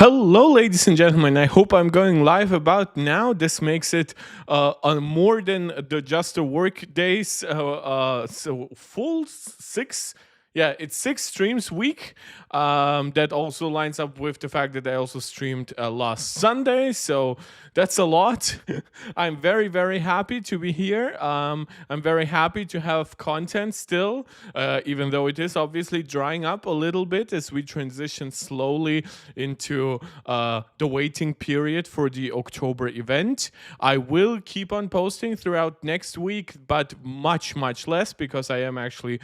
Hello, ladies and gentlemen. I hope I'm going live about now. This makes it on more than the just a work days. So full six. Yeah, it's 6 streams week. That also lines up with the fact that I also streamed last Sunday. So that's a lot. I'm very, very happy to be here. I'm very happy to have content still, even though it is obviously drying up a little bit as we transition slowly into the waiting period for the October event. I will keep on posting throughout next week, but much, much less because I am actually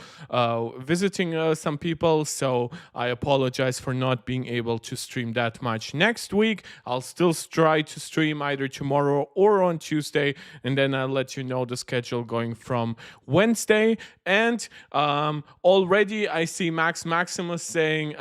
visiting some people. So I apologize for not being able to stream that much next week. I'll still try to stream either tomorrow or on Tuesday, and then I'll let you know the schedule going from Wednesday. And already I see Max Maximus saying,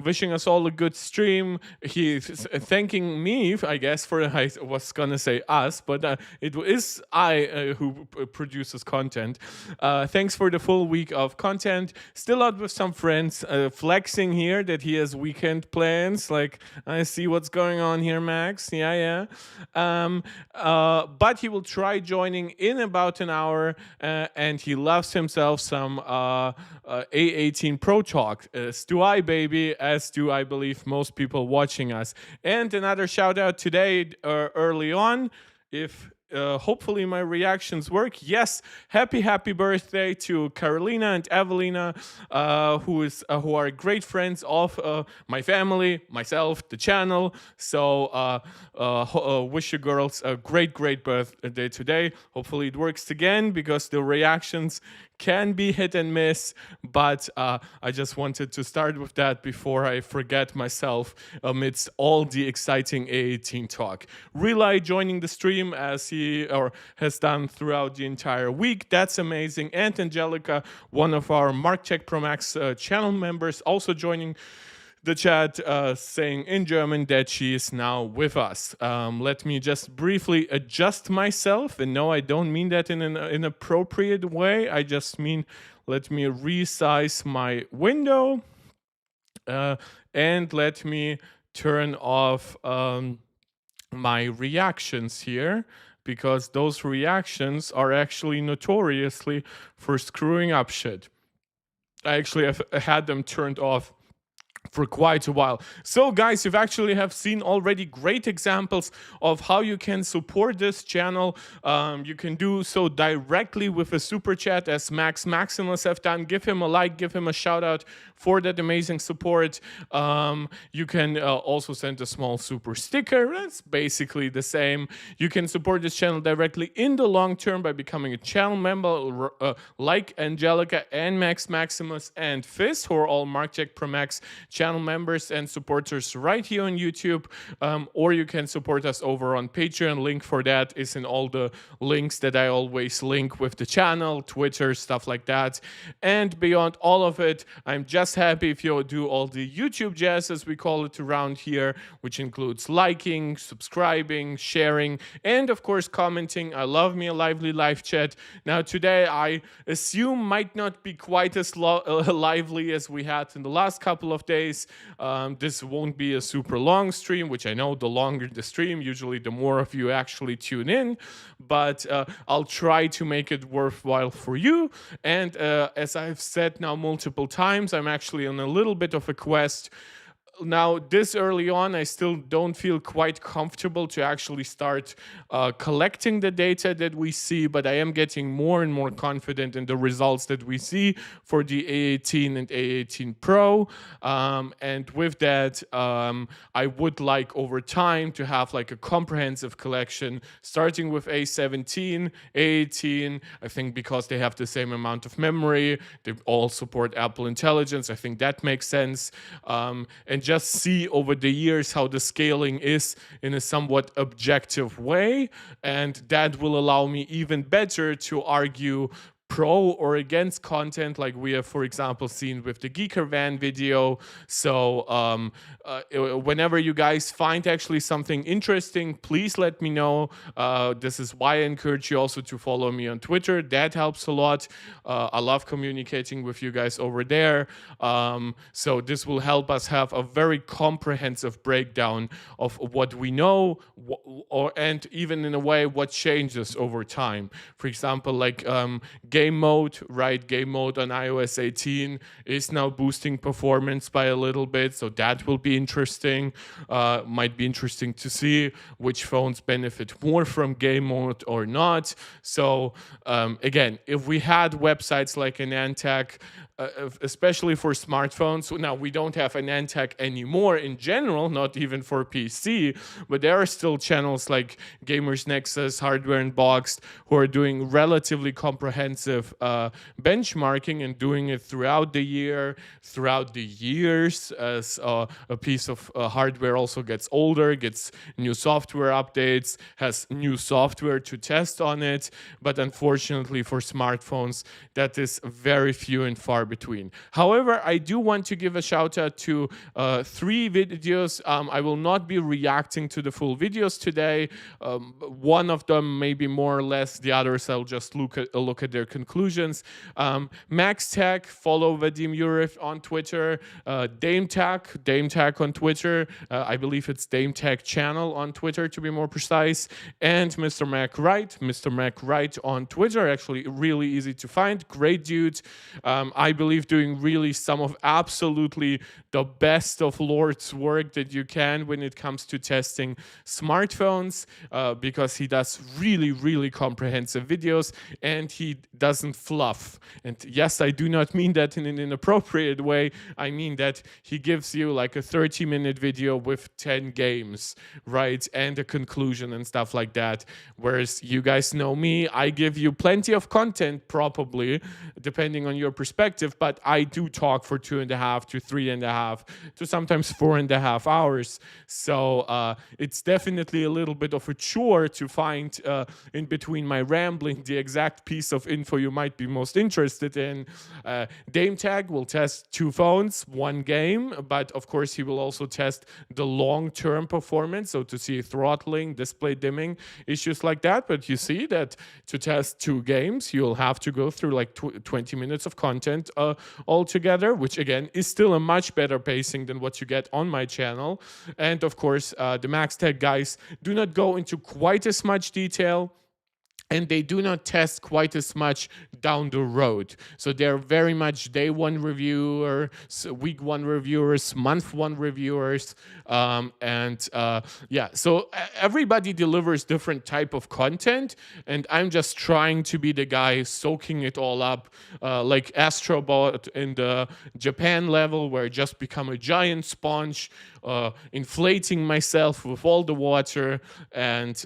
wishing us all a good stream. He's thanking me, I guess, for I was gonna say us, but it is I who produces content. Thanks for the full week of content. Still out with some friends, flexing here that he has weekend plans. Like, I see what's going on here, Max. Yeah. But he will try joining in about an hour, and he loves himself some A18 Pro talk. As do I, baby, as do I believe most people watching us. And another shout out today, early on, if hopefully my reactions work. Yes, happy birthday to Carolina and Evelina, who are great friends of my family, myself, the channel. So wish you girls a great birthday today. Hopefully it works again because the reactions can be hit and miss, but I just wanted to start with that before I forget myself amidst all the exciting A18 talk. Relay joining the stream as he has done throughout the entire week. That's amazing. And Angelica, one of our MarkCheck Pro Max channel members, also joining the chat, saying in German that she is now with us. Let me just briefly adjust myself. And no, I don't mean that in an inappropriate way. I just mean let me resize my window and let me turn off my reactions here, because those reactions are actually notoriously for screwing up shit. I actually have had them turned off for quite a while. So guys, you've actually have seen already great examples of how you can support this channel. You can do so directly with a super chat, as Max Maximus have done. Give him a like, give him a shout out for that amazing support. You can also send a small super sticker. That's basically the same. You can support this channel directly in the long term by becoming a channel member, like Angelica and Max Maximus and Fizz, who are all MarkCheck Pro Max channel members and supporters right here on YouTube, or you can support us over on Patreon. Link for that is in all the links that I always link with the channel, Twitter, stuff like that. And beyond all of it, I'm just happy if you do all the YouTube jazz, as we call it around here, which includes liking, subscribing, sharing, and of course commenting. I love me a lively live chat. Now today I assume might not be quite as lively as we had in the last couple of days. This won't be a super long stream, which I know the longer the stream, usually the more of you actually tune in, but I'll try to make it worthwhile for you. And as I've said now multiple times, I'm actually on a little bit of a quest. Now, this early on, I still don't feel quite comfortable to actually start collecting the data that we see, but I am getting more and more confident in the results that we see for the A18 and A18 Pro. And with that, I would like over time to have like a comprehensive collection, starting with A17, A18. I think because they have the same amount of memory, they all support Apple Intelligence. I think that makes sense. And just see over the years how the scaling is in a somewhat objective way, and that will allow me even better to argue pro or against content like we have, for example, seen with the Geeker Van video. So whenever you guys find actually something interesting, please let me know. This is why I encourage you also to follow me on Twitter. That helps a lot. I love communicating with you guys over there. So this will help us have a very comprehensive breakdown of what we know, and even in a way what changes over time. For example, like game mode, right? Game mode on iOS 18 is now boosting performance by a little bit, so that will be interesting. Might be interesting to see which phones benefit more from game mode or not. So again, if we had websites like AnandTech, especially for smartphones. Now, we don't have AnandTech anymore in general, not even for PC, but there are still channels like Gamers Nexus, Hardware Unboxed, who are doing relatively comprehensive benchmarking and doing it throughout the year, throughout the years, as a piece of hardware also gets older, gets new software updates, has new software to test on it. But unfortunately for smartphones, that is very few and far between. However, I do want to give a shout out to 3 videos. I will not be reacting to the full videos today. One of them maybe more or less, the others I'll just look at their conclusions. Max Tech, follow Vadim Yurev on Twitter. Dame Tech on Twitter. I believe it's Dame Tech channel on Twitter to be more precise. And Mr. Mac Wright on Twitter. Actually really easy to find. Great dude. I believe doing really some of absolutely the best of Lord's work that you can when it comes to testing smartphones, because he does really, really comprehensive videos and he doesn't fluff. And yes, I do not mean that in an inappropriate way. I mean that he gives you like a 30-minute video with 10 games, right? And a conclusion and stuff like that. Whereas you guys know me, I give you plenty of content, probably, depending on your perspective, but I do talk for 2.5 to 3.5 to sometimes 4.5 hours. So it's definitely a little bit of a chore to find in between my rambling the exact piece of info you might be most interested in. Dame Tag will test 2 phones, 1 game, but of course he will also test the long-term performance, so to see throttling, display dimming, issues like that. But you see that to test 2 games, you'll have to go through like 20 minutes of content altogether, which again is still a much better pacing than what you get on my channel. And of course, the Max Tech guys do not go into quite as much detail, and they do not test quite as much down the road. So they're very much day 1 reviewers, week 1 reviewers, month 1 reviewers. Yeah, so everybody delivers different type of content, and I'm just trying to be the guy soaking it all up, like Astrobot in the Japan level, where I just become a giant sponge, inflating myself with all the water, and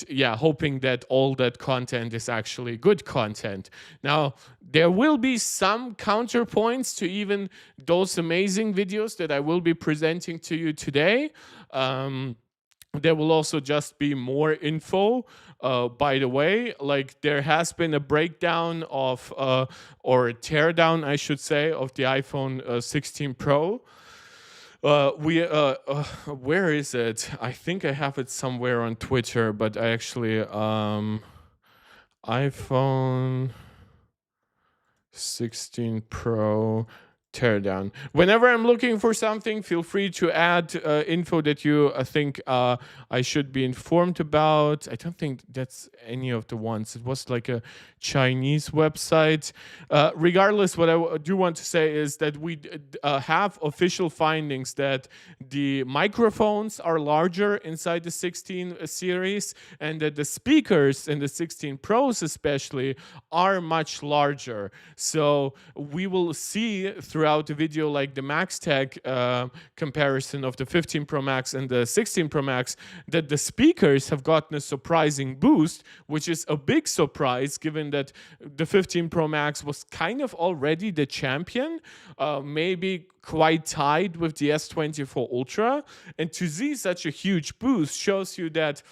yeah, hoping that all that content is actually good content. Now, there will be some counterpoints to even those amazing videos that I will be presenting to you today. There will also just be more info. By the way, like there has been a breakdown of, or a teardown, I should say, of the iPhone 16 Pro. Where is it? I think I have it somewhere on Twitter, but I actually, iPhone 16 Pro teardown. Whenever I'm looking for something, feel free to add info that you think I should be informed about. I don't think that's any of the ones. It was like a Chinese website. Regardless, what I do want to say is that we have official findings that the microphones are larger inside the 16 series, and that the speakers in the 16 Pros especially are much larger. So we will see throughout the video, like the Max Tech comparison of the 15 Pro Max and the 16 Pro Max, that the speakers have gotten a surprising boost, which is a big surprise given that the 15 Pro Max was kind of already the champion, maybe quite tied with the S24 Ultra. And to see such a huge boost shows you that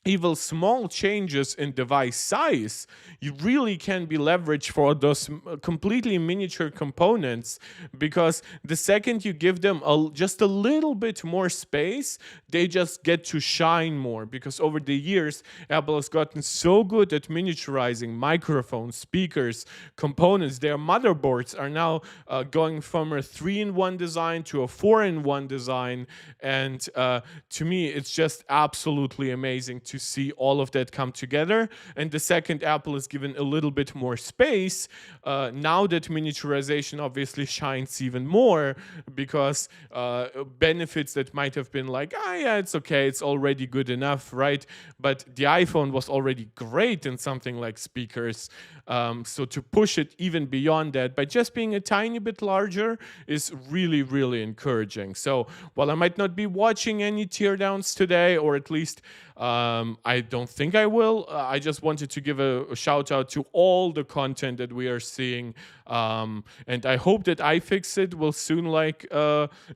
even small changes in device size, you really can be leveraged for those completely miniature components, because the second you give them just a little bit more space, they just get to shine more, because over the years Apple has gotten so good at miniaturizing microphones, speakers, components. Their motherboards are now going from a 3-in-1 design to a 4-in-1 design, and to me it's just absolutely amazing to see all of that come together. And the second Apple is given a little bit more space, now that miniaturization obviously shines even more, because benefits that might have been like, yeah, it's okay, it's already good enough, right? But the iPhone was already great in something like speakers. So to push it even beyond that by just being a tiny bit larger is really, really encouraging. So while I might not be watching any teardowns today, or at least I don't think I will, I just wanted to give a shout out to all the content that we are seeing. And I hope that iFixit will soon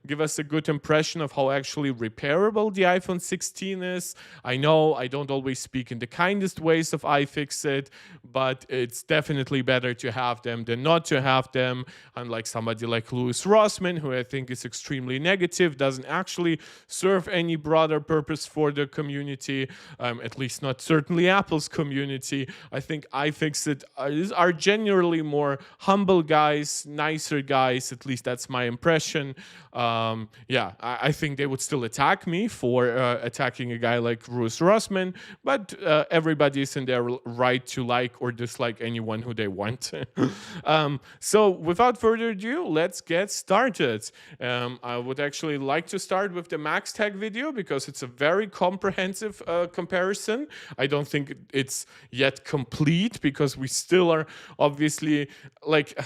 give us a good impression of how actually repairable the iPhone 16 is. I know I don't always speak in the kindest ways of iFixit, but it's definitely better to have them than not to have them. Unlike somebody like Louis Rossmann, who I think is extremely negative, doesn't actually serve any broader purpose for the community, at least not certainly Apple's community. I think iFixit are generally more humble guys, nicer guys, at least that's my impression. I think they would still attack me for attacking a guy like Louis Rossmann, but everybody is in their right to like or dislike anyone who they want. So without further ado, let's get started. I would actually like to start with the Max Tag video, because it's a very comprehensive comparison. I don't think it's yet complete, because we still are obviously like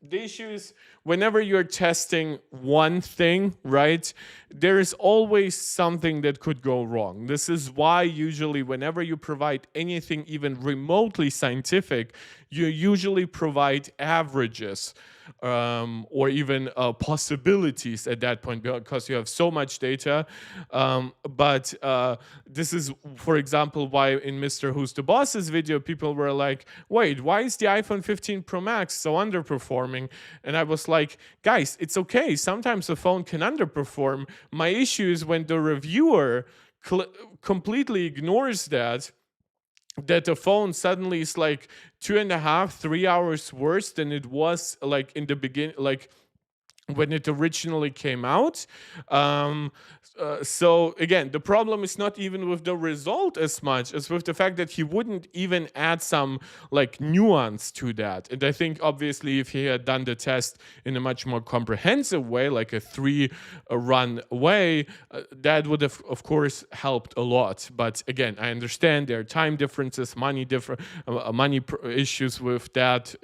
the issue is whenever you're testing one thing, right, there is always something that could go wrong. This is why usually whenever you provide anything even remotely scientific, you usually provide averages, or even possibilities at that point, because you have so much data. But this is, for example, why in Mr. Who's the Boss's video, people were like, wait, why is the iPhone 15 Pro Max so underperforming? And I was like, guys, it's okay. Sometimes the phone can underperform. My issue is when the reviewer completely ignores that the phone suddenly is like 2.5, 3 hours worse than it was like in the beginning, like when it originally came out. So again, the problem is not even with the result as much as with the fact that he wouldn't even add some like nuance to that. And I think obviously if he had done the test in a much more comprehensive way, like a 3-run way, that would have of course helped a lot. But again, I understand there are time differences, money issues with that.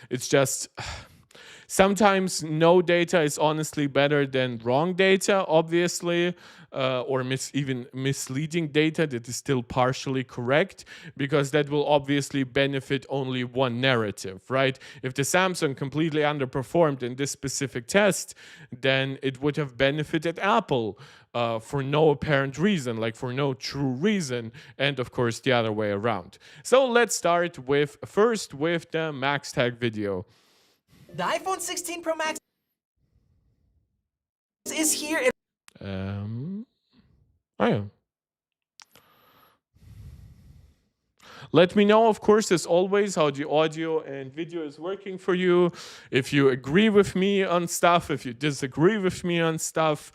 It's just sometimes no data is honestly better than wrong data, obviously, or even misleading data that is still partially correct, because that will obviously benefit only one narrative, right? If the Samsung completely underperformed in this specific test, then it would have benefited Apple for no apparent reason, like for no true reason, and of course the other way around. So let's start first with the Max Tag video. The iPhone 16 Pro Max is here. Let me know, of course, as always, how the audio and video is working for you. If you agree with me on stuff, if you disagree with me on stuff.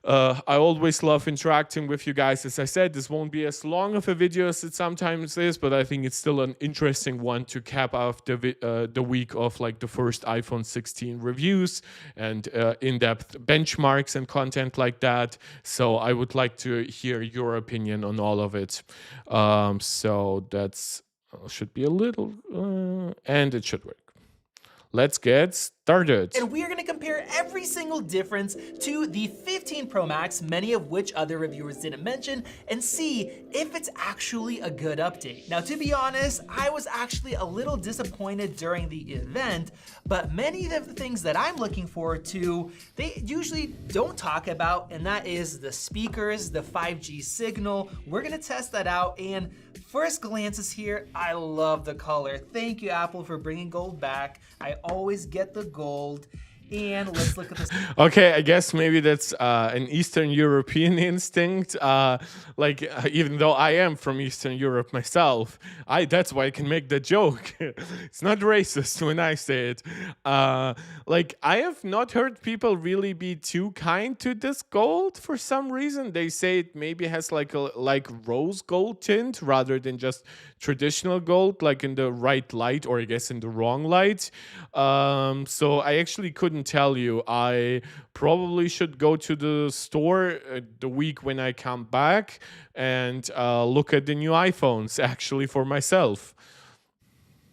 I always love interacting with you guys. As I said, this won't be as long of a video as it sometimes is, but I think it's still an interesting one to cap off the week of like the first iPhone 16 reviews and in-depth benchmarks and content like that. So I would like to hear your opinion on all of it. So that's should be a little, and it should work. Let's get started. And we are going to compare every single difference to the 15 Pro Max, many of which other reviewers didn't mention, and see if it's actually a good update. Now, to be honest, I was actually a little disappointed during the event, but many of the things that I'm looking forward to, they usually don't talk about, and that is the speakers, the 5G signal. We're going to test that out, and first glances here, I love the color. Thank you, Apple, for bringing gold back. I always get the gold. And let's look at this. Okay, I guess maybe that's an Eastern European instinct. Even though I am from Eastern Europe myself, that's why I can make the joke. It's not racist when I say it. I have not heard people really be too kind to this gold for some reason. They say it maybe has like rose gold tint rather than just traditional gold, like in the right light, or I guess in the wrong light. So I actually couldn't tell you. I probably should go to the store the week when I come back and look at the new iPhones actually for myself.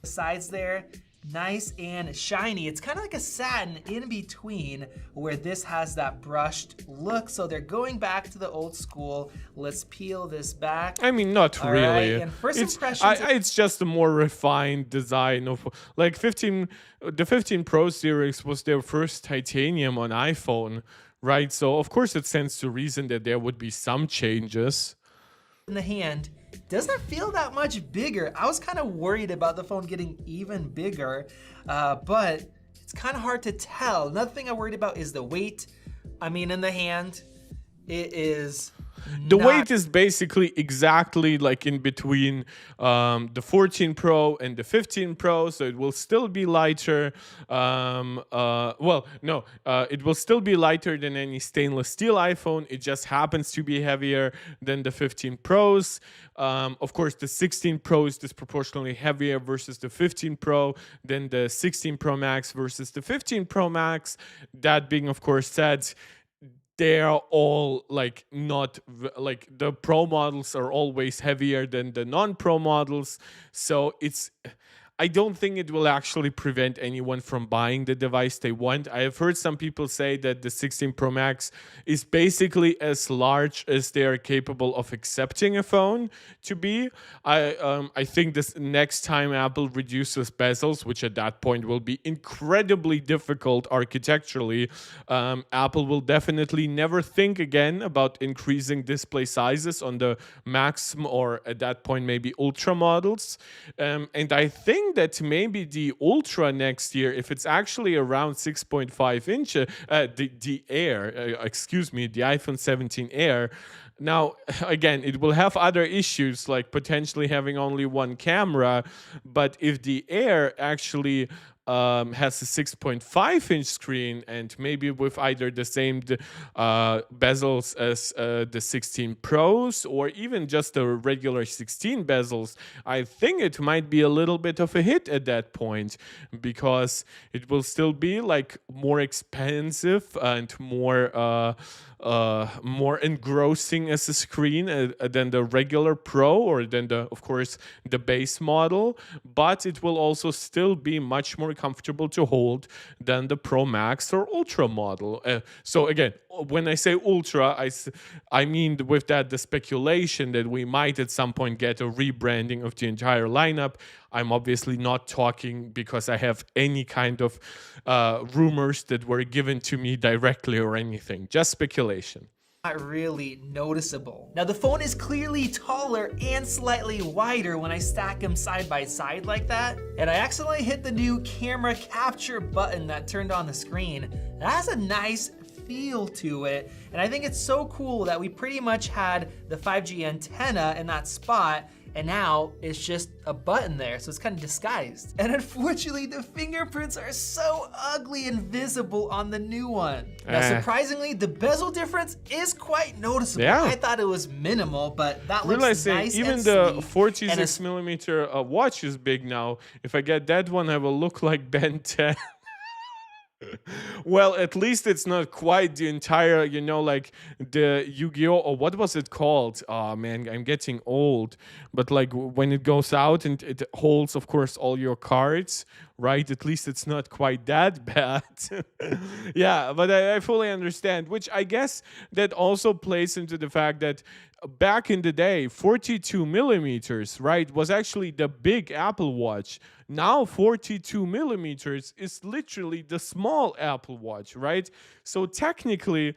Sides there, nice and shiny. It's kind of like a satin in between, where this has that brushed look. So they're going back to the old school. Let's peel this back. I mean, not All really. right, and first impressions. It's just a more refined design of like 15. The 15 Pro series was their first titanium on iPhone, right? So of course it stands to reason that there would be some changes. In the hand, doesn't feel that much bigger. I was kind of worried about the phone getting even bigger, but it's kind of hard to tell. Another thing I worried about is the weight. I mean, in the hand, it is the weight is basically exactly like in between the 14 Pro and the 15 Pro, so it will still be lighter. It will still be lighter than any stainless steel iPhone. It just happens to be heavier than the 15 Pros. Of course, the 16 Pro is disproportionately heavier versus the 15 Pro, then the 16 Pro Max versus the 15 Pro Max. That being, of course, said, they are all not the Pro models are always heavier than the non-Pro models. So I don't think it will actually prevent anyone from buying the device they want. I have heard some people say that the 16 Pro Max is basically as large as they are capable of accepting a phone to be. I think this next time Apple reduces bezels, which at that point will be incredibly difficult architecturally, Apple will definitely never think again about increasing display sizes on the Max or at that point maybe Ultra models. And I think that maybe the Ultra next year, if it's actually around 6.5 inches, the iPhone 17 Air. Now, again, it will have other issues like potentially having only one camera, but if the Air actually has a 6.5-inch screen and maybe with either the same bezels as the 16 Pros or even just the regular 16 bezels, I think it might be a little bit of a hit at that point, because it will still be like more expensive and more engrossing as a screen than the regular Pro or than of course the base model, but it will also still be much more comfortable to hold than the Pro Max or Ultra model. So again, when I say Ultra, I mean with that the speculation that we might at some point get a rebranding of the entire lineup. I'm obviously not talking because I have any kind of rumors that were given to me directly or anything, just speculation. Not really noticeable. Now the phone is clearly taller and slightly wider when I stack them side by side like that, and I accidentally hit the new camera capture button that turned on the screen. It has a nice feel to it, and I think it's so cool that we pretty much had the 5G antenna in that spot, and now it's just a button there, so it's kind of disguised. And unfortunately, the fingerprints are so ugly and visible on the new one. Now, surprisingly, the bezel difference is quite noticeable. Yeah. I thought it was minimal, but that looks nice even and the sleek. 46 millimeter watch is big now. If I get that one, I will look like Ben 10. Well, at least it's not quite the entire, like the Yu-Gi-Oh! Or what was it called? Oh man, I'm getting old. But like when it goes out and it holds, of course, all your cards right? At least it's not quite that bad. Yeah, but I fully understand, which I guess that also plays into the fact that back in the day, 42 millimeters, right, was actually the big Apple Watch. Now 42 millimeters is literally the small Apple Watch, right? So technically,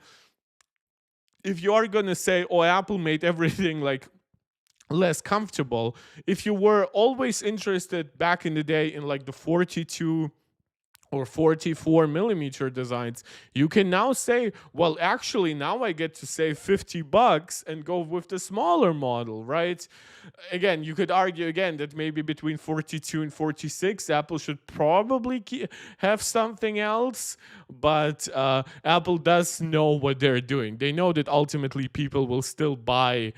if you are gonna say, oh, Apple made everything like less comfortable, if you were always interested back in the day in like the 42 or 44 millimeter designs, you can now say, well, actually, now I get to save $50 and go with the smaller model, right? Again, you could argue again that maybe between 42 and 46, Apple should probably have something else, but Apple does know what they're doing. They know that ultimately people will still buy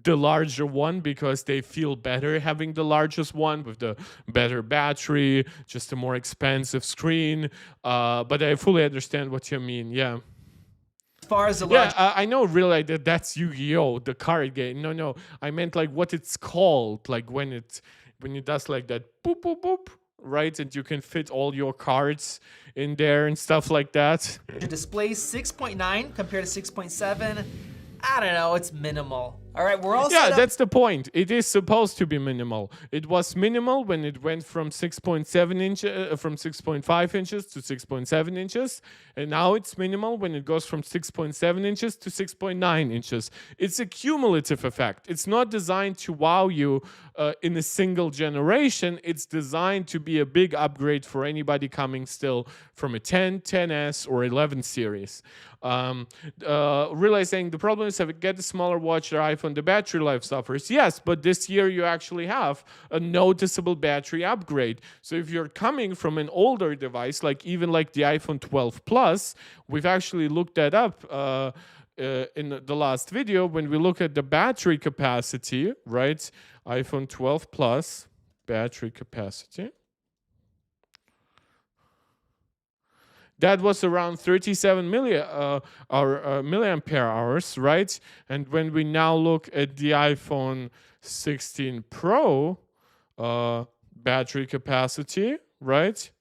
the larger one because they feel better having the largest one with the better battery, just a more expensive screen. But I fully understand what you mean. Yeah. As far as the Yeah, large I know really that that's Yu-Gi-Oh, the card game. No, I meant like what it's called, like when it does like that boop boop boop, right? And you can fit all your cards in there and stuff like that. display, 6.9 compared to 6.7, I don't know, it's minimal. All right, we're all Yeah, set up. that's the point. It is supposed to be minimal. It was minimal when it went from 6.7 inches, from 6.5 inches to 6.7 inches, and now it's minimal when it goes from 6.7 inches to 6.9 inches. It's a cumulative effect. It's not designed to wow you in a single generation. It's designed to be a big upgrade for anybody coming still from a 10, 10s, or 11 series. Realizing the problem is if you get a smaller watch or iPhone, the battery life suffers. Yes, but this year you actually have a noticeable battery upgrade. So if you're coming from an older device, like even like the iPhone 12 Plus, we've actually looked that up in the last video. When we look at the battery capacity, right? iPhone 12 Plus battery capacity. That was around 37 milliampere hours, right? And when we now look at the iPhone 16 Pro battery capacity, right?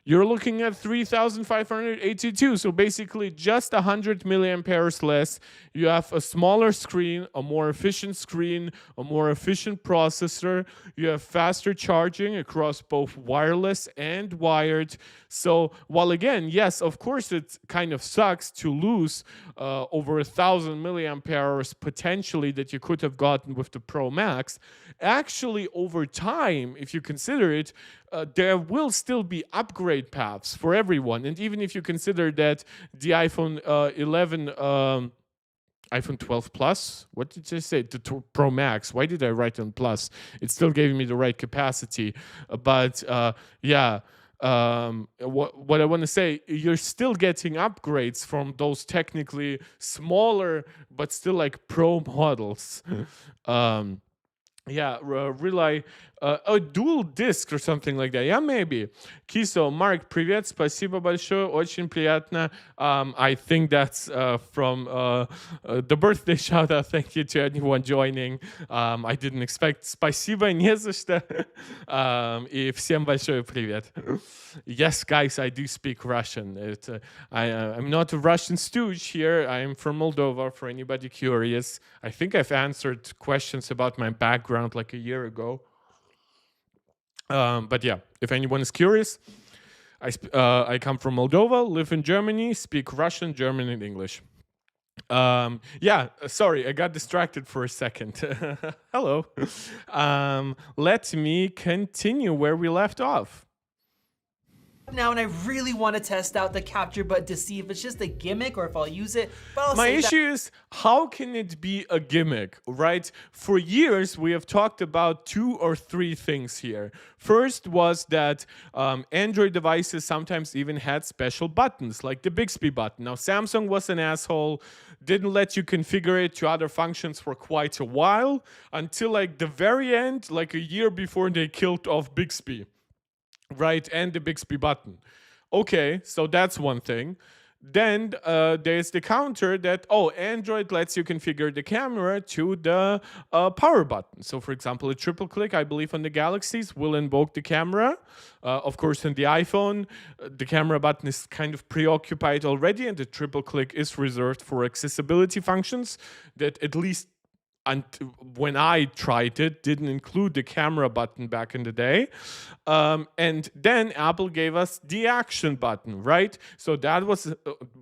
You're looking at 3,582. So basically just 100 milliamperes less. You have a smaller screen, a more efficient screen, a more efficient processor. You have faster charging across both wireless and wired. So while again, yes, of course, it kind of sucks to lose over 1,000 milliampere hours potentially that you could have gotten with the Pro Max. Actually, over time, if you consider it, there will still be upgrade paths for everyone. And even if you consider that the iPhone 11, iPhone 12 Plus, what did I say? The Pro Max. Why did I write on Plus? It's still giving me the right capacity. But yeah. What I want to say, you're still getting upgrades from those technically smaller but still like pro models. Yeah, rely a dual disc or something like that. Yeah, maybe. Kiso, Mark, привет, спасибо большое, очень приятно. I think that's from the birthday shout out. Thank you to anyone joining. I didn't expect. Спасибо, не за что. И всем большой привет. Yes, guys, I do speak Russian. I'm not a Russian stooge here. I'm from Moldova, for anybody curious. I think I've answered questions about my background like a year ago. But yeah, if anyone is curious, I come from Moldova, live in Germany, speak Russian, German, and English. Yeah, sorry, I got distracted for a second. Hello. Let me continue where we left off. Now, and I really want to test out the capture button to see if it's just a gimmick or if I'll use it. But I'll My save that. issue is, how can it be a gimmick, right? For years, we have talked about 2 or 3 things here. First was that Android devices sometimes even had special buttons, like the Bixby button. Now, Samsung was an asshole, didn't let you configure it to other functions for quite a while, until like the very end, like a year before they killed off Bixby. Right, and the Bixby button. Okay, so that's one thing. then there's the counter that, oh, Android lets you configure the camera to the power button. So for example, a triple click, I believe, on the Galaxies will invoke the camera. Of course, on the iPhone, the camera button is kind of preoccupied already, and the triple click is reserved for accessibility functions that, at least and when I tried it, didn't include the camera button back in the day. And then Apple gave us the action button, right? So that was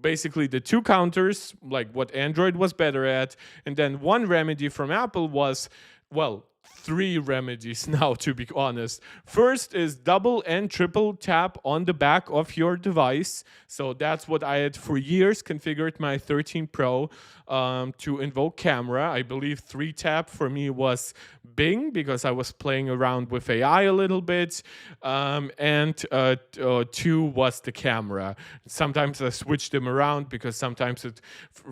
basically the two counters, like what Android was better at. And then one remedy from Apple was, well, three remedies now, to be honest. First is double and triple tap on the back of your device. So that's what I had for years configured my 13 Pro to invoke camera. I believe 3 tap for me was Bing, because I was playing around with AI a little bit, and 2 was the camera. Sometimes I switched them around because sometimes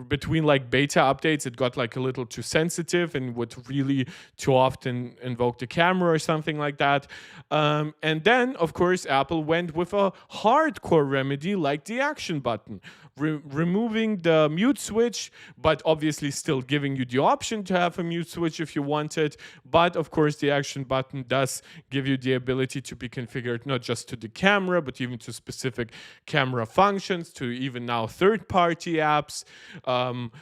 between like beta updates it got like a little too sensitive and would really too often invoke the camera or something like that. And then of course Apple went with a hardcore remedy like the action button, removing the mute switch, but obviously still giving you the option to have a mute switch if you want it. But of course, the action button does give you the ability to be configured not just to the camera, but even to specific camera functions, to even now third-party apps,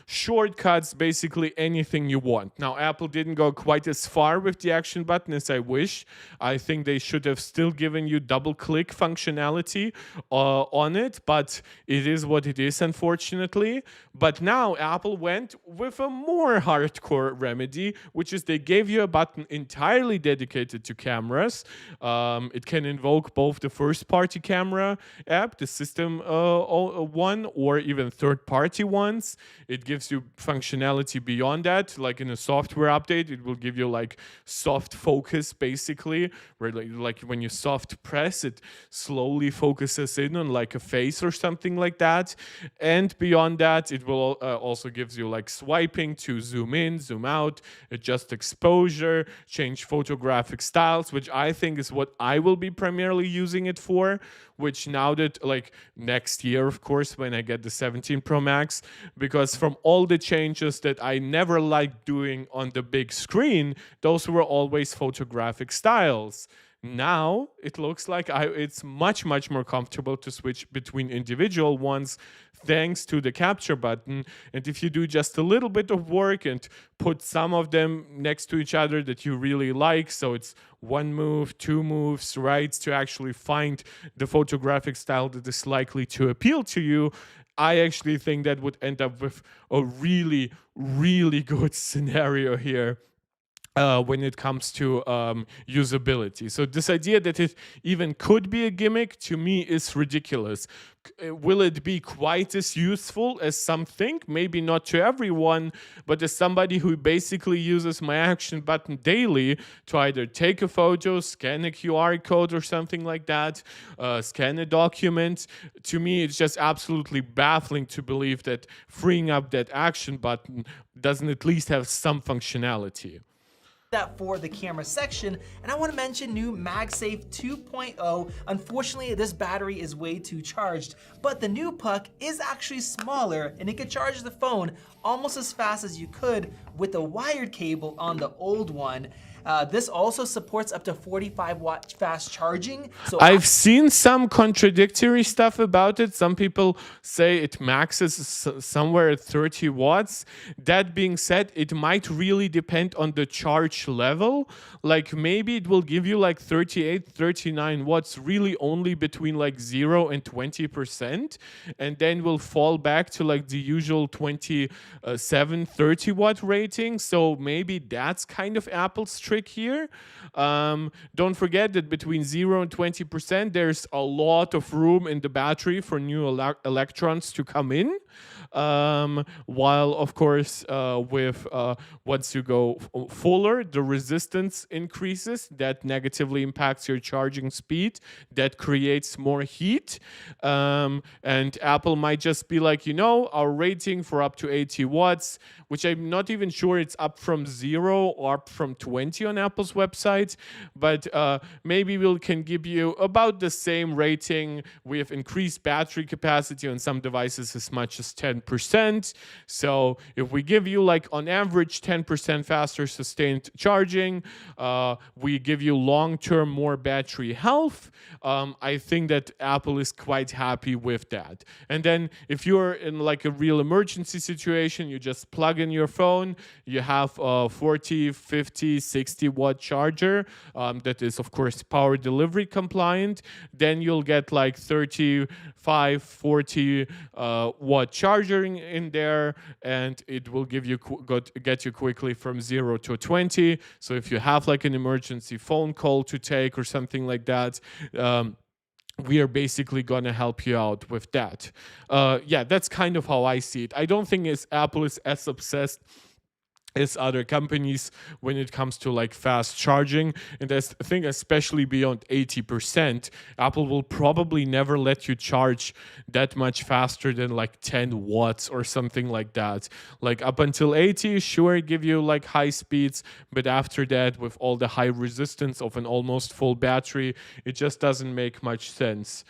shortcuts, basically anything you want. Now, Apple didn't go quite as far with the action button as I wish. I think they should have still given you double-click functionality on it, but it is what it is, unfortunately. But now Apple went with a more hardcore remedy, which is they gave you a button entirely dedicated to cameras. It can invoke both the first-party camera app, the system one, or even third-party ones. It gives you functionality beyond that. Like in a software update, it will give you like soft focus, basically, where like when you soft press, it slowly focuses in on like a face or something like that. And beyond that, it will also gives you like swiping to zoom in, zoom out, adjust exposure, change photographic styles, which I think is what I will be primarily using it for. Which now that like next year, of course, when I get the 17 Pro Max, because from all the changes that I never liked doing on the big screen, those were always photographic styles. Now it looks like it's much more comfortable to switch between individual ones thanks to the capture button. And if you do just a little bit of work and put some of them next to each other that you really like, so it's one move, two moves, right, to actually find the photographic style that is likely to appeal to you, I actually think that would end up with a really good scenario here. When it comes to usability. So this idea that it even could be a gimmick, to me, is ridiculous. Will it be quite as useful as some think? Maybe not to everyone, but as somebody who basically uses my action button daily to either take a photo, scan a QR code or something like that, scan a document, to me it's just absolutely baffling to believe that freeing up that action button doesn't at least have some functionality. That for the camera section, and I want to mention new MagSafe 2.0. Unfortunately, this battery is way too charged, but the new puck is actually smaller and it can charge the phone almost as fast as you could with the wired cable on the old one. This also supports up to 45-watt fast charging. So I've seen some contradictory stuff about it. Some people say it maxes somewhere at 30 watts. That being said, it might really depend on the charge level. Like maybe it will give you like 38, 39 watts really only between like 0 and 20%, and then will fall back to like the usual 27, 30 watt rating. So maybe that's kind of Apple's trick here. Don't forget that between 0 and 20%, there's a lot of room in the battery for new electrons to come in. While of course with once you go fuller, the resistance increases. That negatively impacts your charging speed. That creates more heat. And Apple might just be like, you know, our rating for up to 80 watts, which I'm not even sure it's up from 0 or up from see on Apple's website, but maybe we can give you about the same rating. We have increased battery capacity on some devices as much as 10%. So if we give you like on average 10% faster sustained charging, we give you long-term more battery health. I think that Apple is quite happy with that. And then if you're in like a real emergency situation, you just plug in your phone, you have a 40, 50, 60 watt charger that is of course power delivery compliant, then you'll get like 35, 40 watt charging in there, and it will give you get you quickly from 0 to 20. So if you have like an emergency phone call to take or something like that, we are basically going to help you out with that. Yeah, that's kind of how I see it. I don't think Apple is as obsessed as other companies when it comes to like fast charging, and I think especially beyond 80%, Apple will probably never let you charge that much faster than like 10 watts or something like that. Like up until 80, sure, give you like high speeds, but after that, with all the high resistance of an almost full battery, it just doesn't make much sense.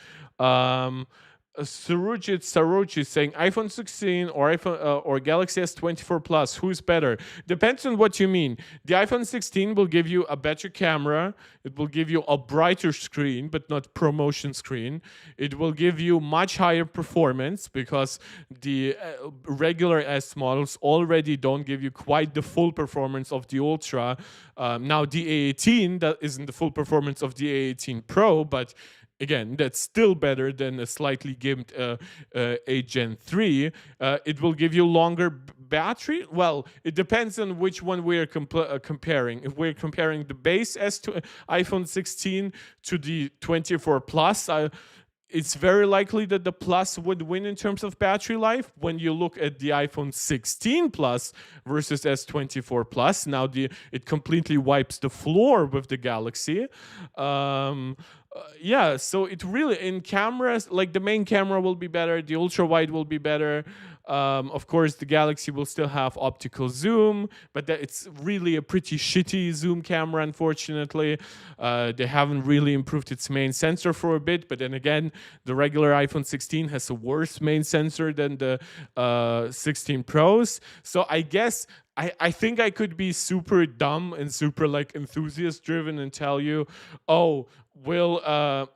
Saruji saying iPhone 16 or iPhone or Galaxy S24 Plus, who's better? Depends on what you mean. The iPhone 16 will give you a better camera. It will give you a brighter screen, but not promotion screen. It will give you much higher performance because the regular S models already don't give you quite the full performance of the Ultra. Now the A18, that isn't the full performance of the A18 Pro, but again, that's still better than a slightly gimped A Gen 3. It will give you longer battery. Well, it depends on which one we're comparing. If we're comparing the base iPhone 16 to the 24 Plus, it's very likely that the Plus would win in terms of battery life. When you look at the iPhone 16 Plus versus S24 Plus, now it completely wipes the floor with the Galaxy. Yeah, so it really, in cameras, like the main camera will be better, the ultra wide will be better. Of course, the Galaxy will still have optical zoom, but it's really a pretty shitty zoom camera, unfortunately. They haven't really improved its main sensor for a bit, but then again, the regular iPhone 16 has a worse main sensor than the 16 Pros. So I guess I think I could be super dumb and super like enthusiast driven and tell you, oh,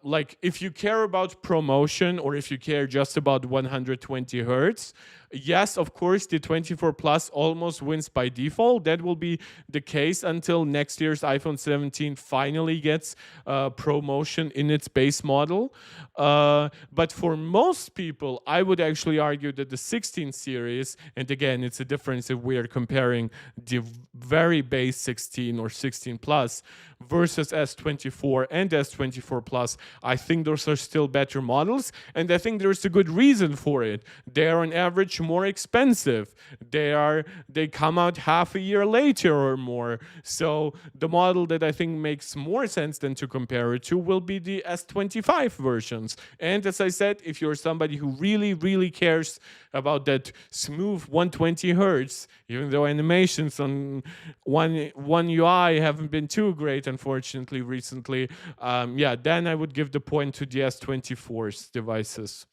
like if you care about promotion or if you care just about 120 hertz, yes, of course, the 24 Plus almost wins by default. That will be the case until next year's iPhone 17 finally gets ProMotion in its base model. But for most people, I would actually argue that the 16 series, and again, it's a difference if we are comparing the very base 16 or 16 Plus versus S24 and S24 Plus, I think those are still better models, and I think there's a good reason for it. They are on average more expensive. They come out half a year later or more. So the model that I think makes more sense than to compare it to will be the S25 versions. And as I said, if you're somebody who really, really cares about that smooth 120 hertz, even though animations on one UI haven't been too great, unfortunately, recently, yeah, then I would give the point to the S24's devices.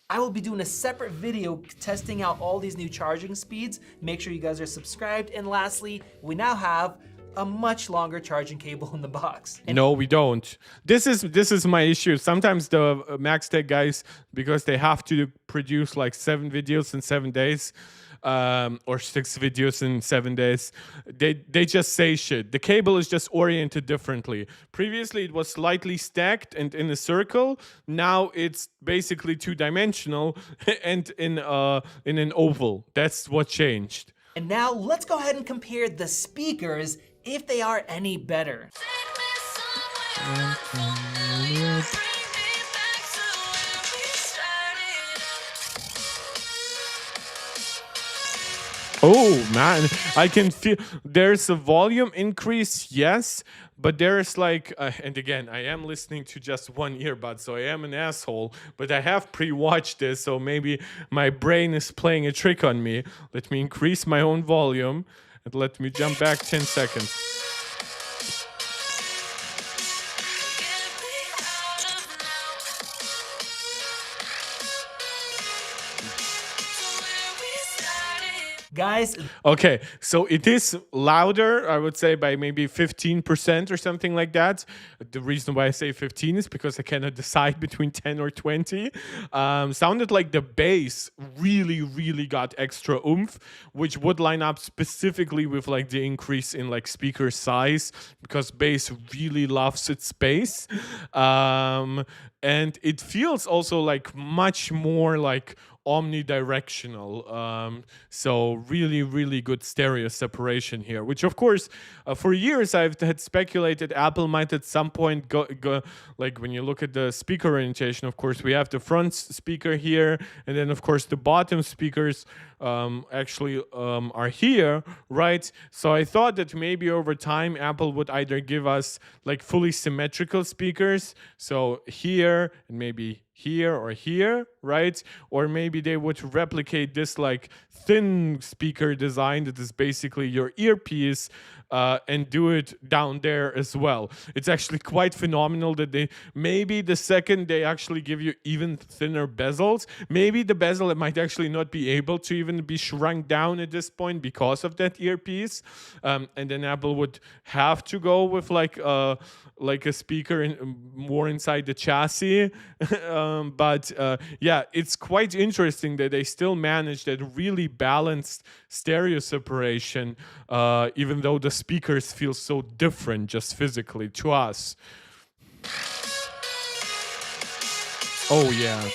I will be doing a separate video testing out all these new charging speeds. Make sure you guys are subscribed. And lastly, we now have a much longer charging cable in the box. No, we don't. This is my issue. Sometimes the Max Tech guys, because they have to produce like 7 videos in 7 days, or 6 videos in 7 days, they just say shit. The cable is just oriented differently. Previously, it was slightly stacked and in a circle. Now it's basically 2-dimensional and in an oval. That's what changed. And now let's go ahead and compare the speakers, if they are any better. Oh man, I can feel there's a volume increase, yes, but there's like, and again, I am listening to just one earbud, so I am an asshole, but I have pre-watched this, so maybe my brain is playing a trick on me. Let me increase my own volume, and let me jump back 10 seconds. Guys, Okay, so it is louder, I would say, by maybe 15% or something like that. The reason why I say 15 is because I cannot decide between 10 or 20. Sounded like the bass really, really got extra oomph, which would line up specifically with like the increase in like speaker size, because bass really loves its space. And it feels also like much more like omnidirectional. So really, really good stereo separation here, which of course, for years I've had speculated Apple might at some point go like when you look at the speaker orientation, of course, we have the front speaker here, and then of course the bottom speakers actually are here, right? So I thought that maybe over time Apple would either give us like fully symmetrical speakers, so here and maybe here or here, right? Or maybe they would replicate this like thin speaker design that is basically your earpiece, and do it down there as well. It's actually quite phenomenal that they maybe the second they actually give you even thinner bezels, maybe the bezel might actually not be able to even be shrunk down at this point because of that earpiece, and then Apple would have to go with like a speaker more inside the chassis. But yeah, it's quite interesting that they still managed that really balanced stereo separation, even though the speakers feel so different just physically to us. Oh yeah.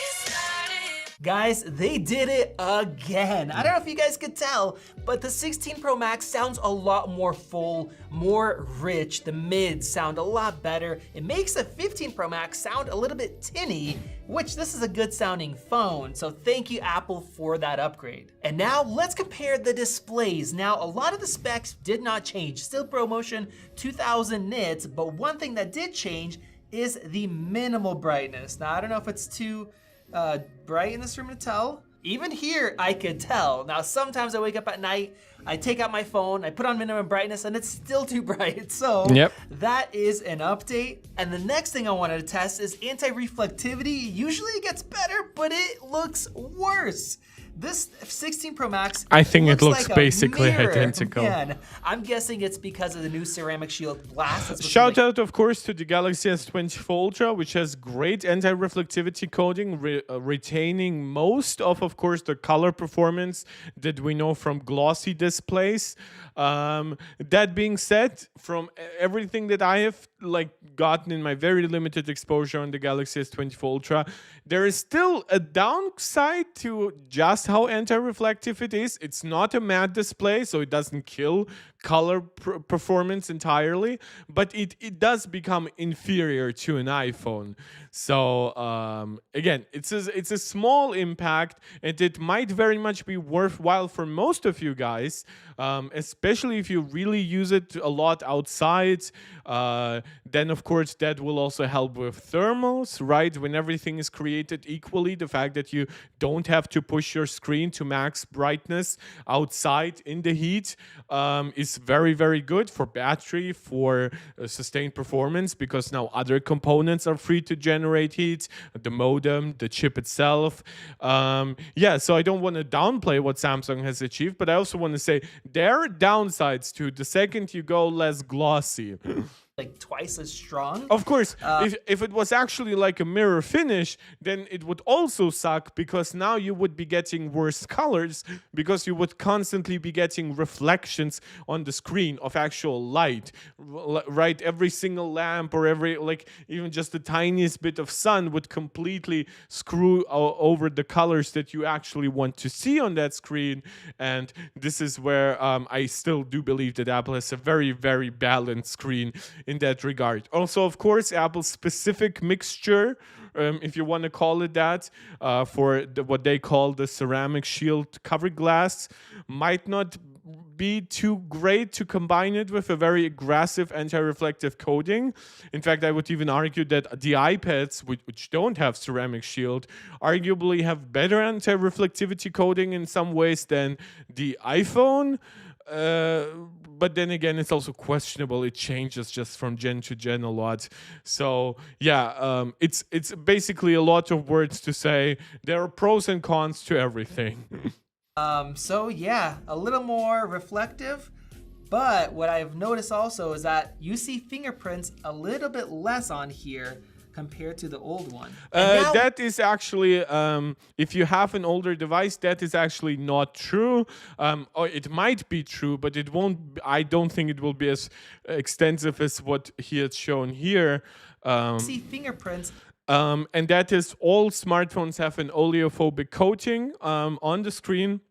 Guys, they did it again. I don't know if you guys could tell, but the 16 Pro Max sounds a lot more full, more rich. The mids sound a lot better. It makes the 15 Pro Max sound a little bit tinny, which this is a good sounding phone. So thank you, Apple, for that upgrade. And now let's compare the displays. Now, a lot of the specs did not change. Still ProMotion 2000 nits, but one thing that did change is the minimal brightness. Now, I don't know if it's too bright in this room to tell. Even here, I could tell. Now, sometimes I wake up at night, I take out my phone, I put on minimum brightness, and it's still too bright. So yep, that is an update. And the next thing I wanted to test is anti-reflectivity. Usually it gets better, but it looks worse. This 16 Pro Max, I think it looks like basically mirror. identical. Man, I'm guessing it's because of the new ceramic shield glass. Shout out, of course, to the Galaxy S24 Ultra, which has great anti-reflectivity coating, retaining most of course, the color performance that we know from glossy displays. That being said, from everything that I have gotten in my very limited exposure on the Galaxy S24 Ultra, there is still a downside to just how anti-reflective it is. It's not a matte display, so it doesn't kill color performance entirely, but it does become inferior to an iPhone. So again, it's a small impact, and it might very much be worthwhile for most of you guys, especially if you really use it a lot outside. Then of course that will also help with thermals, right? When everything is created equally, the fact that you don't have to push your screen to max brightness outside in the heat is very, very good for battery, for sustained performance, because now other components are free to generate heat, the modem, the chip itself. Yeah, so I don't want to downplay what Samsung has achieved, but I also want to say there are downsides to the second you go less glossy. Like twice as strong. Of course, if it was actually like a mirror finish, then it would also suck, because now you would be getting worse colors, because you would constantly be getting reflections on the screen of actual light, right? Every single lamp or every, even just the tiniest bit of sun would completely screw over the colors that you actually want to see on that screen. And this is where I still do believe that Apple has a very, very balanced screen in that regard. Also, of course, Apple's specific mixture, if you want to call it that, for what they call the ceramic shield cover glass, might not be too great to combine it with a very aggressive anti-reflective coating. In fact, I would even argue that the iPads, which don't have ceramic shield, arguably have better anti-reflectivity coating in some ways than the iPhone. But then again, it's also questionable. It changes just from gen to gen a lot. So yeah, it's basically a lot of words to say there are pros and cons to everything. So yeah, a little more reflective. But what I've noticed also is that you see fingerprints a little bit less on here compared to the old one. And now That is actually, if you have an older device, that is actually not true. Or it might be true, but it won't. I don't think it will be as extensive as what he has shown here. see fingerprints And that is all smartphones have an oleophobic coating on the screen.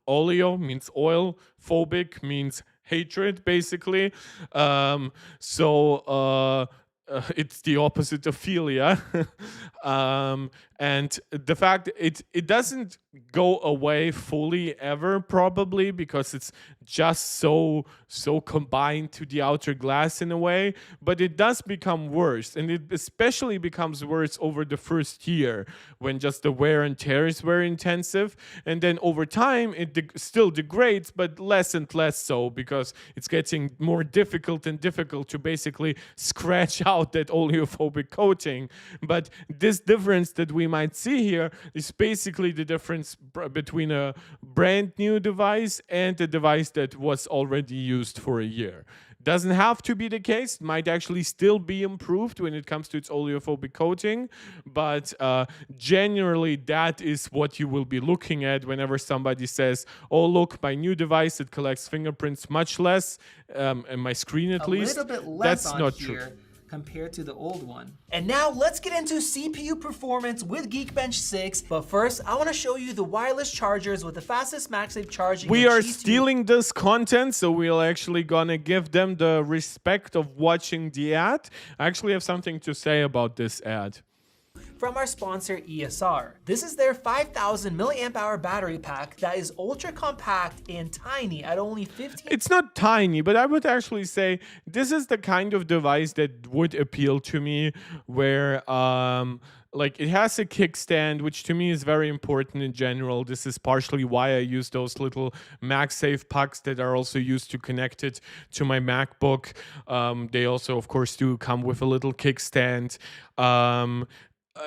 Oleo means oil, phobic means hatred, basically. It's the opposite of philia. And the fact it doesn't go away fully ever, probably because it's just so combined to the outer glass in a way, but it does become worse, and it especially becomes worse over the first year when just the wear and tear is very intensive, and then over time it still degrades, but less and less so, because it's getting more difficult and difficult to basically scratch out that oleophobic coating. But this difference that we might see here is basically the difference between a brand new device and a device that was already used for a year. Doesn't have to be the case. Might actually still be improved when it comes to its oleophobic coating, but generally that is what you will be looking at whenever somebody says, "Oh, look, my new device, it collects fingerprints much less, and my screen at least." a little bit less That's on not here true. compared to the old one. And now let's get into CPU performance with Geekbench 6. But first, I want to show you the wireless chargers with the fastest MagSafe charging. We in are G2. stealing this content, so we're actually gonna give them the respect of watching the ad. I actually have something to say about this ad. From our sponsor ESR. This is their 5000 milliamp hour battery pack that is ultra compact and tiny at only 15. It's not tiny, but I would actually say this is the kind of device that would appeal to me, where like it has a kickstand, which to me is very important in general. This is partially why I use those little MagSafe pucks that are also used to connect it to my MacBook. They also, of course, do come with a little kickstand.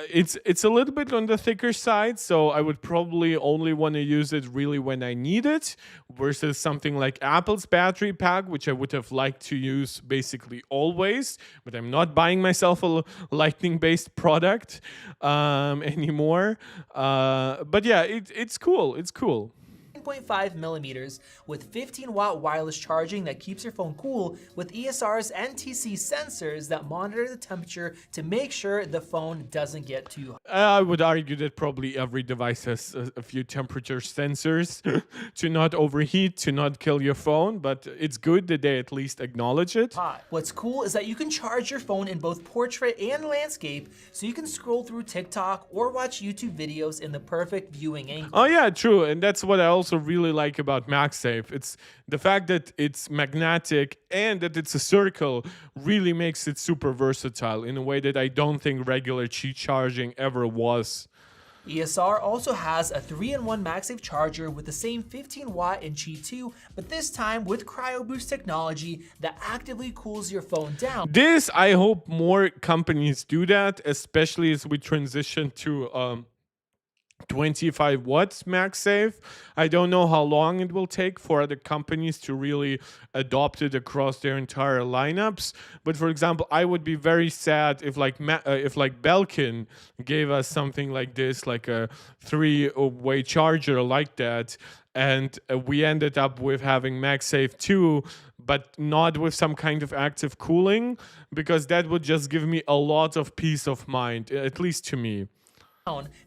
It's a little bit on the thicker side, so I would probably only want to use it really when I need it, versus something like Apple's battery pack, which I would have liked to use basically always, but I'm not buying myself a lightning-based product anymore. But yeah, it's cool. It's cool. 9.5 millimeters with 15 watt wireless charging that keeps your phone cool, with ESR's NTC sensors that monitor the temperature to make sure the phone doesn't get too hot. I would argue that probably every device has a few temperature sensors to not overheat, to not kill your phone, but it's good that they at least acknowledge it. What's cool is that you can charge your phone in both portrait and landscape, so you can scroll through TikTok or watch YouTube videos in the perfect viewing angle. Oh yeah, true, and that's what I also really like about MagSafe. It's the fact that it's magnetic and that it's a circle really makes it super versatile in a way that I don't think regular Qi charging ever was. ESR also has a 3-in-1 MagSafe charger with the same 15 watt in Qi 2, but this time with Cryo Boost technology that actively cools your phone down. This, I hope more companies do that, especially as we transition to 25 watts MagSafe. I don't know how long it will take for other companies to really adopt it across their entire lineups. But for example, I would be very sad if like Belkin gave us something like this, like a 3-way charger like that, and we ended up with having MagSafe 2, but not with some kind of active cooling, because that would just give me a lot of peace of mind, at least to me.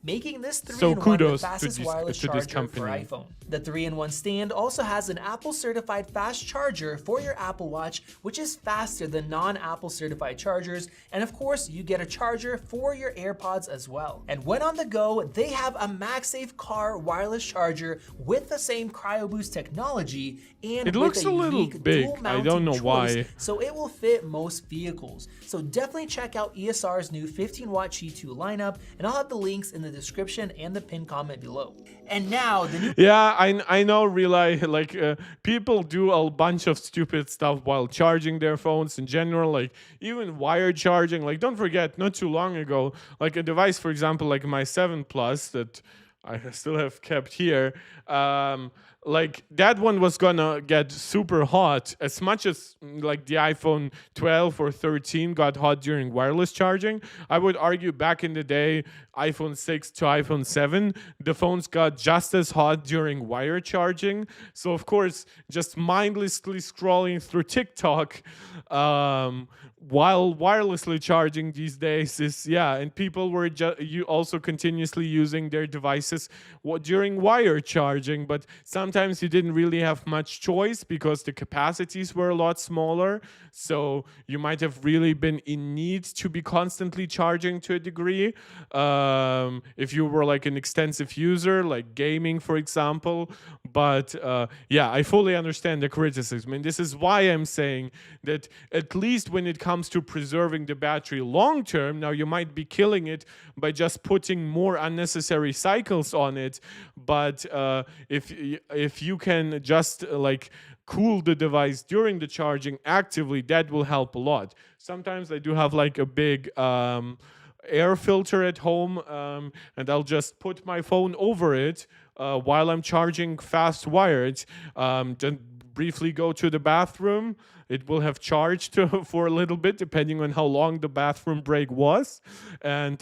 Making this 3-in-1 So the kudos fastest wireless to this charger for company. iPhone. The 3-in-1 stand also has an Apple certified fast charger for your Apple Watch, which is faster than non-Apple certified chargers, and of course you get a charger for your AirPods as well. And when on the go, they have a MagSafe car wireless charger with the same Cryo Boost technology and It with looks a little unique big. dual I don't mounting know choice, why. so it will fit most vehicles. So definitely check out ESR's new 15 watt Qi 2 lineup, and I'll have the links in the description and the pinned comment below. And now the new Yeah, I know, really, like people do a bunch of stupid stuff while charging their phones in general, like even wired charging. Like, don't forget, not too long ago, like a device, for example, like my 7 Plus that I still have kept here. Like that one was gonna get super hot as much as like the iPhone 12 or 13 got hot during wireless charging. I would argue back in the day, iPhone 6 to iPhone 7, the phones got just as hot during wire charging. So of course, just mindlessly scrolling through TikTok while wirelessly charging these days is, yeah, and people were you also continuously using their devices during wire charging, but sometimes you didn't really have much choice because the capacities were a lot smaller, so you might have really been in need to be constantly charging to a degree. If you were like an extensive user like gaming, for example. But yeah, I fully understand the criticism, and this is why I'm saying that at least when it comes to preserving the battery long term, now you might be killing it by just putting more unnecessary cycles on it, but if you can just like cool the device during the charging actively, that will help a lot. Sometimes I do have like a big air filter at home, and I'll just put my phone over it while I'm charging fast wired. Then briefly go to the bathroom. It will have charged for a little bit, depending on how long the bathroom break was. And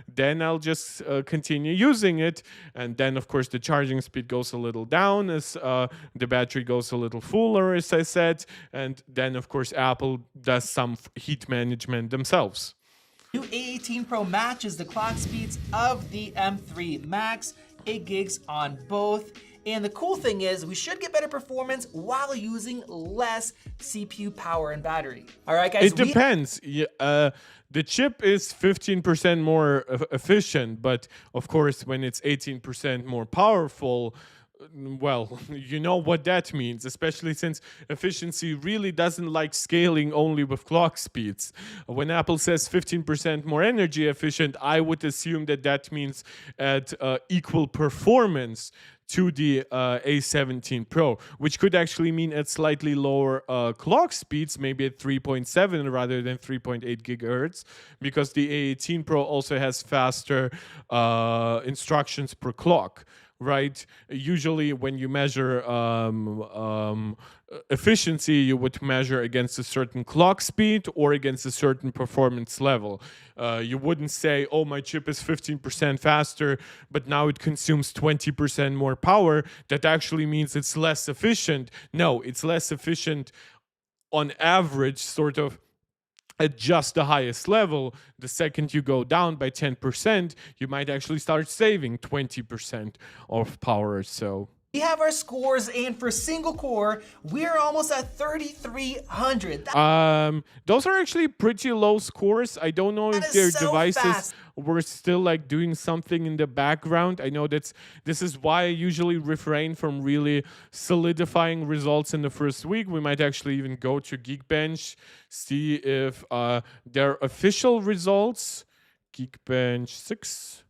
then I'll just continue using it. And then, of course, the charging speed goes a little down as the battery goes a little fuller, as I said. And then, of course, Apple does some heat management themselves. New A18 Pro matches the clock speeds of the M3 Max, 8 gigs on both. And the cool thing is we should get better performance while using less CPU power and battery. All right, guys. It depends. The chip is 15% more efficient, but of course, when it's 18% more powerful, well, you know what that means, especially since efficiency really doesn't like scaling only with clock speeds. When Apple says 15% more energy efficient, I would assume that that means at equal performance to the A17 Pro, which could actually mean at slightly lower clock speeds, maybe at 3.7 rather than 3.8 gigahertz, because the A18 Pro also has faster instructions per clock. Right? Usually, when you measure efficiency, you would measure against a certain clock speed or against a certain performance level. You wouldn't say, oh, my chip is 15% faster, but now it consumes 20% more power. That actually means it's less efficient. No, it's less efficient on average, sort of at just the highest level. The second you go down by 10%, you might actually start saving 20% of power. So we have our scores, and for single core, we're almost at 3,300. Those are actually pretty low scores. I don't know if their devices were still like doing something in the background. I know this is why I usually refrain from really solidifying results in the first week. We might actually even go to Geekbench, see if their official results, Geekbench 6.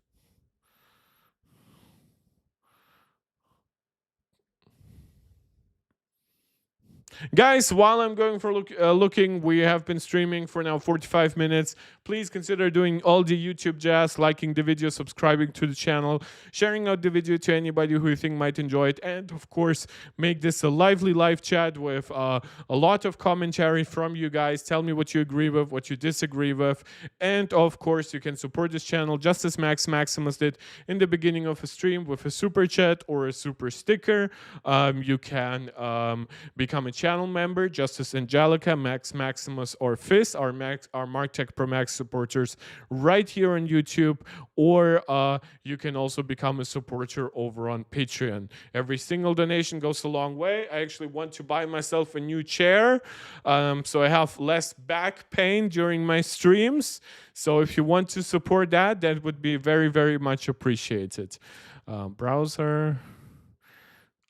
Guys, while I'm going for looking, we have been streaming for now 45 minutes. Please consider doing all the YouTube jazz, liking the video, subscribing to the channel, sharing out the video to anybody who you think might enjoy it, and of course, make this a lively live chat with a lot of commentary from you guys. Tell me what you agree with, what you disagree with, and of course, you can support this channel just as Maximus did in the beginning of a stream with a super chat or a super sticker. You can become a channel member, just as Angelica, Maximus, or Fizz, our MarkTech Pro Max supporters right here on YouTube, or you can also become a supporter over on Patreon. Every single donation goes a long way. I actually want to buy myself a new chair, so I have less back pain during my streams. So if you want to support that, that would be very, very much appreciated. Browser,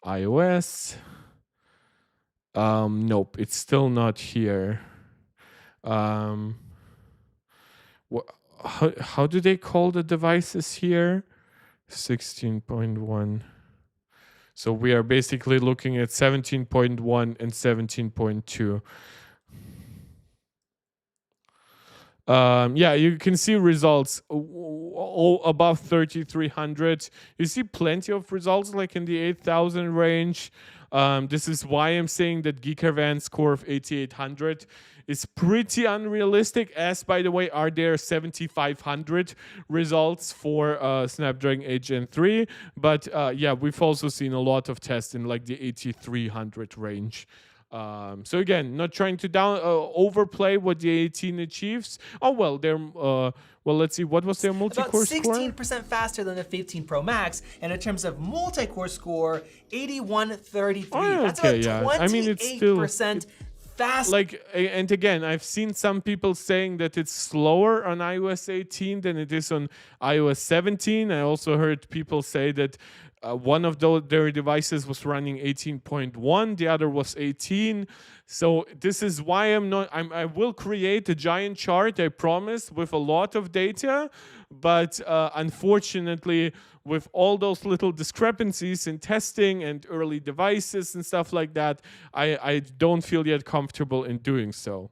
iOS. Nope, it's still not here. How do they call the devices here? 16.1. So we are basically looking at 17.1 and 17.2. Yeah, you can see results above 3300. You see plenty of results like in the 8000 range. This is why I'm saying that Geek Advanced score of 8800 is pretty unrealistic, as by the way are there 7500 results for Snapdragon 8 Gen 3. But yeah, we've also seen a lot of tests in like the 8300 range. So again, not trying to overplay what the 18 achieves. Oh well, they're well. Let's see, what was their About multi-core score? 16% faster than the 15 Pro Max, and in terms of multi-core score, 8133. Oh, That's okay, about yeah. I mean, it's still 28% faster. like, and again, I've seen some people saying that it's slower on iOS 18 than it is on iOS 17. I also heard people say that one of their devices was running 18.1, the other was 18. So this is why I will create a giant chart, I promise, with a lot of data. But unfortunately, with all those little discrepancies in testing and early devices and stuff like that, I don't feel yet comfortable in doing so.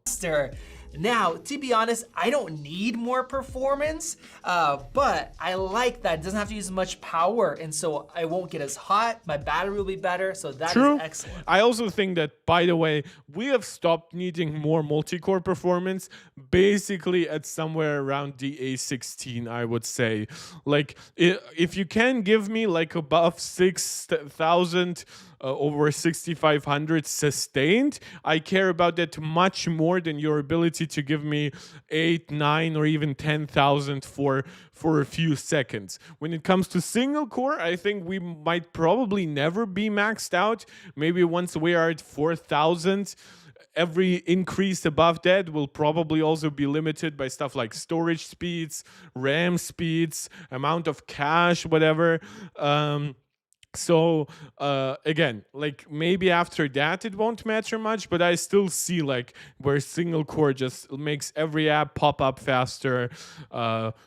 Now, to be honest, I don't need more performance, but I like that it doesn't have to use as much power, and so I won't get as hot. My battery will be better, so that is excellent. I also think that, by the way, we have stopped needing more multi-core performance basically at somewhere around the A16, I would say. Like, if you can give me like above 6,000 over 6,500 sustained, I care about that much more than your ability to give me 8, 9, or even 10,000 for a few seconds. When it comes to single core, I think we might probably never be maxed out. Maybe once we are at 4,000, every increase above that will probably also be limited by stuff like storage speeds, RAM speeds, amount of cache, whatever. So again, like maybe after that it won't matter much, but I still see like where single core just makes every app pop up faster.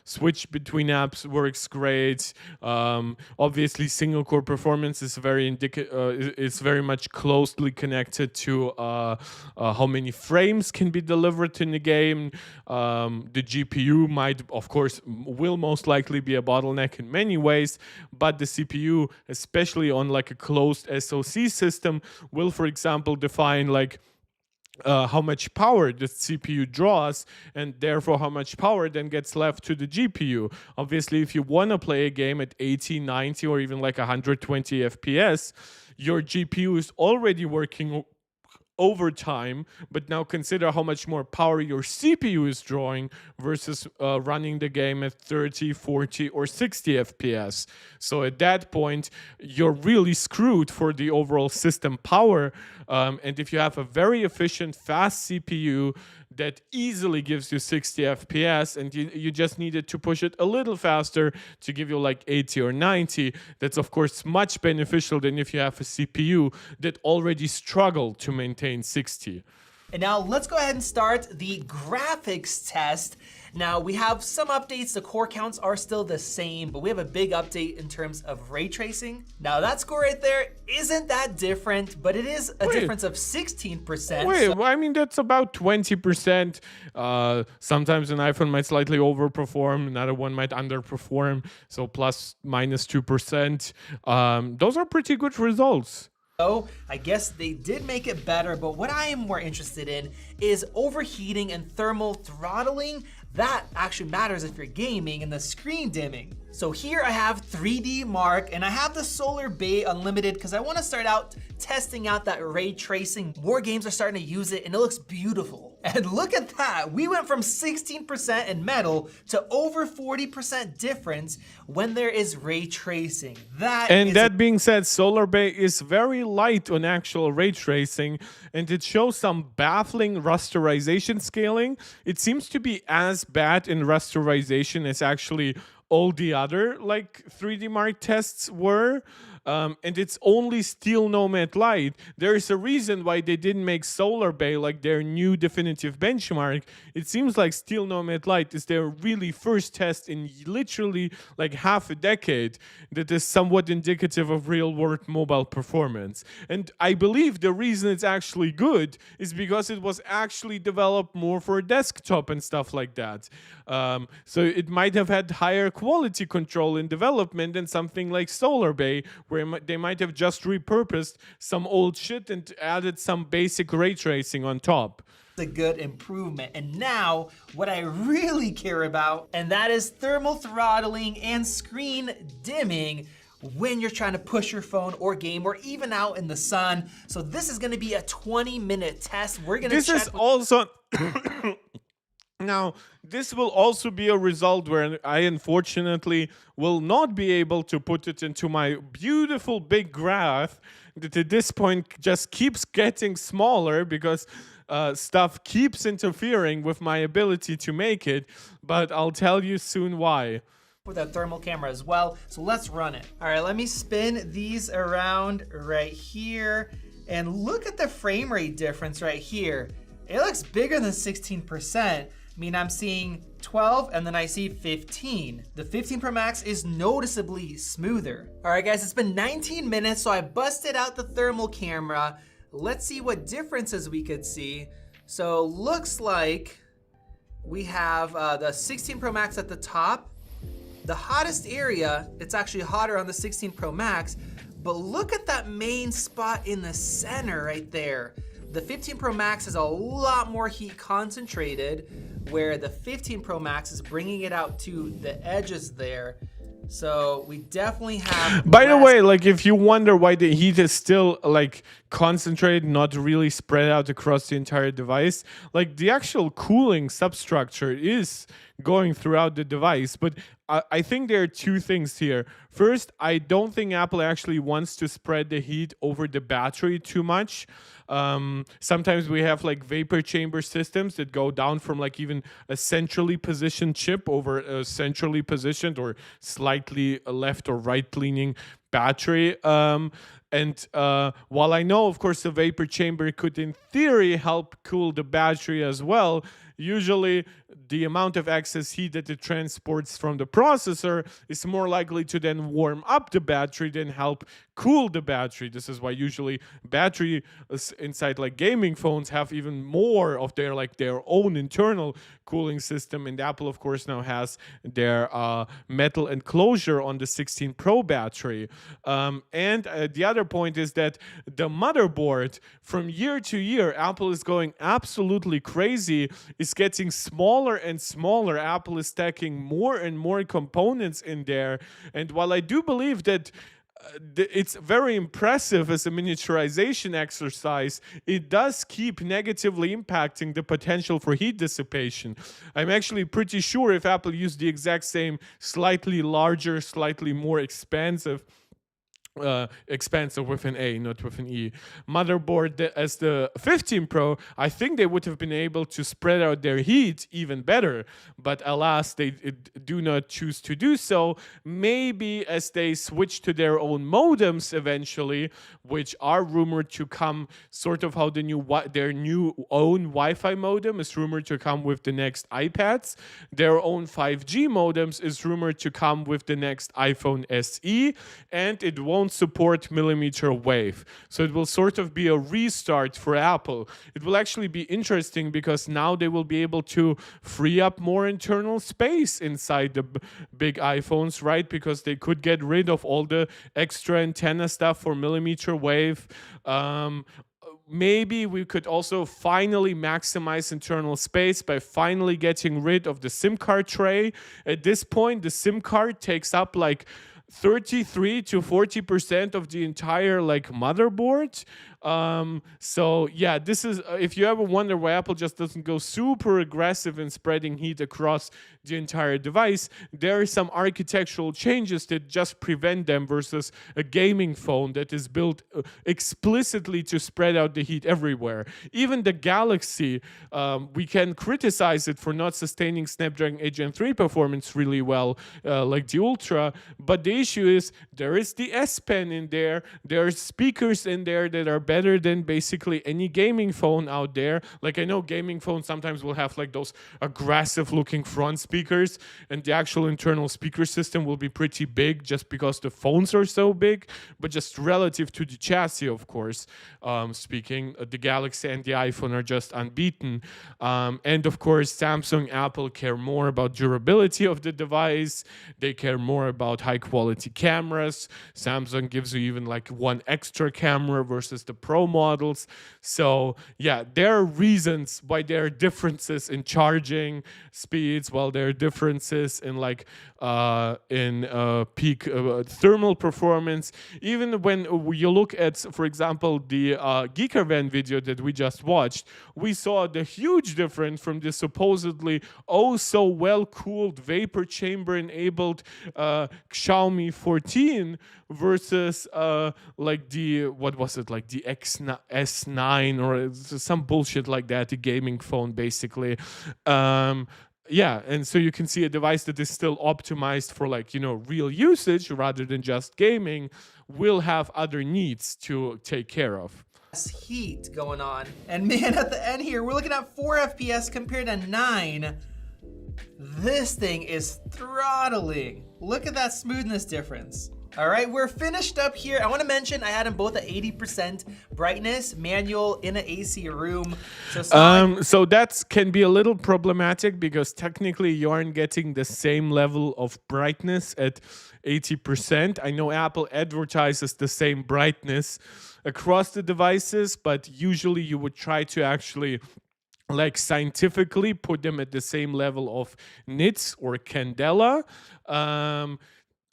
Switch between apps works great. Obviously, single core performance is it's very much closely connected to how many frames can be delivered in the game. The GPU will most likely be a bottleneck in many ways, but the CPU, especially on like a closed SoC system, will, for example, define like how much power the CPU draws, and therefore how much power then gets left to the GPU. Obviously, if you want to play a game at 80, 90, or even like 120 FPS, your GPU is already working over time, but now consider how much more power your CPU is drawing versus running the game at 30, 40, or 60 FPS. So at that point, you're really screwed for the overall system power. And if you have a very efficient, fast CPU that easily gives you 60 FPS and you just needed to push it a little faster to give you like 80 or 90, that's of course much beneficial than if you have a CPU that already struggled to maintain 60. And now let's go ahead and start the graphics test. Now we have some updates, the core counts are still the same, but we have a big update in terms of ray tracing. Now that score right there isn't that different, but it is a difference of 16%. Wait, I mean, that's about 20%. Sometimes an iPhone might slightly overperform, another one might underperform, so plus minus 2%. Those are pretty good results. So I guess they did make it better, but what I am more interested in is overheating and thermal throttling. That actually matters if you're gaming, and the screen dimming. So here I have 3D Mark, and I have the Solar Bay Unlimited because I want to start out testing out that ray tracing. More games are starting to use it, and it looks beautiful. And look at that, we went from 16% in metal to over 40% difference when there is ray tracing. That being said, Solar Bay is very light on actual ray tracing, and it shows some baffling rasterization scaling. It seems to be as bad in rasterization as actually all the other like 3D Mark tests were. And it's only still Nomad Lite. There is a reason why they didn't make Solar Bay like their new definitive benchmark. It seems like Steel Nomad Lite is their really first test in literally like half a decade that is somewhat indicative of real world mobile performance. And I believe the reason it's actually good is because it was actually developed more for desktop and stuff like that. So it might have had higher quality control in development than something like Solar Bay, where they might have just repurposed some old shit and added some basic ray tracing on top. A good improvement. And now what I really care about, and that is thermal throttling and screen dimming when you're trying to push your phone or game or even out in the sun. So this is going to be a 20-minute test. We're going to This is also now, this will also be a result where I unfortunately will not be able to put it into my beautiful big graph that at this point just keeps getting smaller because stuff keeps interfering with my ability to make it, but I'll tell you soon why. With a thermal camera as well, so let's run it. All right, let me spin these around right here and look at the frame rate difference right here. It looks bigger than 16%. I mean, I'm seeing 12 and then I see 15. The 15 Pro Max is noticeably smoother. All right, guys, it's been 19 minutes, so I busted out the thermal camera. Let's see what differences we could see. So looks like we have the 16 Pro Max at the top. The hottest area, it's actually hotter on the 16 Pro Max, but look at that main spot in the center right there. The 15 Pro Max has a lot more heat concentrated, where the 15 Pro Max is bringing it out to the edges there. So we definitely have. By the way, like if you wonder why the heat is still like concentrated, not really spread out across the entire device, like the actual cooling substructure is going throughout the device. But I think there are two things here. First, I don't think Apple actually wants to spread the heat over the battery too much. Sometimes we have like vapor chamber systems that go down from like even a centrally positioned chip over a centrally positioned or slightly left or right leaning battery. And while I know, of course, the vapor chamber could in theory help cool the battery as well, usually the amount of excess heat that it transports from the processor is more likely to then warm up the battery than help cool the battery. This is why usually battery inside like gaming phones have even more of their own internal cooling system, and Apple of course now has their metal enclosure on the 16 Pro battery. And the other point is that the motherboard, from year to year, Apple is going absolutely crazy. It's getting smaller and smaller. Apple is stacking more and more components in there. And while I do believe that it's very impressive as a miniaturization exercise, it does keep negatively impacting the potential for heat dissipation. I'm actually pretty sure if Apple used the exact same slightly larger, slightly more expansive with an A, not with an E, motherboard as the 15 Pro, I think they would have been able to spread out their heat even better. But alas, they do not choose to do so. Maybe as they switch to their own modems eventually, which are rumored to come sort of how their new own Wi-Fi modem is rumored to come with the next iPads. Their own 5G modems is rumored to come with the next iPhone SE, and it won't support millimeter wave. So it will sort of be a restart for Apple. It will actually be interesting because now they will be able to free up more internal space inside the big iPhones, right? Because they could get rid of all the extra antenna stuff for millimeter wave. Maybe we could also finally maximize internal space by finally getting rid of the SIM card tray. At this point, the SIM card takes up like 33 to 40% of the entire like motherboard. So yeah, this is if you ever wonder why Apple just doesn't go super aggressive in spreading heat across the entire device, there are some architectural changes that just prevent them versus a gaming phone that is built explicitly to spread out the heat everywhere. Even the Galaxy, we can criticize it for not sustaining Snapdragon 8 Gen 3 performance really well, like the Ultra, but the issue is there is the S Pen in there, there's speakers in there that are better than basically any gaming phone out there. Like, I know gaming phones sometimes will have like those aggressive looking front speakers, and the actual internal speaker system will be pretty big just because the phones are so big, but just relative to the chassis, of course, speaking, the Galaxy and the iPhone are just unbeaten. And of course, Samsung, Apple care more about durability of the device. They care more about high quality cameras. Samsung gives you even like one extra camera versus the Pro models. So yeah, there are reasons why there are differences in charging speeds, while there are differences in like peak thermal performance. Even when you look at, for example, the Geekervan video that we just watched, we saw the huge difference from the supposedly oh so well cooled vapor chamber enabled Xiaomi 14 versus like the, what was it, like the S9 or some bullshit like that, the gaming phone basically. Yeah, and so you can see a device that is still optimized for like, you know, real usage rather than just gaming will have other needs to take care of. Heat going on. And man, at the end here, we're looking at 4 FPS compared to 9. This thing is throttling. Look at that smoothness difference. All right, we're finished up here. I want to mention I had them both at 80% brightness, manual in an AC room. So that can be a little problematic because technically you aren't getting the same level of brightness at 80%. I know Apple advertises the same brightness across the devices, but usually you would try to actually like scientifically put them at the same level of nits or candela.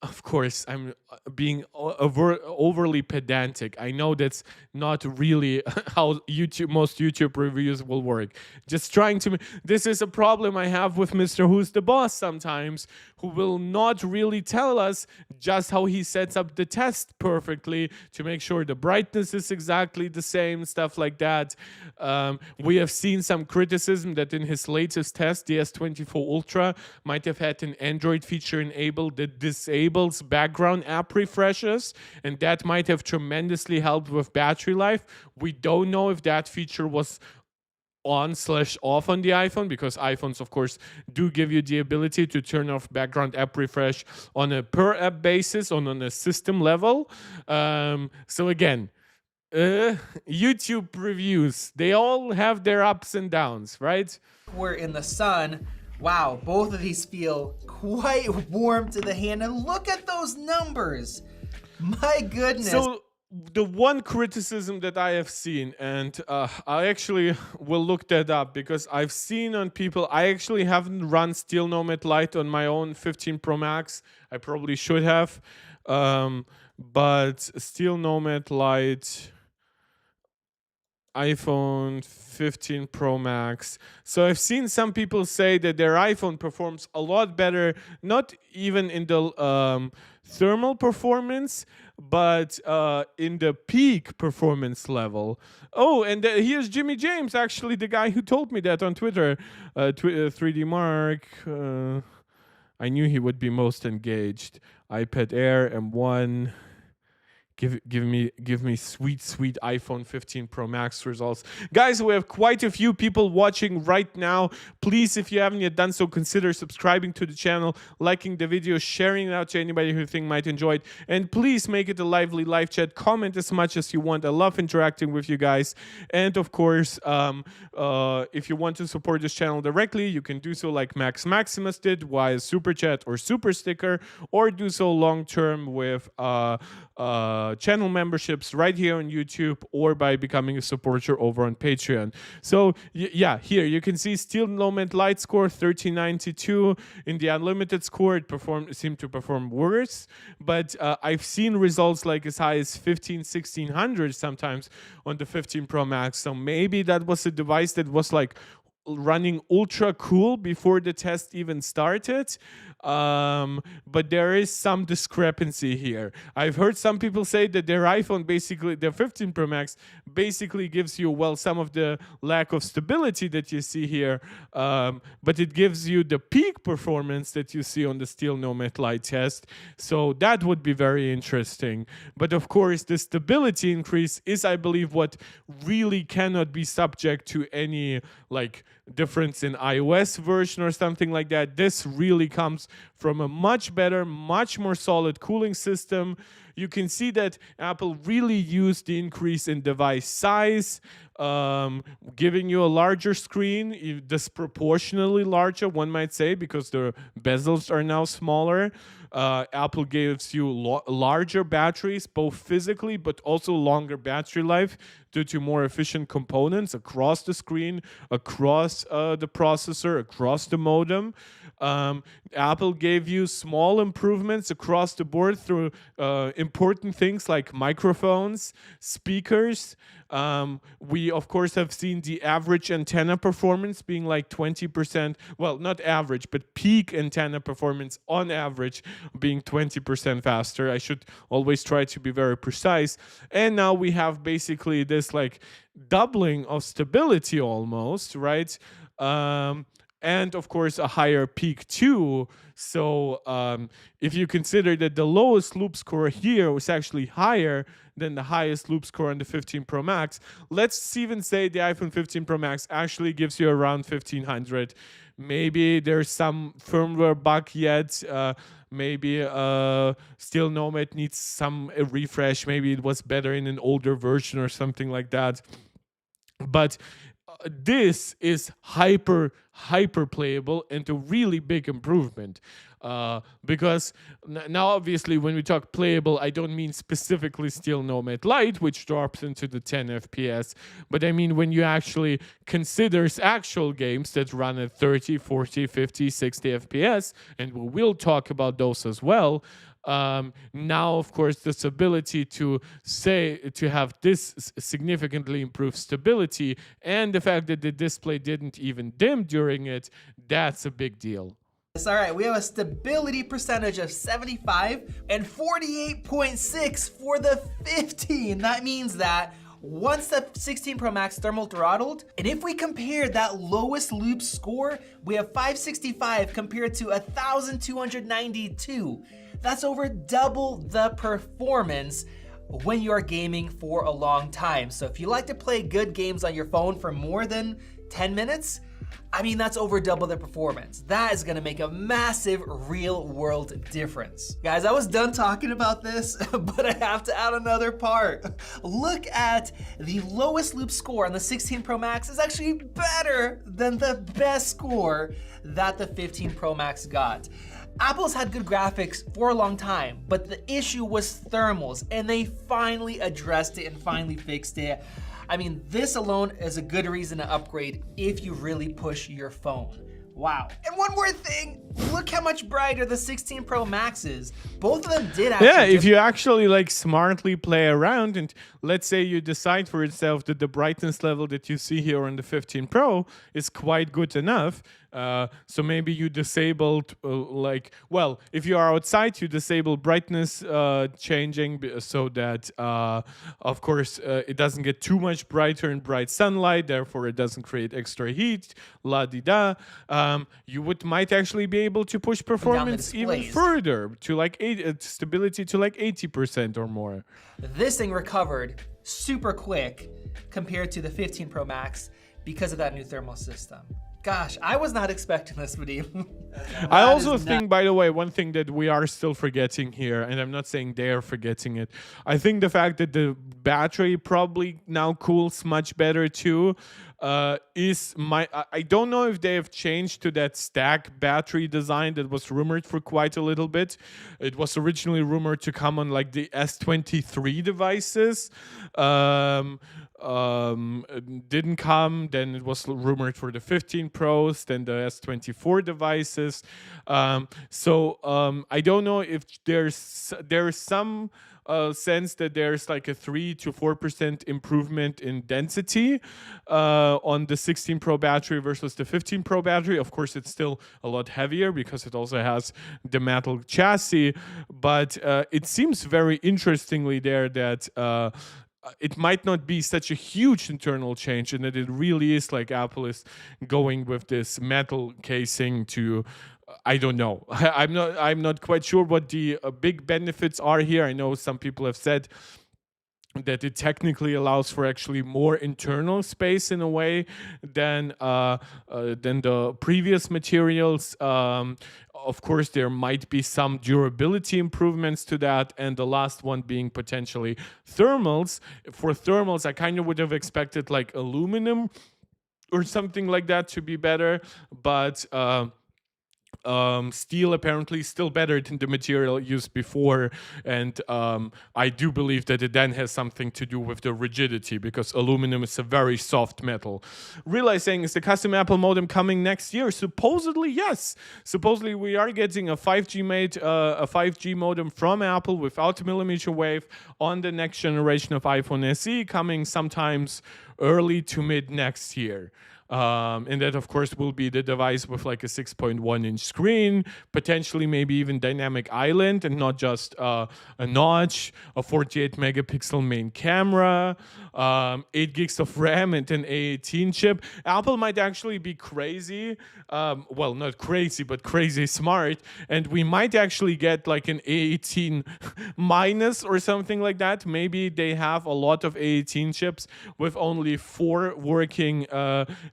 Of course, I'm being overly pedantic. I know that's not really how most YouTube reviews will work. Just trying to. This is a problem I have with Mr. Who's the Boss sometimes, who will not really tell us just how he sets up the test perfectly to make sure the brightness is exactly the same, stuff like that. We have seen some criticism that in his latest test, the S24 Ultra might have had an Android feature enabled that disables background app refreshes, and that might have tremendously helped with battery life. We don't know if that feature was on/off on the iPhone, because iPhones of course do give you the ability to turn off background app refresh on a per app basis, on a system level. So again, YouTube reviews, they all have their ups and downs, right? We're in the sun. Wow, both of these feel quite warm to the hand, and look at those numbers. My goodness. So the one criticism that I have seen, and I actually will look that up because I've seen on people, I actually haven't run Steel Nomad Lite on my own 15 Pro Max. I probably should have. But Steel Nomad Lite, iPhone 15 Pro Max. So I've seen some people say that their iPhone performs a lot better, not even in the thermal performance, but in the peak performance level. Oh, and here's Jimmy James, actually the guy who told me that on Twitter. 3D Mark. I knew he would be most engaged. iPad Air M1. Give me sweet iPhone 15 Pro Max results. Guys, we have quite a few people watching right now. Please, if you haven't yet done so, consider subscribing to the channel, liking the video, sharing it out to anybody who you think might enjoy it. And please make it a lively live chat. Comment as much as you want. I love interacting with you guys. And of course, if you want to support this channel directly, you can do so like Max Maximus did via Super Chat or Super Sticker, or do so long term with channel memberships right here on YouTube or by becoming a supporter over on Patreon. So yeah, here you can see Steel Nomad Light score 1392. In the unlimited score, it seemed to perform worse, but I've seen results like as high as 1600 sometimes on the 15 Pro Max. So maybe that was a device that was like running ultra cool before the test even started. But there is some discrepancy here. I've heard some people say that their iPhone, basically their 15 Pro Max, basically gives you, well, some of the lack of stability that you see here, but it gives you the peak performance that you see on the Steel Nomad Lite test. So that would be very interesting. But of course, the stability increase is, I believe, what really cannot be subject to any like difference in iOS version or something like that. This really comes from a much better, much more solid cooling system. You can see that Apple really used the increase in device size, giving you a larger screen, disproportionately larger, one might say, because the bezels are now smaller. Apple gives you larger batteries, both physically but also longer battery life due to more efficient components across the screen, across the processor, across the modem. Apple gave you small improvements across the board through important things like microphones, speakers. We, of course, have seen the average antenna performance being like 20%. Well, not average, but peak antenna performance on average being 20% faster. I should always try to be very precise. And now we have basically this like doubling of stability almost, right? And of course a higher peak too. So if you consider that the lowest loop score here was actually higher than the highest loop score on the 15 Pro Max, let's even say the iPhone 15 Pro Max actually gives you around 1500. Maybe there's some firmware bug yet. Maybe Steel Nomad needs some refresh. Maybe it was better in an older version or something like that. But this is hyper playable and a really big improvement, because now obviously when we talk playable, I don't mean specifically Steel Nomad Lite, which drops into the 10 FPS, but I mean when you actually consider actual games that run at 30, 40, 50, 60 FPS, and we will talk about those as well. Now, of course, this ability to have this significantly improved stability and the fact that the display didn't even dim during it, that's a big deal. All right, we have a stability percentage of 75 and 48.6 for the 15. That means that once the 16 Pro Max thermal throttled, and if we compare that lowest loop score, we have 565 compared to 1,292. That's over double the performance when you're gaming for a long time. So if you like to play good games on your phone for more than 10 minutes, I mean, that's over double the performance. That is gonna make a massive real world difference. Guys, I was done talking about this, but I have to add another part. Look at the lowest loop score on the 16 Pro Max is actually better than the best score that the 15 Pro Max got. Apple's had good graphics for a long time, but the issue was thermals, and they finally addressed it and finally fixed it. I mean, this alone is a good reason to upgrade if you really push your phone. Wow. And one more thing, look how much brighter the 16 Pro Max is. Both of them did actually. Yeah, if you actually like smartly play around, and let's say you decide for yourself that the brightness level that you see here on the 15 Pro is quite good enough, so maybe you disabled, well, if you are outside, you disable brightness changing so that, of course, it doesn't get too much brighter in bright sunlight, therefore it doesn't create extra heat, la-di-da. You might actually be able to push performance even further to like stability to like 80% or more. This thing recovered super quick compared to the 15 Pro Max because of that new thermal system. Gosh, I was not expecting this video. I also think, by the way, one thing that we are still forgetting here, and I'm not saying they're forgetting it, I think the fact that the battery probably now cools much better too. is I don't know if they have changed to that stack battery design that was rumored for quite a little bit. It was originally rumored to come on like the S23 devices. Um, um, didn't come. Then it was rumored for the 15 Pros, then the S24 devices. I don't know if there's some sense that there's like a 3 to 4% improvement in density on the 16 Pro battery versus the 15 Pro battery. Of course, it's still a lot heavier because it also has the metal chassis, but it seems very interestingly there that it might not be such a huge internal change, and that it really is like Apple is going with this metal casing to I don't know. I'm not quite sure what the big benefits are here. I know some people have said that it technically allows for actually more internal space in a way than the previous materials. Of course, there might be some durability improvements to that, and the last one being potentially thermals. For thermals, I kind of would have expected like aluminum or something like that to be better, but steel apparently is still better than the material used before, and I do believe that it then has something to do with the rigidity, because aluminum is a very soft metal. Realizing, is the custom Apple modem coming next year? Supposedly, yes. Supposedly, we are getting a 5G modem from Apple without millimeter wave on the next generation of iPhone SE, coming sometimes early to mid next year. And that, of course, will be the device with like a 6.1-inch screen, potentially maybe even dynamic island and not just a notch, a 48 megapixel main camera, 8 gigs of RAM, and an A18 chip. Apple might actually be crazy. Well, not crazy, but crazy smart. And we might actually get like an A18 minus or something like that. Maybe they have a lot of A18 chips with only 4 working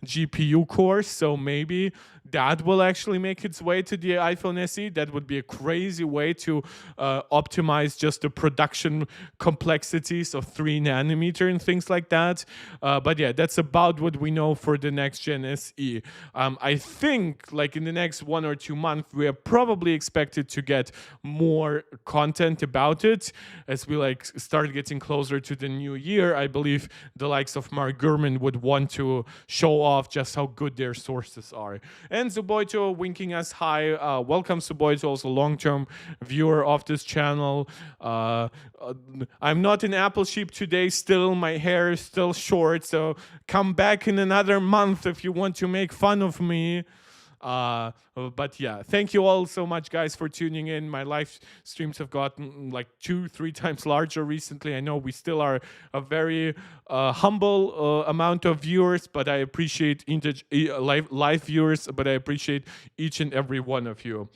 GPU cores, so maybe that will actually make its way to the iPhone SE. That would be a crazy way to optimize just the production complexities of 3 nanometer and things like that. But yeah, that's about what we know for the next gen SE. I think like in the next 1 or 2 months, we are probably expected to get more content about it as we like start getting closer to the new year. I believe the likes of Mark Gurman would want to show off just how good their sources are. And Suboito winking us hi. Welcome, Suboito, also long-term viewer of this channel. I'm not an Apple sheep today still. My hair is still short, so come back in another month if you want to make fun of me. But yeah, thank you all so much, guys, for tuning in. My live streams have gotten like 2-3 times larger recently. I know we still are a very humble amount of viewers, but I appreciate live viewers, but I appreciate each and every one of you.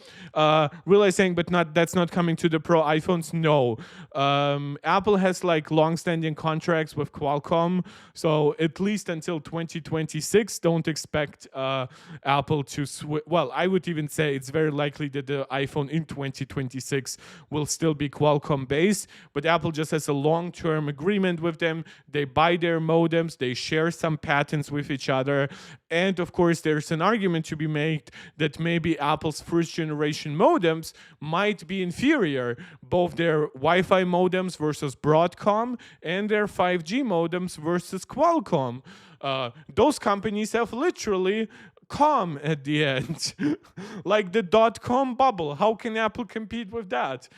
Realizing, but that's not coming to the Pro iPhones. No, Apple has like long-standing contracts with Qualcomm, so at least until 2026, don't expect Apple to well, I would even say it's very likely that the iPhone in 2026 will still be Qualcomm based, but Apple just has a long-term agreement with them. They buy their modems, they share some patents with each other, and of course there's an argument to be made that maybe Apple's first generation modems might be inferior, both their Wi-Fi modems versus Broadcom and their 5G modems versus Qualcomm. Those companies have literally com at the end, like the .com bubble. How can Apple compete with that?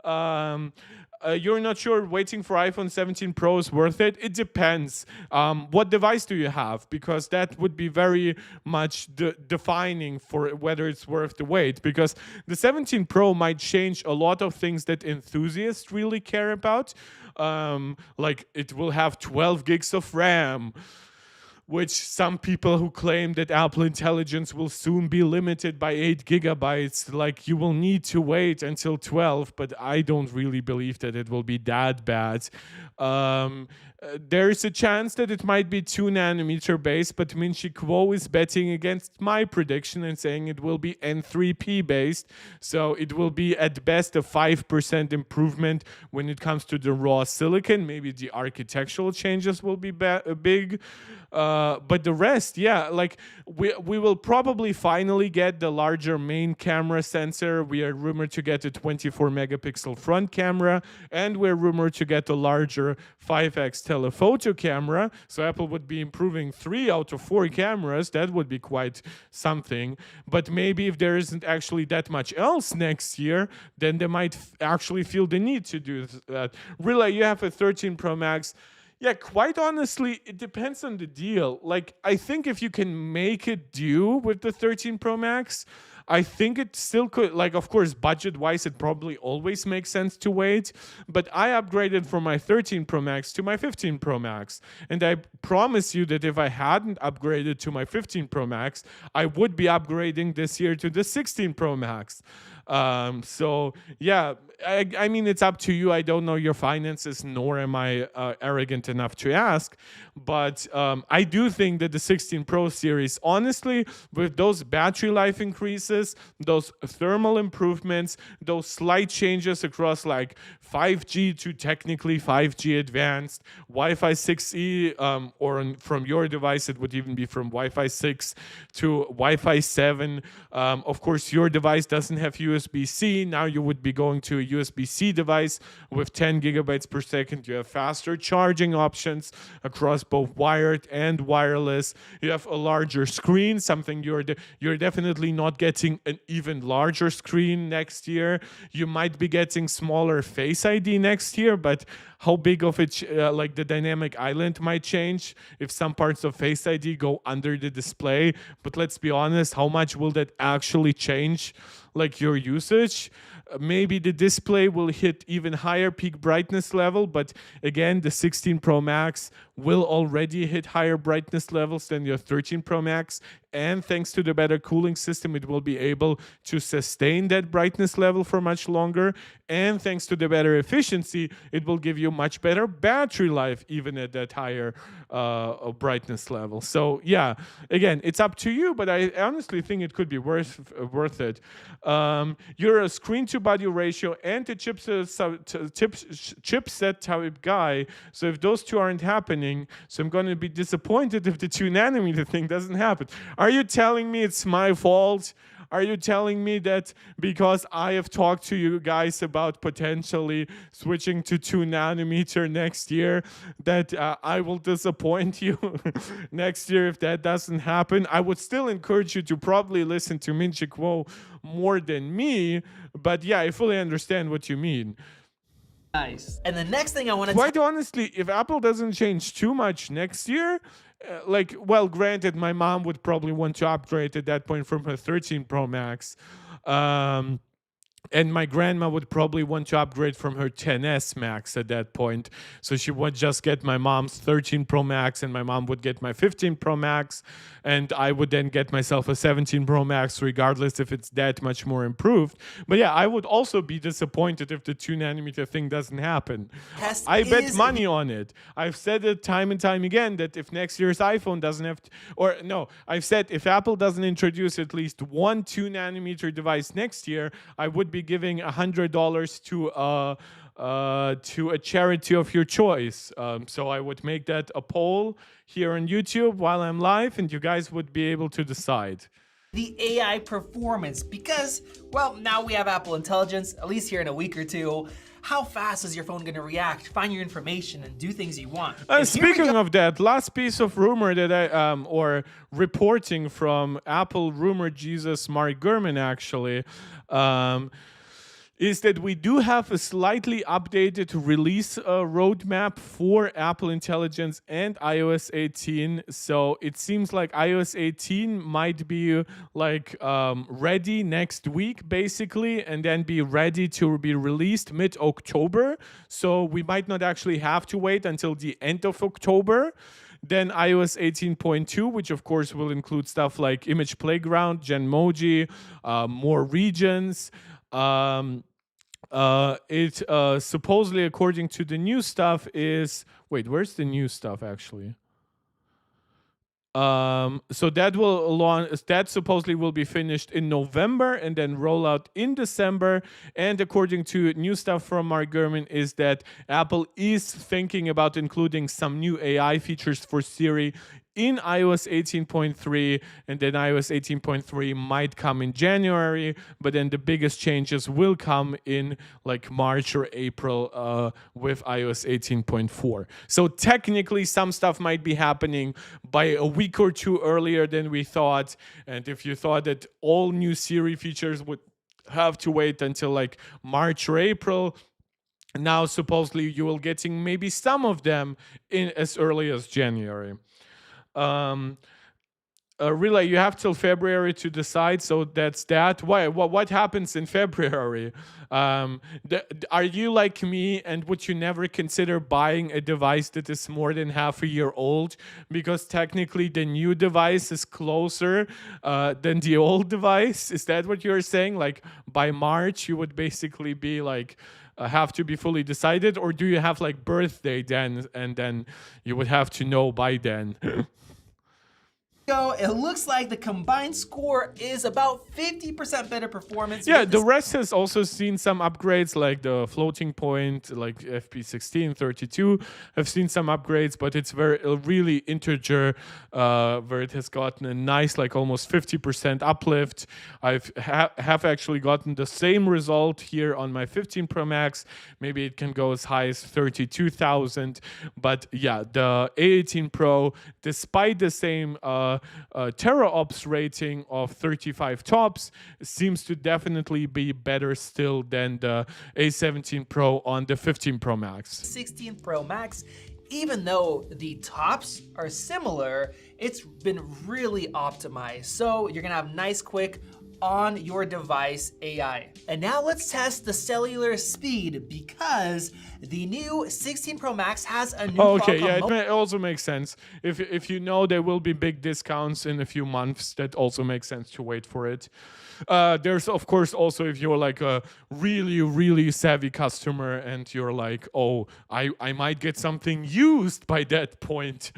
You're not sure waiting for iPhone 17 Pro is worth it? It depends. What device do you have? Because that would be very much defining for whether it's worth the wait. Because the 17 Pro might change a lot of things that enthusiasts really care about. Like it will have 12 gigs of RAM, which some people who claim that Apple Intelligence will soon be limited by 8 gigabytes, like you will need to wait until 12, but I don't really believe that it will be that bad. There is a chance that it might be 2 nanometer based, but Minchi Kuo is betting against my prediction and saying it will be N3P based. So it will be at best a 5% improvement when it comes to the raw silicon. Maybe the architectural changes will be big. But the rest, yeah, like we will probably finally get the larger main camera sensor. We are rumored to get a 24 megapixel front camera, and we're rumored to get a larger 5x telephoto camera. So Apple would be improving 3 out of 4 cameras. That would be quite something. But maybe if there isn't actually that much else next year, then they might actually feel the need to do that. Really, you have a 13 Pro Max. Yeah, quite honestly, it depends on the deal. Like, I think if you can make it do with the 13 Pro Max, I think it still could. Like, of course, budget wise, it probably always makes sense to wait. But I upgraded from my 13 Pro Max to my 15 Pro Max. And I promise you that if I hadn't upgraded to my 15 Pro Max, I would be upgrading this year to the 16 Pro Max. So yeah, I mean, it's up to you. I don't know your finances, nor am I arrogant enough to ask. But I do think that the 16 Pro series, honestly, with those battery life increases, those thermal improvements, those slight changes across like 5G to technically 5G advanced, Wi-Fi 6E, from your device, it would even be from Wi-Fi 6 to Wi-Fi 7. Of course, your device doesn't have USB-C. Now you would be going to a USB-C device with 10 gigabytes per second. You have faster charging options across both wired and wireless. You have a larger screen, something you're definitely not getting an even larger screen next year. You might be getting smaller Face ID next year, but how big of it, like the dynamic island might change if some parts of Face ID go under the display. But let's be honest, how much will that actually change like your usage? Maybe the display will hit even higher peak brightness level, but again, the 16 Pro Max will already hit higher brightness levels than your 13 Pro Max. And thanks to the better cooling system, it will be able to sustain that brightness level for much longer. And thanks to the better efficiency, it will give you much better battery life, even at that higher brightness level. So yeah, again, it's up to you, but I honestly think it could be worth it. You're a screen to body ratio and a chipset type guy. So if those two aren't happening, so I'm going to be disappointed if the 2 nanometer thing doesn't happen. Are you telling me it's my fault? Are you telling me that because I have talked to you guys about potentially switching to 2 nanometer next year, that I will disappoint you next year if that doesn't happen? I would still encourage you to probably listen to Minchi Kuo more than me, but yeah, I fully understand what you mean. Nice. And the next thing I want to Quite honestly, if Apple doesn't change too much next year, well, granted, my mom would probably want to upgrade at that point from her 13 Pro Max. And my grandma would probably want to upgrade from her 10s Max at that point. So she would just get my mom's 13 Pro Max, and my mom would get my 15 Pro Max. And I would then get myself a 17 Pro Max, regardless if it's that much more improved. But yeah, I would also be disappointed if the 2 nanometer thing doesn't happen. I bet money on it. I've said it time and time again that if next year's iPhone doesn't have, I've said if Apple doesn't introduce at least one 2 nanometer device next year, I would be giving $100 to a charity of your choice. So I would make that a poll here on YouTube while I'm live, and you guys would be able to decide. The AI performance, because, well, now we have Apple Intelligence, at least here in a week or two. How fast is your phone going to react, find your information, and do things you want? Speaking of that, last piece of rumor that or reporting from Apple rumor Jesus Mark Gurman, actually, is that we do have a slightly updated release roadmap for Apple Intelligence and iOS 18. So it seems like iOS 18 might be like ready next week, basically, and then be ready to be released mid-October. So we might not actually have to wait until the end of October. Then iOS 18.2, which of course will include stuff like Image Playground, Genmoji, more regions. It supposedly, according to the new stuff, is where's the new stuff actually? So that supposedly will be finished in November and then roll out in December. And according to new stuff from Mark Gurman, is that Apple is thinking about including some new AI features for Siri in iOS 18.3, and then iOS 18.3 might come in January, but then the biggest changes will come in like March or April with iOS 18.4. So technically some stuff might be happening by a week or two earlier than we thought, and if you thought that all new Siri features would have to wait until like March or April, now supposedly you will getting maybe some of them in as early as January. Relay, you have till February to decide, so that's that. Why? What happens in February? Are you like me, and would you never consider buying a device that is more than half a year old? Because technically the new device is closer than the old device. Is that what you're saying? Like by March you would basically be like have to be fully decided, or do you have like birthday then, and then you would have to know by then? It looks like the combined score is about 50% better performance. Yeah, the rest has also seen some upgrades, like the floating point, like FP16, 32 have seen some upgrades, but it's really integer, where it has gotten a nice, like almost 50% uplift. Have actually gotten the same result here on my 15 Pro Max. Maybe it can go as high as 32,000, but yeah, the A18 Pro, despite the same teraops rating of 35 tops, seems to definitely be better still than the A17 Pro on the 15 Pro Max. 16 Pro Max, even though the tops are similar, it's been really optimized. So you're gonna have nice, quick, on your device AI. And now let's test the cellular speed, because the new 16 Pro Max has a new okay, yeah, it also makes sense. If you know there will be big discounts in a few months, that also makes sense to wait for it. There's of course also, if you're like a really savvy customer and you're like, oh, I might get something used by that point.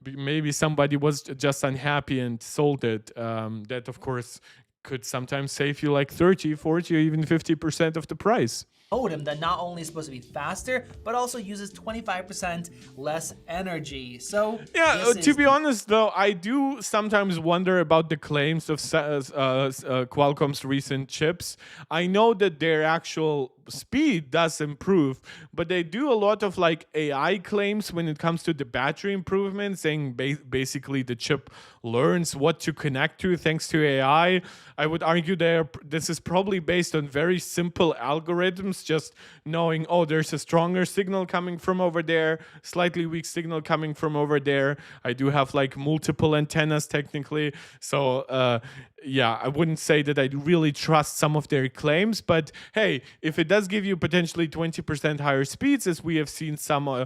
Maybe somebody was just unhappy and sold it. That of course could sometimes save you like 30, 40, or even 50% of the price. Modem that not only is supposed to be faster, but also uses 25% less energy. So yeah, to be honest though, I do sometimes wonder about the claims of Qualcomm's recent chips. I know that their actual speed does improve, but they do a lot of like AI claims when it comes to the battery improvement, saying basically the chip learns what to connect to thanks to AI. I would argue this is probably based on very simple algorithms, just knowing, oh, there's a stronger signal coming from over there, slightly weak signal coming from over there. I do have like multiple antennas technically, so yeah, I wouldn't say that I really trust some of their claims, but hey, if it does give you potentially 20% higher speeds, as we have seen some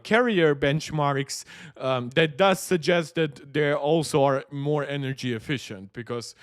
carrier benchmarks, that does suggest that they also are more energy efficient, because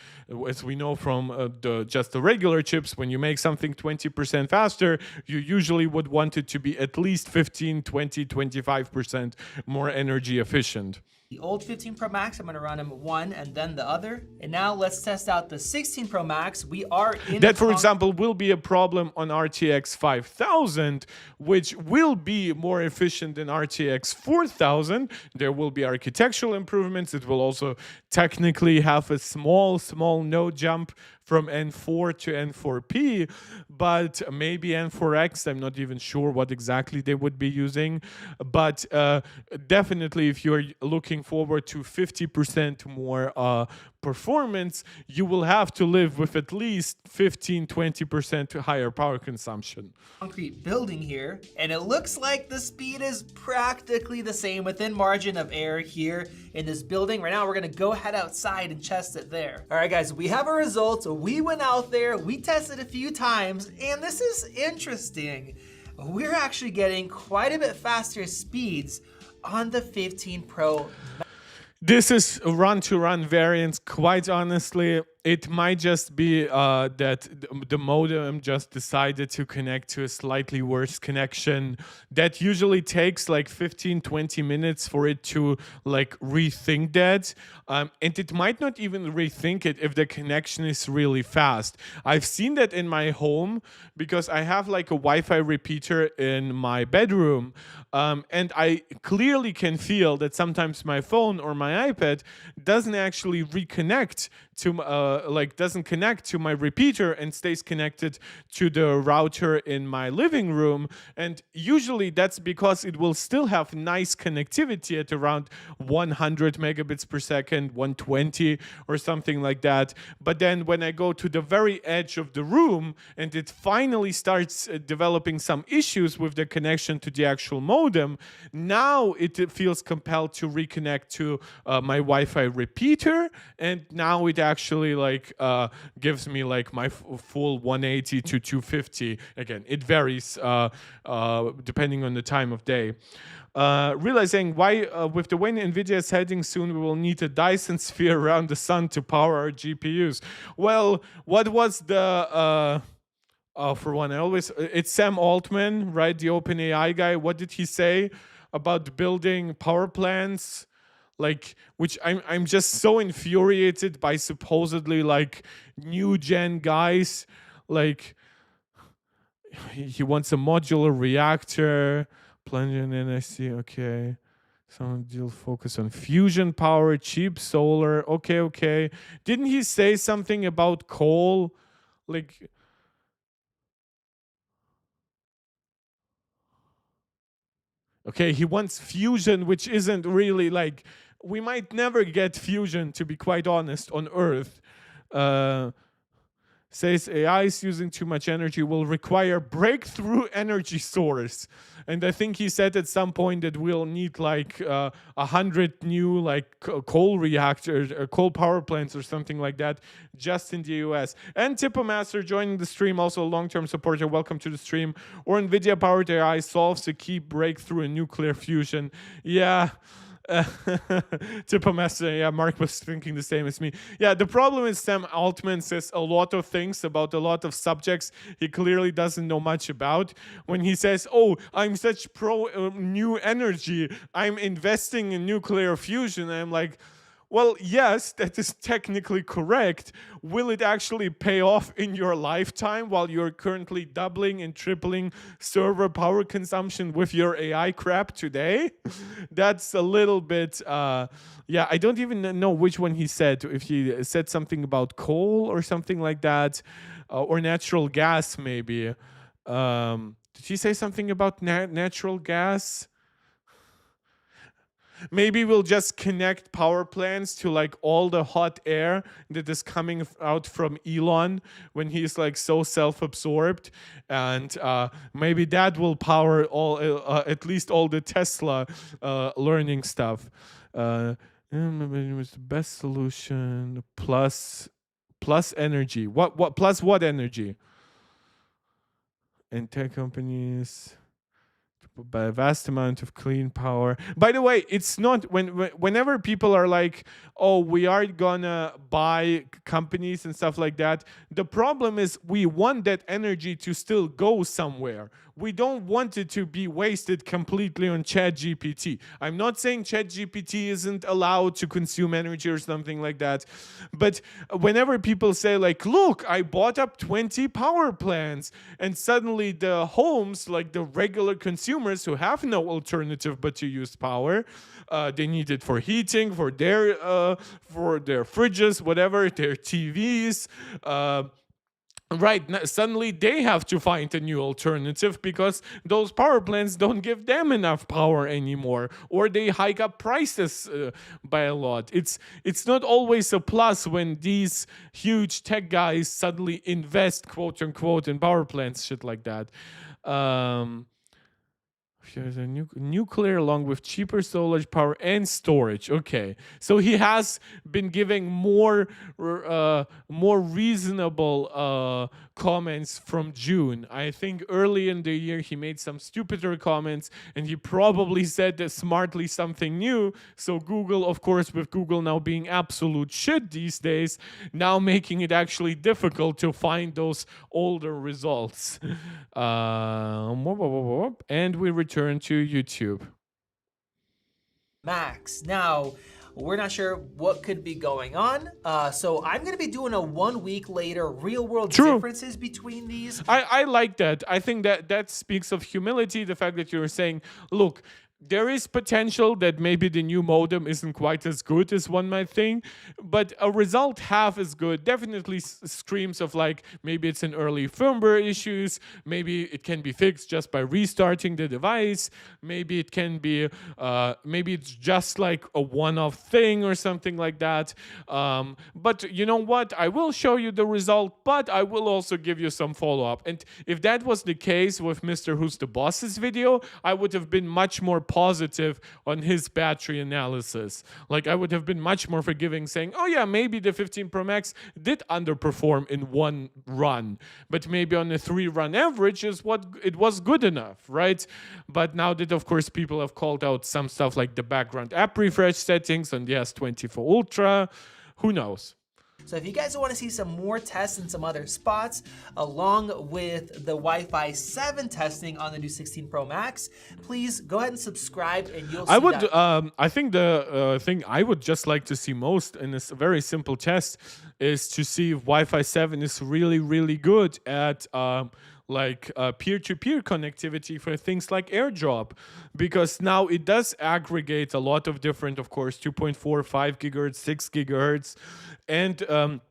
as we know from just the regular chips, when you make something 20% faster, you usually would want it to be at least 15, 20, 25% more energy efficient. The old 15 Pro Max, I'm gonna run them one and then the other. And now let's test out the 16 Pro Max. We are in that, for example, will be a problem on RTX 5000, which will be more efficient than RTX 4000. There will be architectural improvements. It will also technically have a small node jump from N4 to N4P, but maybe N4X. I'm not even sure what exactly they would be using, but definitely if you're looking forward to 50% more performance, you will have to live with at least 15-20% higher power consumption. Concrete building here, and it looks like the speed is practically the same, within margin of error here in this building. Right now we're gonna go head outside and test it there. All right guys, we have our results. We went out there, we tested a few times, and this is interesting. We're actually getting quite a bit faster speeds on the 15 Pro. This is run-to-run variants. Quite honestly, it might just be that the modem just decided to connect to a slightly worse connection. That usually takes like 15-20 minutes for it to like rethink that. And it might not even rethink it if the connection is really fast. I've seen that in my home because I have like a Wi-Fi repeater in my bedroom, and I clearly can feel that sometimes my phone or my iPad doesn't actually reconnect to doesn't connect to my repeater and stays connected to the router in my living room. And usually that's because it will still have nice connectivity at around 100 megabits per second, 120 or something like that. But then when I go to the very edge of the room and it finally starts developing some issues with the connection to the actual modem, now it feels compelled to reconnect to my Wi-Fi repeater, and now it actually like gives me like my full 180 to 250. Again, it varies depending on the time of day. Realizing why with the way Nvidia is heading soon, we will need a Dyson sphere around the sun to power our GPUs. Well, what was the for one, I always it's Sam Altman, right? The OpenAI guy. What did he say about building power plants? Like, which I'm just so infuriated by supposedly like new gen guys. Like, he wants a modular reactor, plunging NIC. Okay, some deal focus on fusion power, cheap solar. Okay. Didn't he say something about coal? Like, okay, he wants fusion, which isn't really like, we might never get fusion, to be quite honest, on Earth. Uh, Says AI is using too much energy, will require breakthrough energy source. And I think he said at some point that we'll need like 100 new like coal reactors or coal power plants or something like that just in the US. And Tipomaster joining the stream, also a long-term supporter. Welcome to the stream. Or NVIDIA powered AI solves a key breakthrough in nuclear fusion. Yeah. Tipomaster, yeah, Mark was thinking the same as me. Yeah, the problem is Sam Altman says a lot of things about a lot of subjects he clearly doesn't know much about. When he says, oh, I'm such pro new energy, I'm investing in nuclear fusion, I'm like, well, yes, that is technically correct. Will it actually pay off in your lifetime while you're currently doubling and tripling server power consumption with your AI crap today? That's a little bit, yeah, I don't even know which one he said. If he said something about coal or something like that, or natural gas, maybe. Did he say something about natural gas? Maybe we'll just connect power plants to like all the hot air that is coming out from Elon when he's like so self-absorbed, and maybe that will power all at least all the Tesla learning stuff. It was the best solution plus energy. What plus what energy? And tech companies by a vast amount of clean power. By the way, it's not whenever people are like, "Oh, we are gonna buy companies and stuff like that." The problem is we want that energy to still go somewhere. We don't want it to be wasted completely on ChatGPT. I'm not saying ChatGPT isn't allowed to consume energy or something like that, but whenever people say like, "Look, I bought up 20 power plants," and suddenly the homes, like the regular consumers who have no alternative but to use power, they need it for heating, for their fridges, whatever, their TVs. Right, suddenly they have to find a new alternative because those power plants don't give them enough power anymore, or they hike up prices by a lot. It's not always a plus when these huge tech guys suddenly invest, quote unquote, in power plants, shit like that. Here's a nuclear along with cheaper storage power and storage. Okay, so he has been giving more reasonable comments from June. I think early in the year he made some stupider comments, and he probably said that smartly something new. So Google, of course, with Google now being absolute shit these days, now making it actually difficult to find those older results. And we return to YouTube. Max. Now, we're not sure what could be going on. So I'm going to be doing a 1 week later real world differences between these. I like that. I think that speaks of humility. The fact that you're saying, look, there is potential that maybe the new modem isn't quite as good as one might think, but a result half as good definitely screams of like maybe it's an early firmware issues, maybe it can be fixed just by restarting the device, maybe it can be maybe it's just like a one-off thing or something like that. But you know what? I will show you the result, but I will also give you some follow-up. And if that was the case with Mr. Who's the Boss's video, I would have been much more positive on his battery analysis. Like I would have been much more forgiving, saying, oh yeah, maybe the 15 Pro Max did underperform in one run, but maybe on a 3-run average is what it was good enough, right? But now that of course people have called out some stuff like the background app refresh settings on the S24 Ultra, who knows? So if you guys want to see some more tests in some other spots, along with the Wi-Fi 7 testing on the new 16 Pro Max, please go ahead and subscribe and you'll see I think the thing I would just like to see most in this very simple test is to see if Wi-Fi 7 is really, really good at peer-to-peer connectivity for things like AirDrop, because now it does aggregate a lot of different, of course, 2.4, 5 gigahertz, 6 gigahertz, and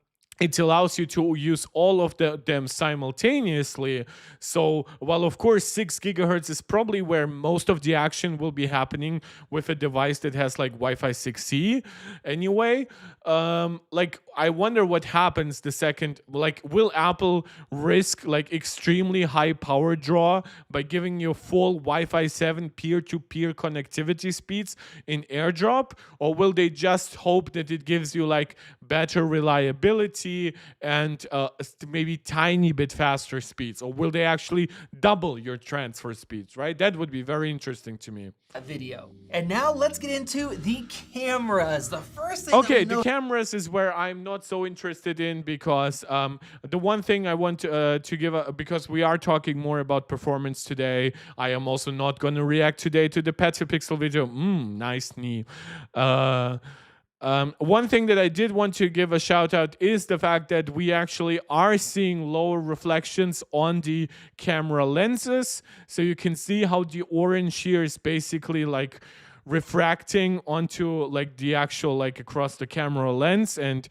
it allows you to use all of them simultaneously. So while of course 6 gigahertz is probably where most of the action will be happening with a device that has like Wi-Fi 6E anyway, like I wonder what happens the second, like will Apple risk like extremely high power draw by giving you full Wi-Fi 7 peer-to-peer connectivity speeds in AirDrop, or will they just hope that it gives you like better reliability and maybe tiny bit faster speeds, or will they actually double your transfer speeds, right? That would be very interesting to me. Video. And now let's get into the cameras. The first thing the cameras is where I'm not so interested in, because the one thing I want to give because we are talking more about performance today, I am also not going to react today to the Petapixel video. Nice knee. One thing that I did want to give a shout out is the fact that we actually are seeing lower reflections on the camera lenses. So you can see how the orange here is basically like refracting onto like the actual like across the camera lens and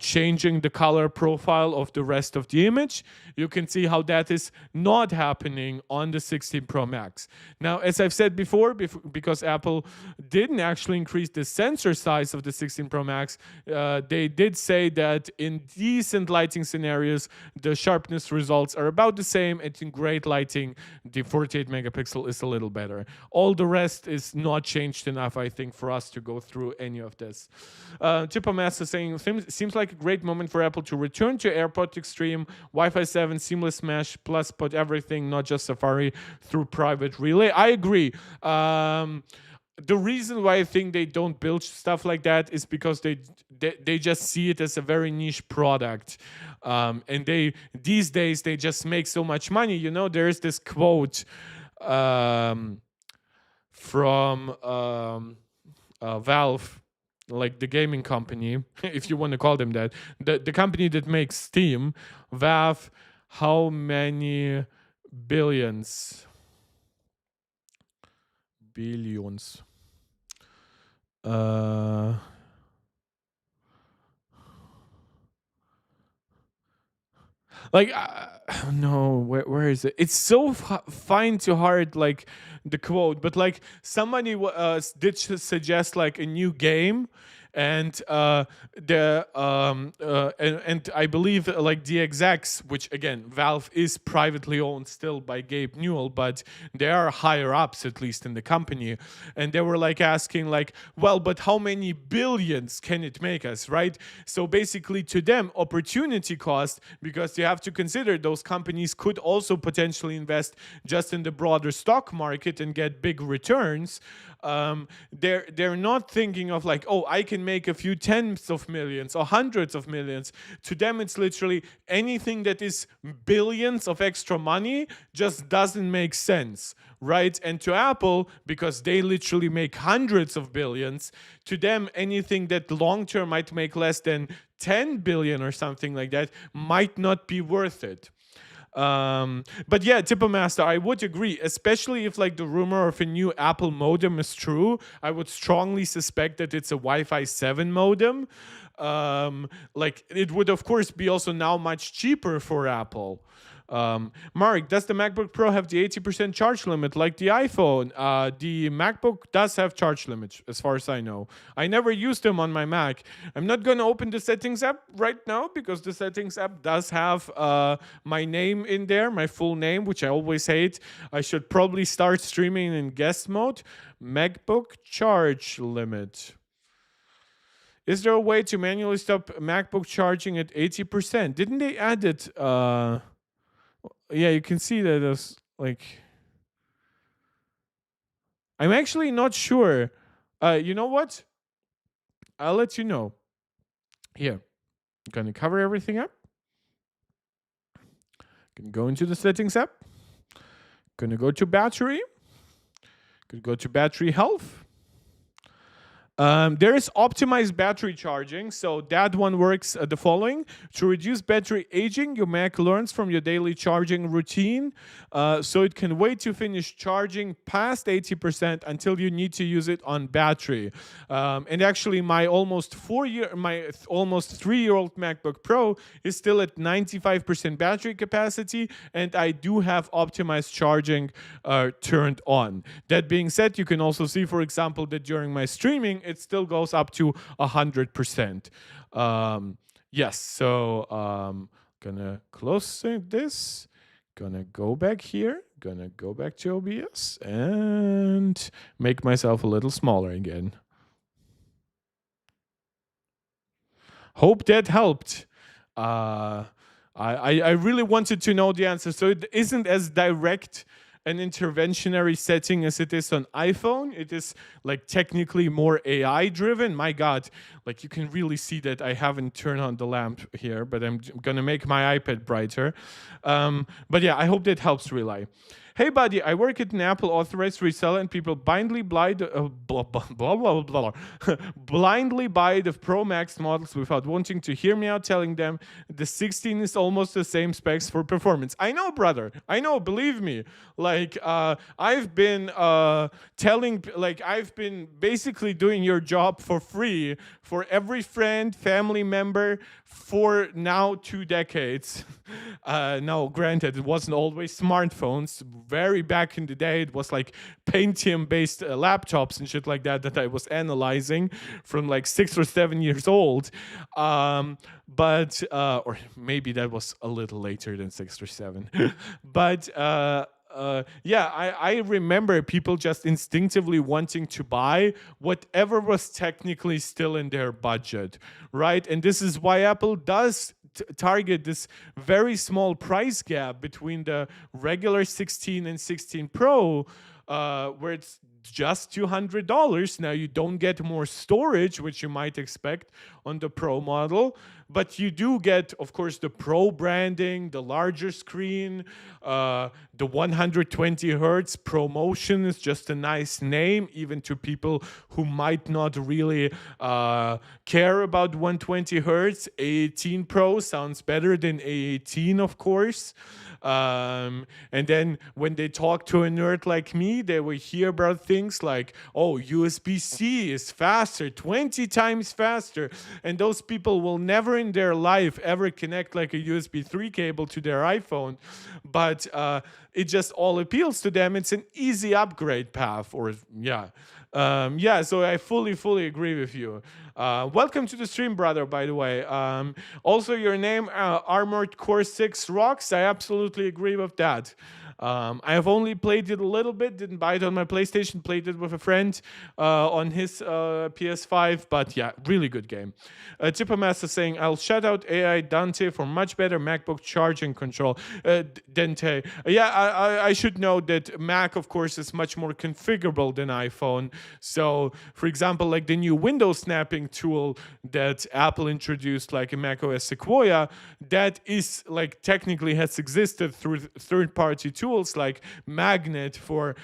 changing the color profile of the rest of the image. You can see how that is not happening on the 16 Pro Max. Now, as I've said before, because Apple didn't actually increase the sensor size of the 16 Pro Max, they did say that in decent lighting scenarios, the sharpness results are about the same, and in great lighting, the 48 megapixel is a little better. All the rest is not changed enough, I think, for us to go through any of this. Tipo Master saying, seems like a great moment for Apple to return to AirPod Extreme, Wi-Fi 7, seamless mesh, plus put everything, not just Safari, through private relay. I agree. The reason why I think they don't build stuff like that is because they just see it as a very niche product, and these days they just make so much money. You know, there is this quote from Valve, like the gaming company, if you want to call them that, the company that makes Steam, Valve. How many billions? Like no, where is it? It's so fine to heart, like the quote, but like somebody did suggest like a new game, and and I believe like the execs, which again Valve is privately owned still by Gabe Newell, but they are higher ups at least in the company, and they were like asking like, well, but how many billions can it make us, right? So basically to them opportunity cost, because you have to consider those companies could also potentially invest just in the broader stock market and get big returns. They're not thinking of like, oh, I can make a few tens of millions or hundreds of millions. To them, it's literally anything that is billions of extra money just doesn't make sense, right? And to Apple, because they literally make hundreds of billions, to them, anything that long term might make less than 10 billion or something like that might not be worth it. But yeah, Tipo Master, I would agree, especially if like the rumor of a new Apple modem is true. I would strongly suspect that it's a Wi-Fi 7 modem. Like it would of course be also now much cheaper for Apple. Mark, does the MacBook Pro have the 80% charge limit like the iPhone? The MacBook does have charge limit, as far as I know. I never used them on my Mac. I'm not going to open the settings app right now because the settings app does have my name in there, my full name, which I always hate. I should probably start streaming in guest mode. MacBook charge limit. Is there a way to manually stop MacBook charging at 80%? Didn't they add it? Yeah, you can see that as like. I'm actually not sure. You know what? I'll let you know. Here, I'm gonna cover everything up. Gonna go into the settings app. Gonna go to battery. Gonna go to battery health. There is optimized battery charging, so that one works the following. To reduce battery aging, your Mac learns from your daily charging routine, so it can wait to finish charging past 80% until you need to use it on battery. And actually, my almost 3-year-old MacBook Pro is still at 95% battery capacity, and I do have optimized charging turned on. That being said, you can also see, for example, that during my streaming, it still goes up to 100%. Yes, so gonna close this, gonna go back here, gonna go back to OBS and make myself a little smaller again. Hope that helped. I really wanted to know the answer, so it isn't as direct an interventionary setting as it is on iPhone. It is like technically more AI driven. My God, like you can really see that I haven't turned on the lamp here, but I'm gonna make my iPad brighter. But yeah, I hope that helps, Relay. Hey buddy, I work at an Apple authorized reseller and people blindly buy the blindly buy the Pro Max models without wanting to hear me out telling them the 16 is almost the same specs for performance. I know, brother. I know, believe me. Like I've been I've been basically doing your job for free for every friend, family member for now 2 decades. Now, granted, it wasn't always smartphones. Very back in the day, it was like Pentium-based laptops and shit like that I was analyzing from like 6 or 7 years old. But or maybe that was a little later than 6 or 7. But yeah, I remember people just instinctively wanting to buy whatever was technically still in their budget, right? And this is why Apple does target this very small price gap between the regular 16 and 16 Pro, where it's just $200. Now you don't get more storage, which you might expect on the Pro model, but you do get, of course, the Pro branding, the larger screen, the 120 hertz. ProMotion is just a nice name, even to people who might not really care about 120 hertz. A18 Pro sounds better than A18, of course. And then when they talk to a nerd like me, they will hear about things like, oh, USB-C is faster, 20 times faster. And those people will never in their life ever connect like a USB 3 cable to their iPhone, but it just all appeals to them. It's an easy upgrade path, or yeah. So I fully agree with you. Welcome to the stream, brother, by the way. Also, your name, Armored Core 6 rocks. I absolutely agree with that. I have only played it a little bit, didn't buy it on my PlayStation, played it with a friend on his PS5, but yeah, really good game. Tippermaster saying, I'll shout out AI Dante for much better MacBook charging control. Dante. Yeah, I should know that Mac, of course, is much more configurable than iPhone. So, for example, like the new window snapping tool that Apple introduced, like in macOS Sequoia, that is like technically has existed through third-party tools like Magnet for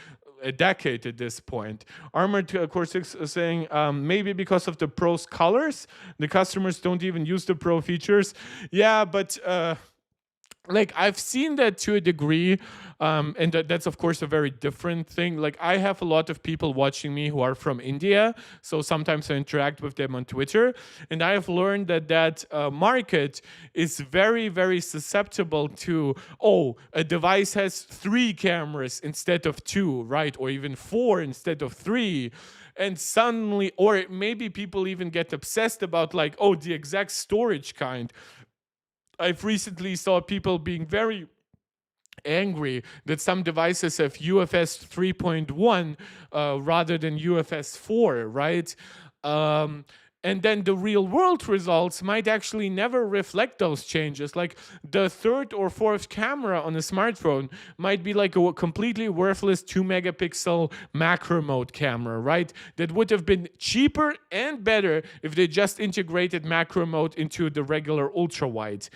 a decade at this point. Armored Core 6 is saying maybe because of the Pro's colors, the customers don't even use the Pro features. Yeah, but like I've seen that to a degree, and that's of course a very different thing. Like I have a lot of people watching me who are from India, so sometimes I interact with them on Twitter, and I have learned that market is very susceptible to, oh, a device has 3 cameras instead of 2, right, or even 4 instead of 3. And suddenly, or maybe people even get obsessed about like, oh, the exact storage kind. I've recently saw people being very angry that some devices have UFS 3.1 rather than UFS 4, right? And then the real world results might actually never reflect those changes. Like the 3rd or 4th camera on a smartphone might be like a completely worthless 2 megapixel macro mode camera, right? That would have been cheaper and better if they just integrated macro mode into the regular ultra wide.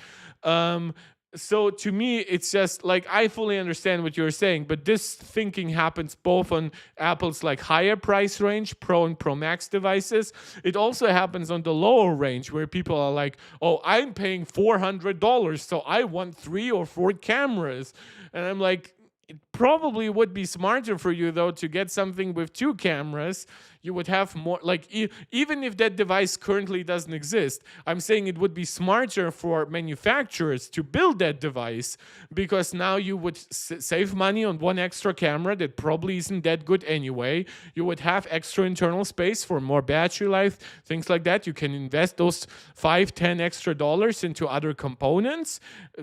So to me, it's just like I fully understand what you're saying, but this thinking happens both on Apple's like higher price range, Pro and Pro Max devices. It also happens on the lower range where people are like, oh, I'm paying $400, so I want 3 or 4 cameras. And I'm like, it probably would be smarter for you though to get something with 2 cameras. You would have more, like even if that device currently doesn't exist, I'm saying it would be smarter for manufacturers to build that device, because now you would save money on 1 extra camera that probably isn't that good anyway. You would have extra internal space for more battery life, things like that. You can invest those $5-10 extra dollars into other components.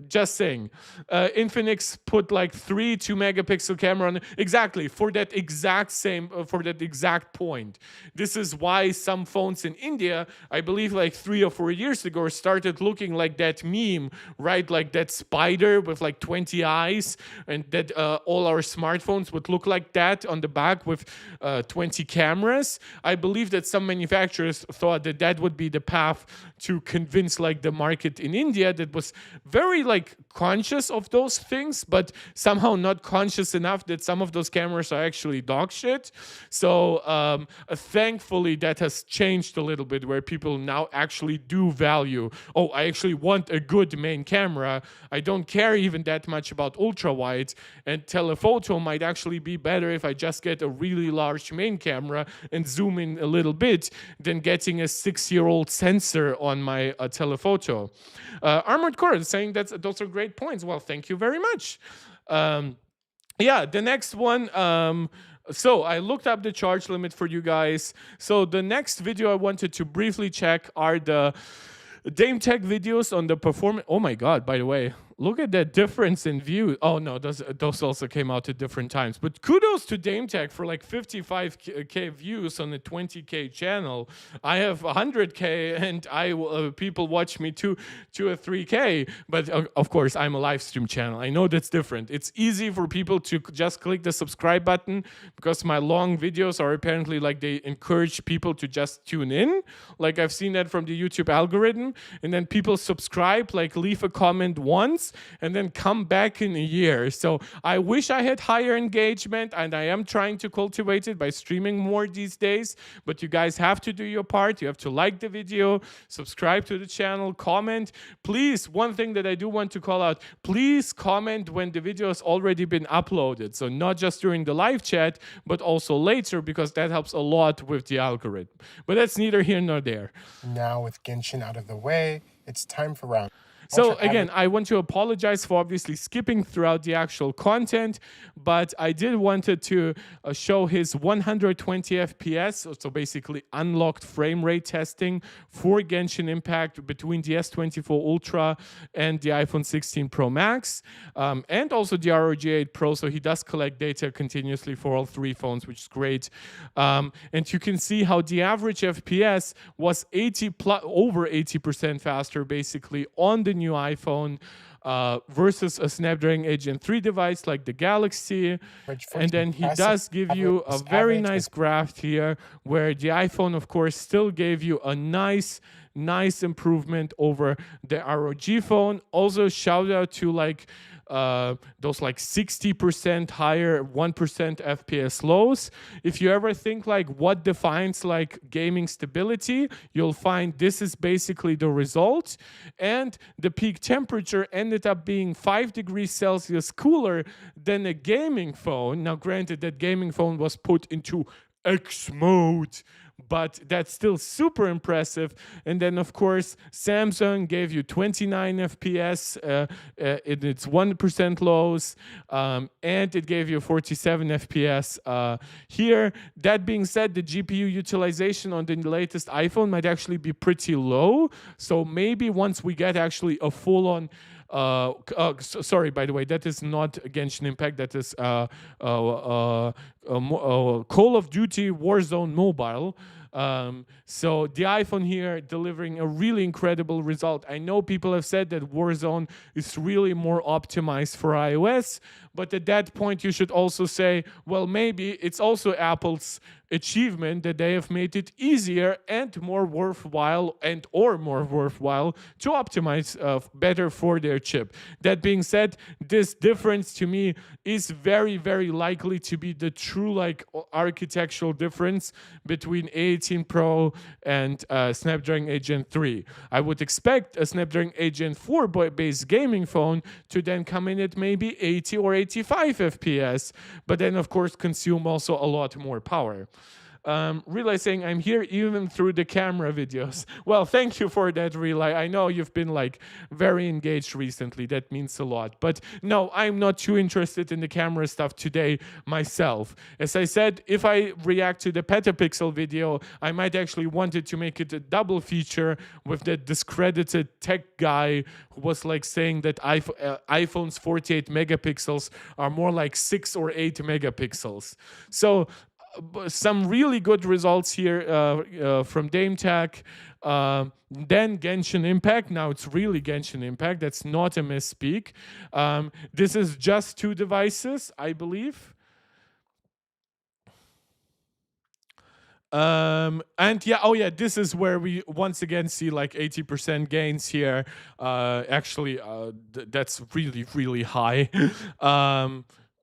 Just saying. Infinix put like 3 2 megapixel camera on exactly for that exact same for that exact point. This is why some phones in India, I believe like 3 or 4 years ago, started looking like that meme, right? Like that spider with like 20 eyes, and that all our smartphones would look like that on the back with 20 cameras. I believe that some manufacturers thought that that would be the path to convince like the market in India that was very like conscious of those things, but somehow not conscious enough that some of those cameras are actually dog shit. So thankfully that has changed a little bit, where people now actually do value, oh, I actually want a good main camera. I don't care even that much about ultra wide, and telephoto might actually be better if I just get a really large main camera and zoom in a little bit than getting a 6-year-old sensor on my telephoto. Armored Core is saying that those are great points. Well, thank you very much. Yeah, the next one. So I looked up the charge limit for you guys. So the next video I wanted to briefly check are the Dame Tech videos on the performance. Oh my God, by the way, look at that difference in view. Oh no, those also came out at different times. But kudos to Dame Tech for like 55K views on a 20K channel. I have 100K and people watch me to a 3K. But of course, I'm a live stream channel. I know that's different. It's easy for people to just click the subscribe button because my long videos are apparently like they encourage people to just tune in. Like I've seen that from the YouTube algorithm. And then people subscribe, like leave a comment once, and then come back in a year. So I wish I had higher engagement, and I am trying to cultivate it by streaming more these days. But you guys have to do your part. You have to like the video, subscribe to the channel, comment. Please, one thing that I do want to call out, please comment when the video has already been uploaded. So not just during the live chat, but also later, because that helps a lot with the algorithm. But that's neither here nor there. Now with Genshin out of the way, It's time for round. So again, I want to apologize for obviously skipping throughout the actual content, but I did wanted to show his 120 FPS, so basically unlocked frame rate testing for Genshin Impact between the S24 Ultra and the iPhone 16 Pro Max, and also the ROG 8 Pro. So he does collect data continuously for all three phones, which is great. And you can see how the average FPS was over 80% faster, basically on the new iPhone versus a Snapdragon 8 Gen 3 device like the Galaxy. And then he does give you a very nice graph here where the iPhone, of course, still gave you a nice improvement over the ROG phone. Also, shout out to those 60% higher 1% FPS lows. If you ever think like what defines like gaming stability, you'll find this is basically the result. And the peak temperature ended up being 5 degrees Celsius cooler than a gaming phone. Now granted, that gaming phone was put into X mode, but that's still super impressive. And then, of course, Samsung gave you 29 FPS in its 1% lows, and it gave you 47 FPS here. That being said, the GPU utilization on the latest iPhone might actually be pretty low. So maybe once we get actually a full-on sorry, by the way, that is not Genshin Impact. That is Call of Duty Warzone Mobile. So the iPhone here delivering a really incredible result. I know people have said that Warzone is really more optimized for iOS, but at that point you should also say, well, maybe it's also Apple's achievement that they have made it easier and more worthwhile to optimize better for their chip. That being said, this difference to me is very, very likely to be the true architectural difference between A18 Pro and Snapdragon 8 Gen 3. I would expect a Snapdragon 8 Gen 4 based gaming phone to then come in at maybe 80 or 85 FPS, but then of course consume also a lot more power. Realizing I'm here even through the camera videos. Well, thank you for that, Relay. I know you've been very engaged recently. That means a lot. But no, I'm not too interested in the camera stuff today myself. As I said, if I react to the Petapixel video, I might actually wanted to make it a double feature with that discredited tech guy who was saying that iPhone's 48 megapixels are more like 6 or 8 megapixels. So some really good results here from DameTech. Then Genshin Impact. Now it's really Genshin Impact. That's not a misspeak. This is just 2 devices, I believe. And this is where we once again see 80% gains here. Actually, that's really, really high.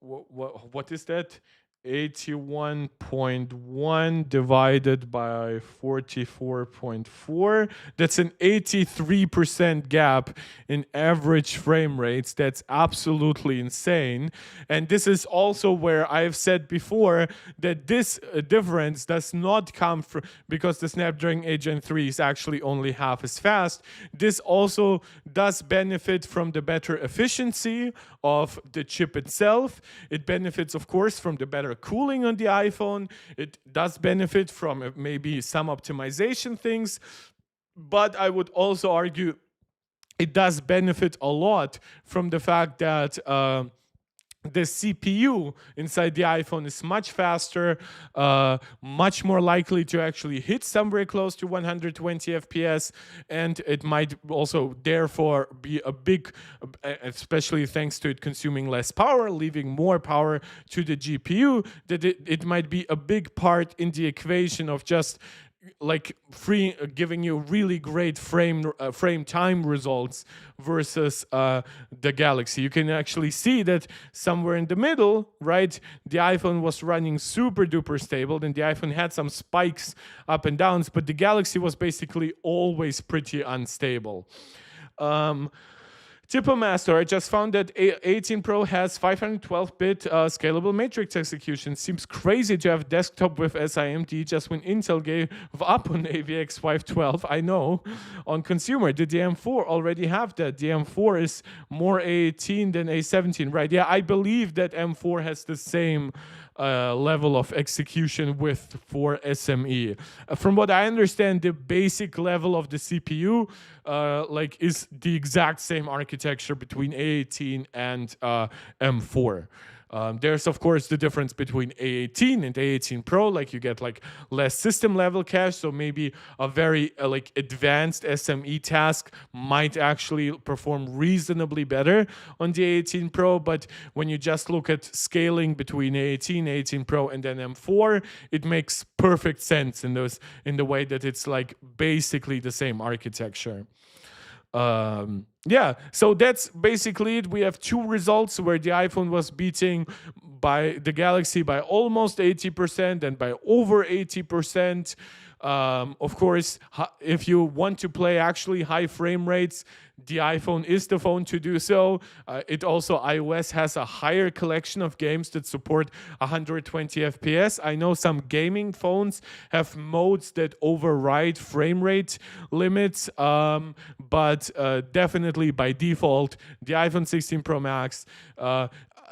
What is that? 81.1 divided by 44.4. That's an 83% gap in average frame rates. That's absolutely insane. And this is also where I've said before that this difference does not come from because the Snapdragon 8 Gen 3 is actually only half as fast. This also does benefit from the better efficiency of the chip itself. It benefits, of course, from the better cooling on the iPhone. It does benefit from maybe some optimization things, but I would also argue it does benefit a lot from the fact that the CPU inside the iPhone is much faster, much more likely to actually hit somewhere close to 120 FPS, and it might also therefore be a big, especially thanks to it consuming less power, leaving more power to the GPU, that it might be a big part in the equation of just giving you really great frame time results versus the Galaxy. You can actually see that somewhere in the middle, right, the iPhone was running super duper stable, then the iPhone had some spikes up and downs, but the Galaxy was basically always pretty unstable. Tipo Master, I just found that A18 Pro has 512-bit scalable matrix execution. Seems crazy to have desktop with SIMD just when Intel gave up on AVX 512. I know. On consumer, the DM4 already have that. The M4 is more A18 than A17, right? Yeah, I believe that M4 has the same level of execution width for SME. From what I understand, the basic level of the CPU is the exact same architecture between A18 and M4. There's of course the difference between A18 and A18 Pro. Like you get like less system level cache, so maybe a very advanced SME task might actually perform reasonably better on the A18 Pro. But when you just look at scaling between A18, A18 Pro, and then M4, it makes perfect sense in the way that it's like basically the same architecture. Yeah, so that's basically it. We have two results where the iPhone was beating by the Galaxy by almost 80% and by over 80%. Of course, if you want to play actually high frame rates, the iPhone is the phone to do so. iOS has a higher collection of games that support 120 FPS. I know some gaming phones have modes that override frame rate limits, but definitely by default, the iPhone 16 Pro Max,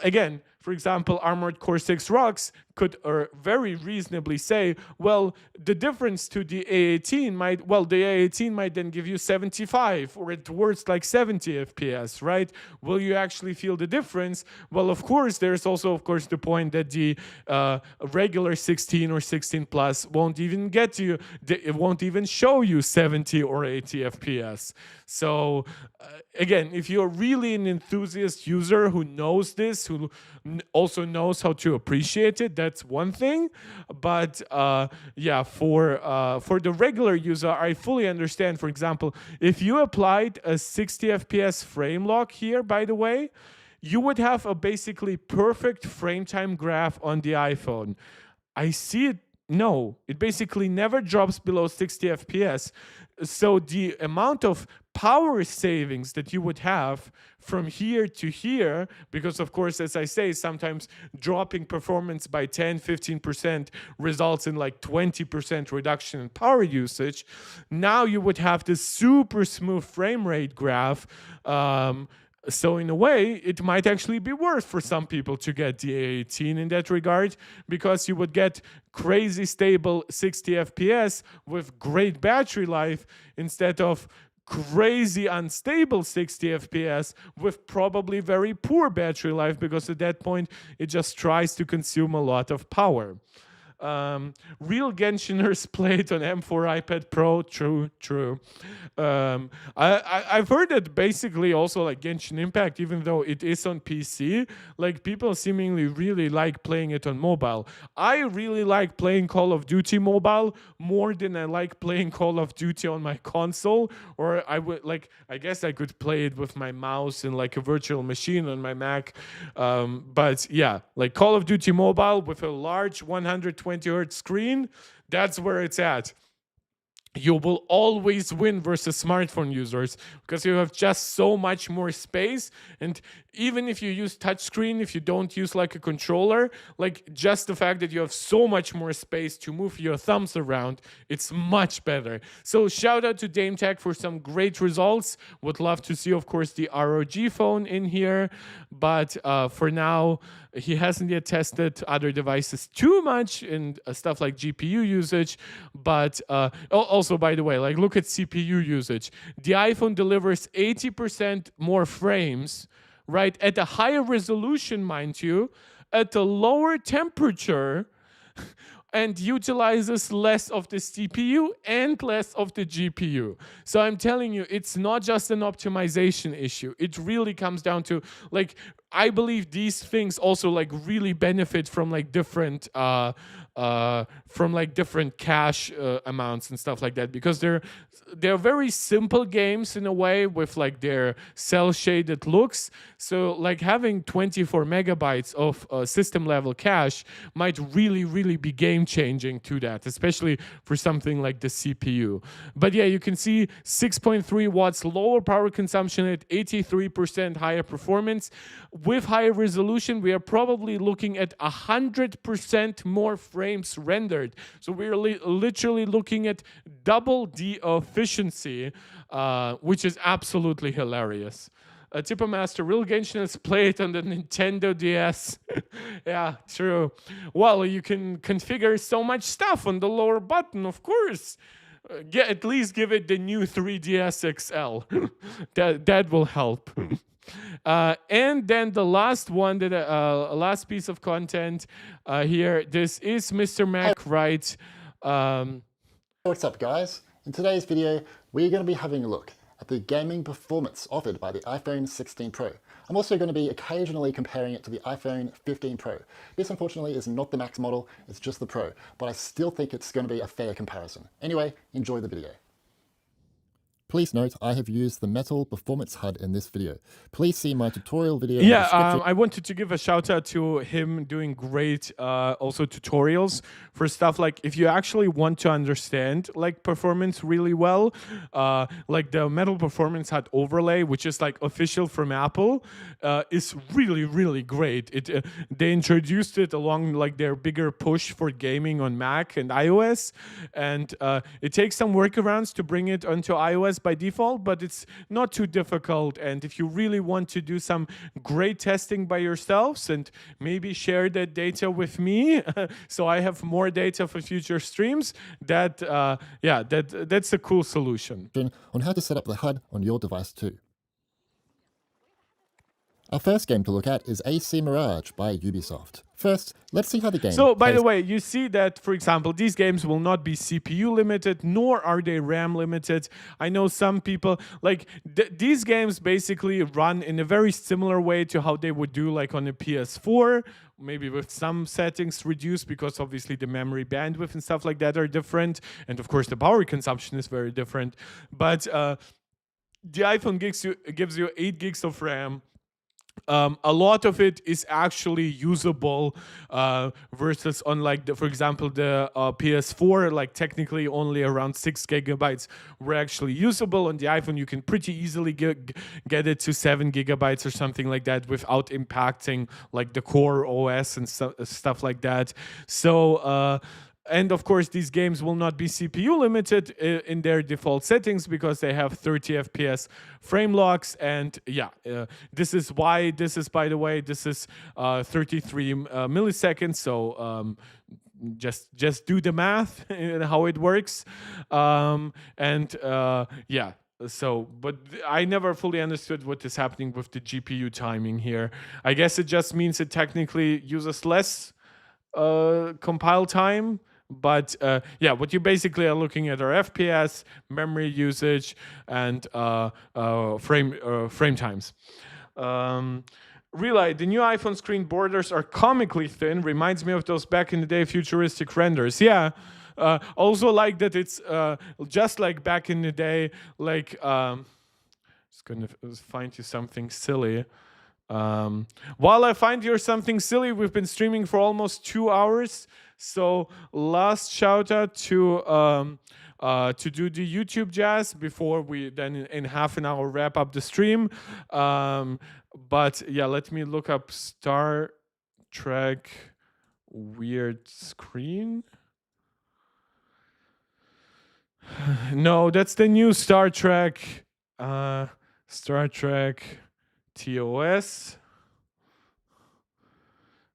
again, for example, Armored Core 6 Rocks could very reasonably say, well, the difference to the A18 might then give you 75 or at worst like 70 FPS, right? Will you actually feel the difference? Well, of course, there's also, of course, the point that the regular 16 or 16 Plus won't even get you, it won't even show you 70 or 80 FPS. So again, if you're really an enthusiast user who knows this, who also knows how to appreciate it, that's one thing. But yeah, for the regular user, I fully understand. For example, if you applied a 60 FPS frame lock here, by the way, you would have a basically perfect frame time graph on the iPhone. I see it. No, it basically never drops below 60 FPS. So the amount of power savings that you would have from here to here, because of course, as I say, sometimes dropping performance by 10-15% results in like 20% reduction in power usage. Now you would have this super smooth frame rate graph. So in a way, it might actually be worth for some people to get the A18 in that regard, because you would get crazy stable 60 FPS with great battery life instead of crazy unstable 60 FPS with probably very poor battery life, because at that point it just tries to consume a lot of power. Real Genshiners played on M4 iPad Pro. True. I've heard that basically also like Genshin Impact, even though it is on PC, like people seemingly really like playing it on mobile. I really like playing Call of Duty mobile more than I like playing Call of Duty on my console. Or I guess I could play it with my mouse in like a virtual machine on my Mac. But yeah, like Call of Duty mobile with a large 120 Hz screen, that's where it's at. You will always win versus smartphone users because you have just so much more space. And even if you use touchscreen, if you don't use like a controller, like just the fact that you have so much more space to move your thumbs around, it's much better. So shout out to DameTech for some great results. Would love to see, of course, the ROG phone in here. But for now, he hasn't yet tested other devices too much in stuff like GPU usage. But also, by the way, like look at CPU usage. The iPhone delivers 80% more frames, right, at a higher resolution, mind you, at a lower temperature, and utilizes less of the CPU and less of the GPU. So I'm telling you, it's not just an optimization issue. It really comes down to, like, I believe these things also like really benefit from like different cache amounts and stuff like that, because they're very simple games in a way with like their cell shaded looks. So like having 24 megabytes of system level cache might really be game changing to that, especially for something like the CPU. But yeah, you can see 6.3 watts lower power consumption at 83% higher performance. With higher resolution, we are probably looking at 100% more frames rendered. So we're literally looking at double the efficiency, which is absolutely hilarious. Tipper Master, will Genshin play it on the Nintendo DS? Yeah, true. Well, you can configure so much stuff on the lower button, of course. At least give it the new 3DS XL. that will help. And then the last one, that last piece of content here. This is Mr. Mac Wright. What's up, guys? In today's video, we're going to be having a look at the gaming performance offered by the iPhone 16 Pro. I'm also going to be occasionally comparing it to the iPhone 15 Pro. This unfortunately is not the Max model, it's just the Pro, but I still think it's going to be a fair comparison. Anyway, enjoy the video. Please note, I have used the metal performance HUD in this video. Please see my tutorial video in the description. I wanted to give a shout out to him doing great also tutorials for stuff like if you actually want to understand like performance really well, like the metal performance HUD overlay, which is like official from Apple, is really great. They introduced it along like their bigger push for gaming on Mac and iOS, and it takes some workarounds to bring it onto iOS by default, but it's not too difficult. And if you really want to do some great testing by yourselves and maybe share that data with me so I have more data for future streams, that's a cool solution on how to set up the HUD on your device too. Our first game to look at is AC Mirage by Ubisoft. First, let's see how the game So, by the way, you see that, for example, these games will not be CPU limited, nor are they RAM limited. I know some people, like, these games basically run in a very similar way to how they would do, like, on a PS4, maybe with some settings reduced because obviously the memory bandwidth and stuff like that are different. And, of course, the power consumption is very different. But the iPhone gives you 8 gigs of RAM. A lot of it is actually usable versus on like for example the PS4, like technically only around 6 gigabytes were actually usable. On the iPhone you can pretty easily get it to 7 gigabytes or something like that without impacting like the core OS and stuff like that. So and of course, these games will not be CPU limited in their default settings because they have 30 FPS frame locks. And yeah, this is why this is, by the way, this is 33 milliseconds. So just do the math and how it works. Yeah. So, but I never fully understood what is happening with the GPU timing here. I guess it just means it technically uses less compile time. But yeah, what you basically are looking at are FPS, memory usage, and frame times. Relight, the new iPhone screen borders are comically thin. Reminds me of those back in the day futuristic renders. Yeah. Also like that it's just like back in the day, like just gonna find you something silly. While I find you something silly, we've been streaming for almost 2 hours. So last shout out to do the YouTube jazz before we then in half an hour wrap up the stream. But yeah, let me look up Star Trek weird screen. No, that's the new Star Trek. Star Trek TOS.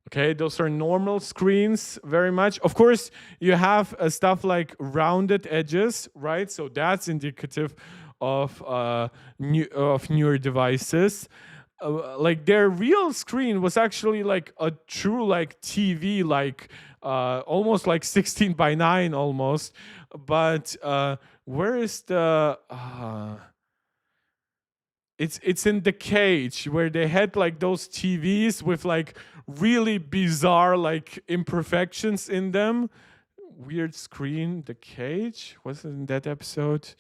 Okay, those are normal screens very much. Of course, you have stuff like rounded edges, right? So that's indicative of newer devices. Like their real screen was actually like a true like TV, like almost like 16 by 9 almost. But where is the it's in the cage where they had like those TVs with like really bizarre like imperfections in them. Weird screen, the cage. Was it in that episode?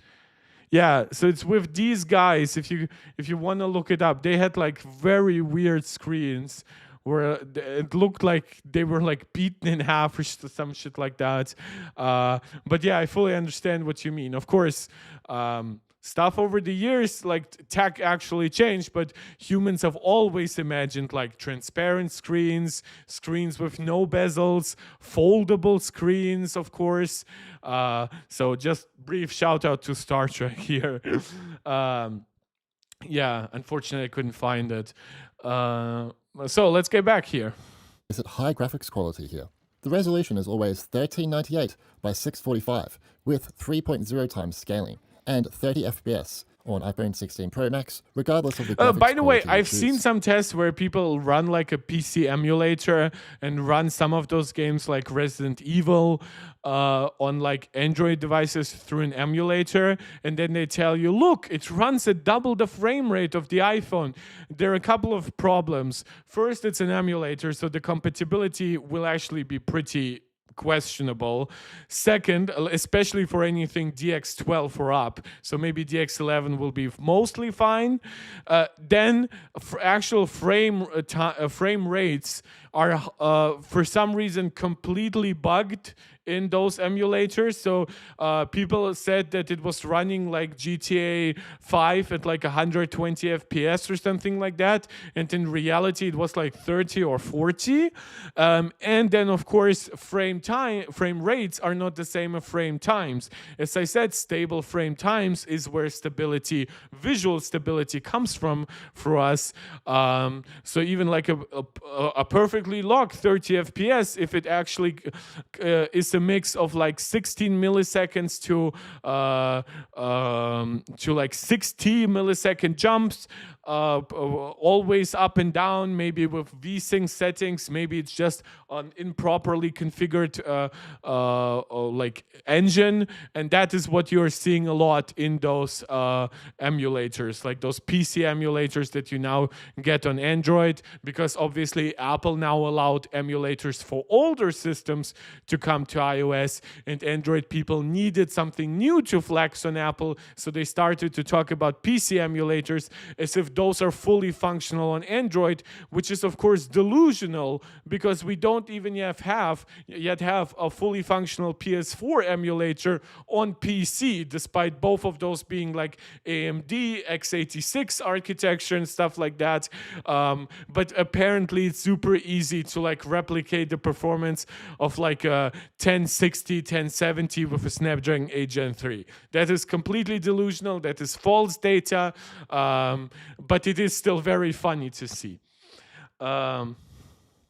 Yeah, so it's with these guys. If you want to look it up, they had like very weird screens where it looked like they were like beaten in half or some shit like that. But yeah, I fully understand what you mean. Of course, stuff over the years, like tech actually changed, but humans have always imagined like transparent screens, screens with no bezels, foldable screens, of course. So just brief shout out to Star Trek here. Yeah, unfortunately I couldn't find it. So let's get back here. Is at high graphics quality here. The resolution is always 1398 by 645 with 3.0 times scaling and 30 FPS on iPhone 16 Pro Max, regardless of the graphics by the way, quality you I've seen choose. some tests where people run like a PC emulator and run some of those games like Resident Evil on like Android devices through an emulator, and then they tell you, look, it runs at double the frame rate of the iPhone. There are a couple of problems. First, it's an emulator, so the compatibility will actually be pretty questionable. Second, especially for anything DX12 or up, so maybe DX11 will be mostly fine. Then actual frame rates are for some reason completely bugged in those emulators. So people said that it was running like GTA 5 at like 120 FPS or something like that, and in reality it was like 30 or 40. And then of course frame rates are not the same as frame times. As I said, stable frame times is where visual stability comes from for us. So even like a perfectly locked 30 FPS, if it actually is a mix of like 16 milliseconds to like 60 millisecond jumps, always up and down, maybe with VSync settings, maybe it's just an improperly configured like engine, and that is what you're seeing a lot in those emulators, like those PC emulators that you now get on Android, because obviously Apple now allowed emulators for older systems to come to iOS, and Android people needed something new to flex on Apple, so they started to talk about PC emulators as if those are fully functional on Android, which is of course delusional, because we don't even yet have a fully functional PS4 emulator on PC, despite both of those being like AMD x86 architecture and stuff like that. But apparently it's super easy to like replicate the performance of like a 1060, 1070 with a Snapdragon 8 Gen 3. That is completely delusional. That is false data. But it is still very funny to see. The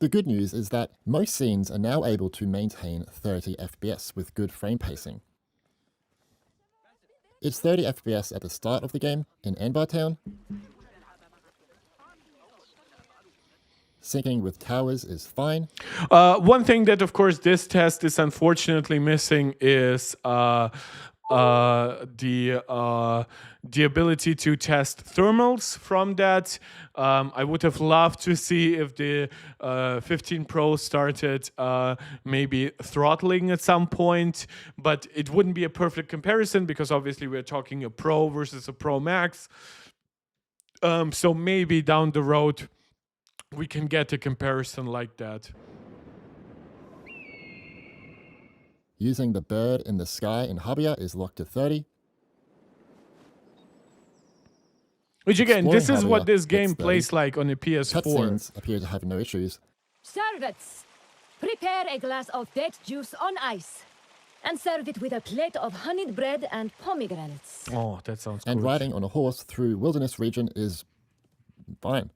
good news is that most scenes are now able to maintain 30 FPS with good frame pacing. It's 30 FPS at the start of the game in Anbar Town. Syncing with towers is fine. One thing that, of course, this test is unfortunately missing is the ability to test thermals from that. I would have loved to see if the 15 Pro started maybe throttling at some point, but it wouldn't be a perfect comparison because obviously we're talking a Pro versus a Pro Max. So maybe down the road we can get a comparison like that. Using the bird in the sky in Habia is locked to 30. Which again, this is Exploring what Habia, this game it's 30. plays like on a PS4. Cutscenes appear to have no issues. Servants, prepare a glass of date juice on ice and serve it with a plate of honeyed bread and pomegranates. Oh, that sounds And good. riding on a horse through wilderness region is fine.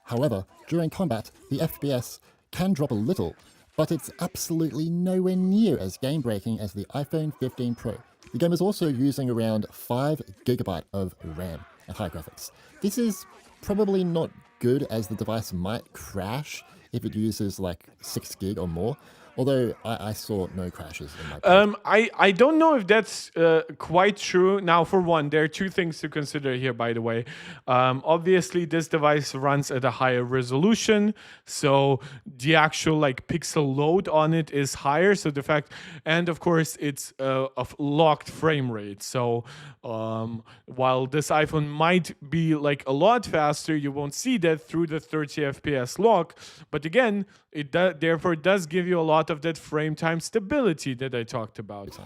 However, during combat, the FPS can drop a little, but it's absolutely nowhere near as game-breaking as the iPhone 15 Pro. The game is also using around 5 GB of RAM at high graphics. This is probably not good, as the device might crash if it uses like 6 GB or more, Although I saw no crashes in my I don't know if that's quite true. Now, for one, there are two things to consider here, by the way. Obviously, this device runs at a higher resolution, so the actual like pixel load on it is higher. So the fact, and of course, it's a locked frame rate. So while this iPhone might be like a lot faster, you won't see that through the 30 FPS lock. But again, it therefore does give you a lot of that frame time stability that I talked about.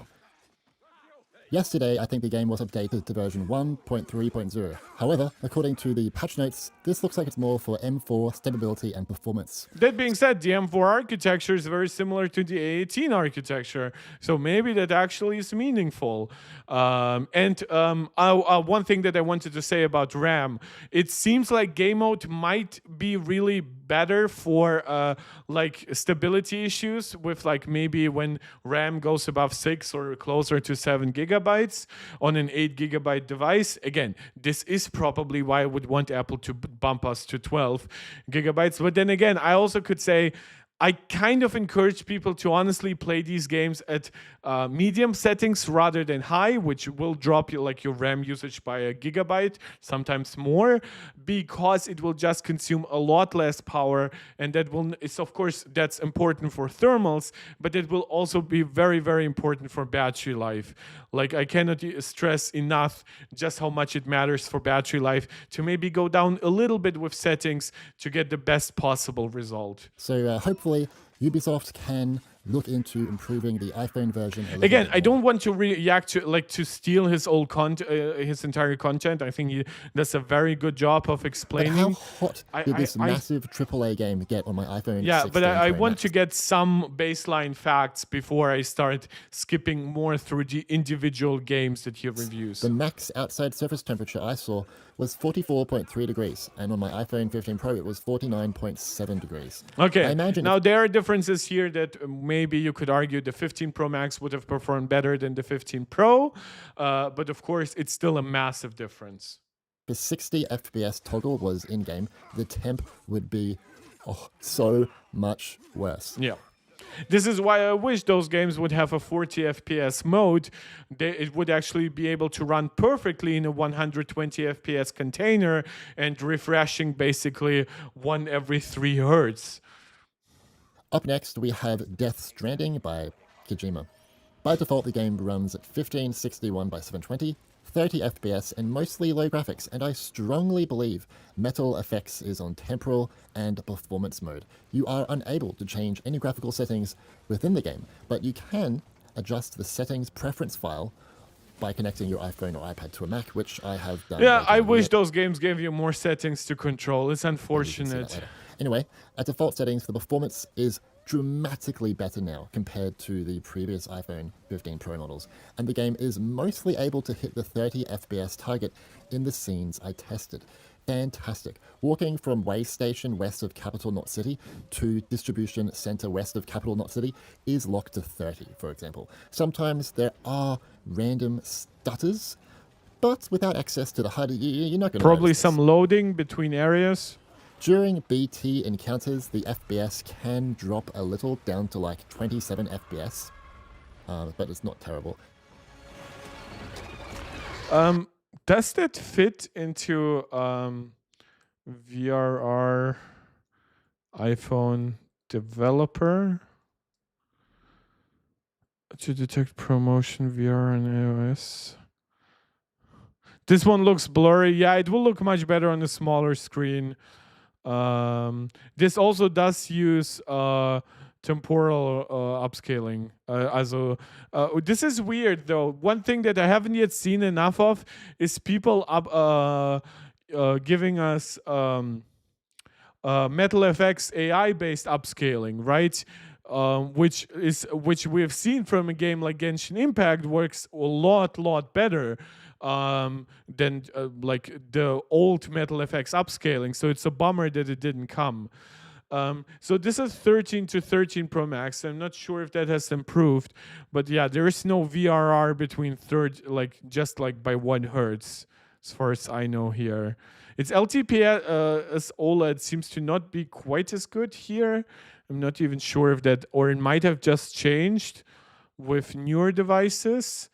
Yesterday, I think the game was updated to version 1.3.0. However, according to the patch notes, this looks like it's more for M4 stability and performance. That being said, the M4 architecture is very similar to the A18 architecture, so maybe that actually is meaningful. One thing that I wanted to say about RAM, it seems like game mode might be really better for like stability issues with like maybe when RAM goes above 6 or closer to 7 gigabytes on an 8 gigabyte device. Again, this is probably why I would want Apple to bump us to 12 gigabytes. But then again, I also could say I kind of encourage people to honestly play these games at medium settings rather than high, which will drop you like your RAM usage by a gigabyte, sometimes more, because it will just consume a lot less power, and that will, it's of course that's important for thermals, but it will also be very, very important for battery life. Like I cannot stress enough just how much it matters for battery life to maybe go down a little bit with settings to get the best possible result. So hopefully Ubisoft can look into improving the iPhone version. Again, I don't want to react to like to steal his old his entire content. I think he does a very good job of explaining. But how hot did this massive AAA game get on my iPhone? Yeah, 16 but I Pro want Max? to get some baseline facts before I start skipping more through the individual games that he reviews. The max outside surface temperature I saw was 44.3 degrees, and on my iPhone 15 Pro it was 49.7 degrees. Okay, I imagine now there are differences here that maybe you could argue the 15 Pro Max would have performed better than the 15 Pro, but of course it's still a massive difference. the 60 FPS toggle was in-game, the temp would be so much worse. Yeah. This is why I wish those games would have a 40 FPS mode. It would actually be able to run perfectly in a 120 FPS container and refreshing basically 1 every 3 hertz. Up next, we have Death Stranding by Kojima. By default, the game runs at 1561 by 720, 30 FPS, and mostly low graphics, and I strongly believe Metal Effects is on temporal and performance mode. You are unable to change any graphical settings within the game, but you can adjust the settings preference file by connecting your iPhone or iPad to a Mac, which I have done. Yeah, I wish those games gave you more settings to control. It's unfortunate. Anyway, at default settings, the performance is dramatically better now compared to the previous iPhone 15 Pro models, and the game is mostly able to hit the 30 FPS target in the scenes I tested. Fantastic. Walking from Way Station west of Capital Knot City to Distribution Center west of Capital Knot City is locked to 30, for example. Sometimes there are random stutters, but without access to the HUD, you're not going to Probably some loading between areas. During BT encounters, the FPS can drop a little down to like 27 FPS, but it's not terrible. Does that fit into VRR iPhone developer to detect promotion VR on iOS? This one looks blurry. Yeah, it will look much better on a smaller screen. This also does use temporal upscaling. This is weird though. One thing that I haven't yet seen enough of is people giving us Metal FX AI-based upscaling, right? Which we have seen from a game like Genshin Impact works a lot better than like the old Metal FX upscaling. So it's a bummer that it didn't come. So this is 13 to 13 Pro Max. I'm not sure if that has improved, but yeah, there is no VRR between just like by 1 hertz, as far as I know here. Its LTPS OLED seems to not be quite as good here. I'm not even sure if that, or it might have just changed with newer devices.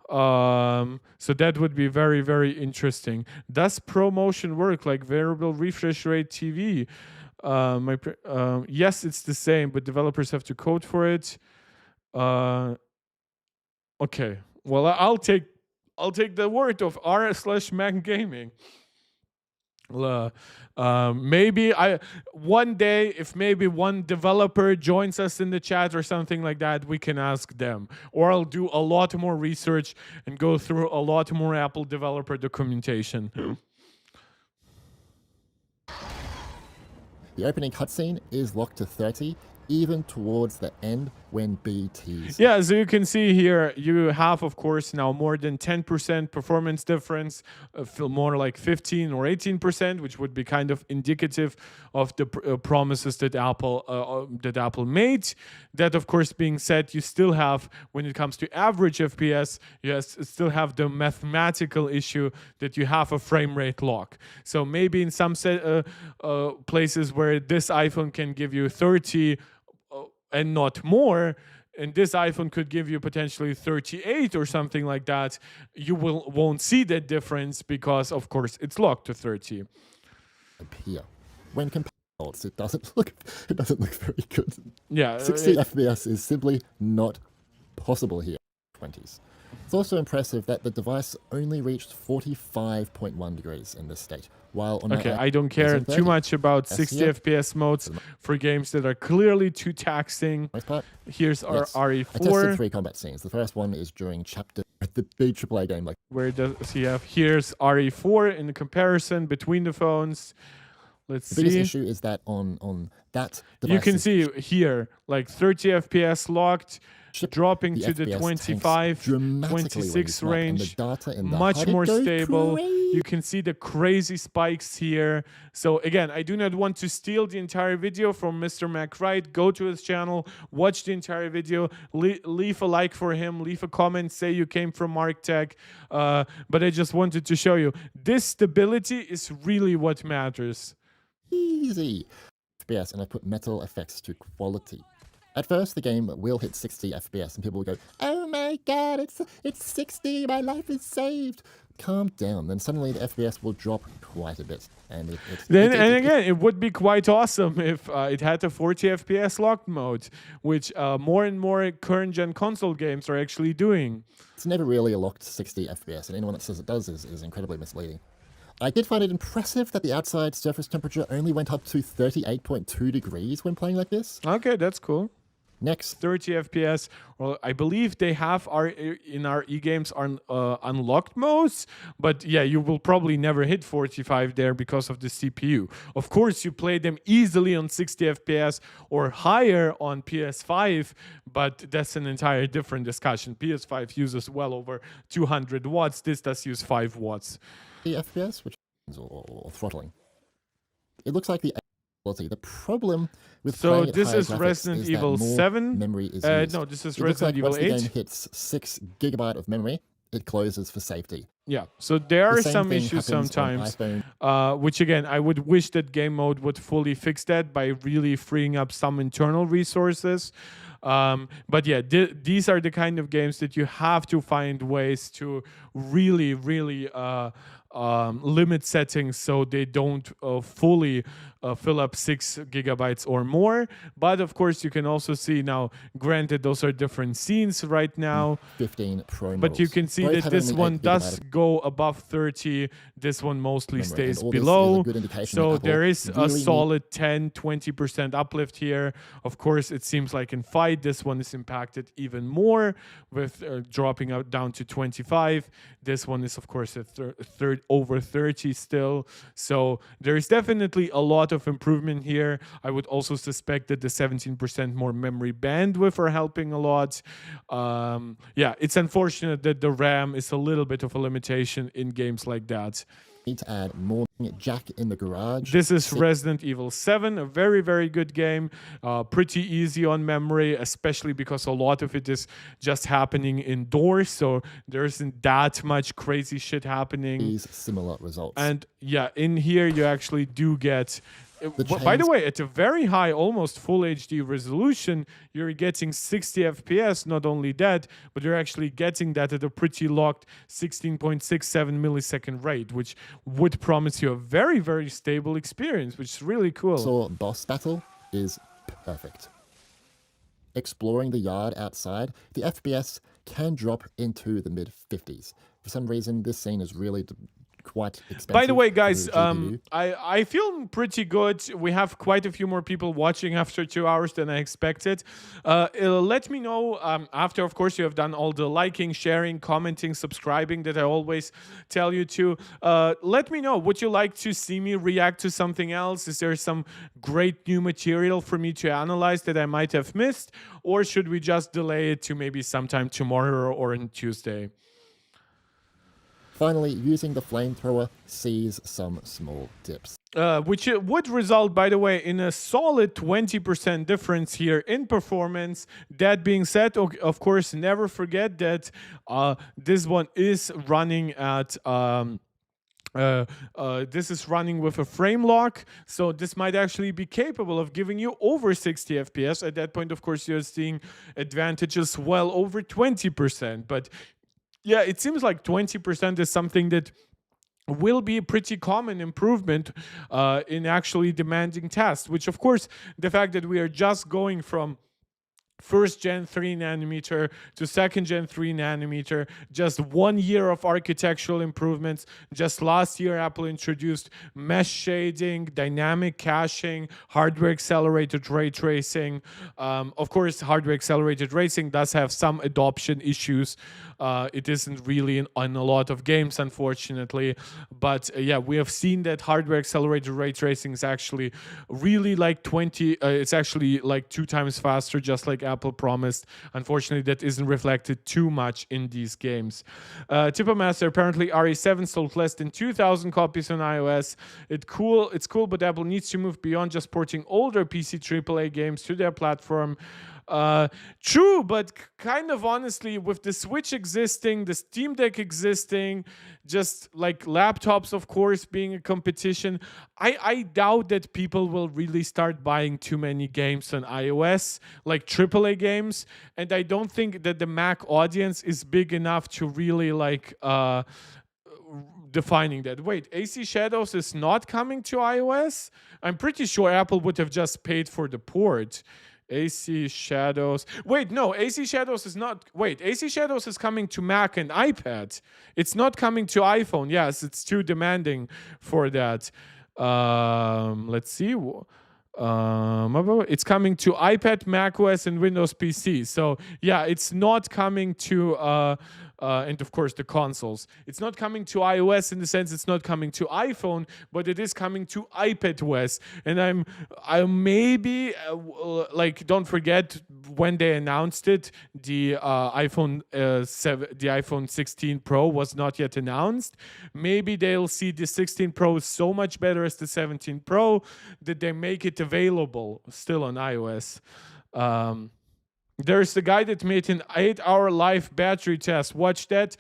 So that would be very, very interesting. Does ProMotion work like variable refresh rate TV? Yes, it's the same, but developers have to code for it. Okay, well, I'll take the word of r/Mac Gaming. Maybe one day, if maybe one developer joins us in the chat or something like that, we can ask them. Or I'll do a lot more research and go through a lot more Apple developer documentation. The opening cutscene is locked to 30, even towards the end when BTs. Yeah, so you can see here, you have, of course, now more than 10% performance difference, more like 15 or 18%, which would be kind of indicative of the promises that Apple made. That, of course, being said, you still have, when it comes to average FPS, you still have the mathematical issue that you have a frame rate lock. So maybe in some places where this iPhone can give you 30 and not more, and this iPhone could give you potentially 38 or something like that, you won't see that difference because, of course, it's locked to 30. Appear. When compared to adults, it doesn't look very good. Yeah, 60 FPS is simply not possible here in the 20s. It's also impressive that the device only reached 45.1 degrees in this state, while on okay, I don't care too much about 60 FPS modes for games that are clearly too taxing. Here's our RE4. I tested 3 combat scenes. The first one is during chapter the big AAA game. Like, where does he have? Here's RE4 in the comparison between the phones. Let's see. The biggest issue is that on that device, you can see here, like 30 FPS locked, dropping to the 25, 26 range, much more stable. You can see the crazy spikes here. So again, I do not want to steal the entire video from Mr. MacWright. Go to his channel, watch the entire video, leave a like for him, leave a comment, say you came from MarkTech. But I just wanted to show you, this stability is really what matters. Easy FPS, and I put metal effects to quality. At first, the game will hit 60 FPS, and people will go, "Oh my god, it's 60, my life is saved." Calm down. Then suddenly the FPS will drop quite a bit, and again, it would be quite awesome if it had a 40 FPS locked mode, which more and more current-gen console games are actually doing. It's never really a locked 60 FPS, and anyone that says it does is incredibly misleading. I did find it impressive that the outside surface temperature only went up to 38.2 degrees when playing like this. Okay, that's cool. Next, 30 FPS. Well, I believe they have in our e-games unlocked modes, but yeah, you will probably never hit 45 there because of the CPU. Of course, you play them easily on 60 FPS or higher on PS5, but that's an entire different discussion. PS5 uses well over 200 watts. This does use 5 watts. The FPS, which is or throttling. It looks like the quality. The problem with playing at this higher is graphics Resident is Evil that more 7. Memory is used. No, this is it Resident Evil once 8. The game hits 6 GB of memory, it closes for safety. Yeah, so there are same some thing issues happens on sometimes, which again, I would wish that game mode would fully fix that by really freeing up some internal resources. But yeah, these are the kind of games that you have to find ways to really, really limit settings so they don't fully fill up 6 gigabytes or more. But of course, you can also see now, granted, those are different scenes right now. 15 Pro but you can see that this one does go above 30. This one mostly stays below. So there is a solid 10-20% uplift here. Of course, it seems like in Fight, this one is impacted even more with dropping out down to 25. This one is, of course, a over 30 still. So there is definitely a lot of improvement here. I would also suspect that the 17% more memory bandwidth are helping a lot. Yeah, it's unfortunate that the RAM is a little bit of a limitation in games like that. Need to add more jack in the garage. This is Resident Evil 7, a very, very good game. Pretty easy on memory, especially because a lot of it is just happening indoors, so there isn't that much crazy shit happening. These similar results. And yeah, in here you actually do get By the way, at a very high, almost full HD resolution, you're getting 60 FPS. Not only that, but you're actually getting that at a pretty locked 16.67 millisecond rate, which would promise you a very, very stable experience, which is really cool. So boss battle is perfect. Exploring the yard outside, the FPS can drop into the mid-50s. For some reason, this scene is really quite expensive. By the way, guys, for GPU. I feel pretty good. We have quite a few more people watching after 2 hours than I expected. Let me know after, of course, you have done all the liking, sharing, commenting, subscribing that I always tell you to. Let me know, would you like to see me react to something else? Is there some great new material for me to analyze that I might have missed? Or should we just delay it to maybe sometime tomorrow or on Tuesday? Finally, using the flamethrower sees some small dips. Which would result, by the way, in a solid 20% difference here in performance. That being said, of course, never forget that this one is running at... this is running with a frame lock, so this might actually be capable of giving you over 60 FPS. At that point, of course, you're seeing advantages well over 20%. But yeah, it seems like 20% is something that will be a pretty common improvement in actually demanding tasks, which, of course, the fact that we are just going from first gen 3 nanometer to second gen 3 nanometer, just 1 year of architectural improvements. Just last year, Apple introduced mesh shading, dynamic caching, hardware accelerated ray tracing. Of course, hardware accelerated racing does have some adoption issues. It isn't really in a lot of games, unfortunately. But yeah, we have seen that hardware accelerated ray tracing is actually really like it's actually like 2 times faster, just like Apple promised. Unfortunately, that isn't reflected too much in these games. Tippermaster, apparently RE7 sold less than 2,000 copies on iOS. It's cool, but Apple needs to move beyond just porting older PC AAA games to their platform. True, but kind of honestly, with the Switch existing, the Steam Deck existing, just like laptops, of course, being a competition, I doubt that people will really start buying too many games on iOS, like AAA games, and I don't think that the Mac audience is big enough to really like defining that. Wait, AC Shadows is not coming to iOS? I'm pretty sure Apple would have just paid for the port. AC Shadows. Wait, no, AC Shadows is not. Wait, AC Shadows is coming to Mac and iPad. It's not coming to iPhone. Yes, it's too demanding for that. Let's see. It's coming to iPad, macOS, and Windows PC. So yeah, it's not coming to and of course the consoles. It's not coming to iOS in the sense it's not coming to iPhone, but it is coming to iPadOS. And I maybe like, don't forget when they announced it, the iPhone 16 Pro was not yet announced. Maybe they'll see the 16 Pro is so much better as the 17 Pro that they make it available still on iOS. There's the guy that made an 8-hour live battery test. Watch that.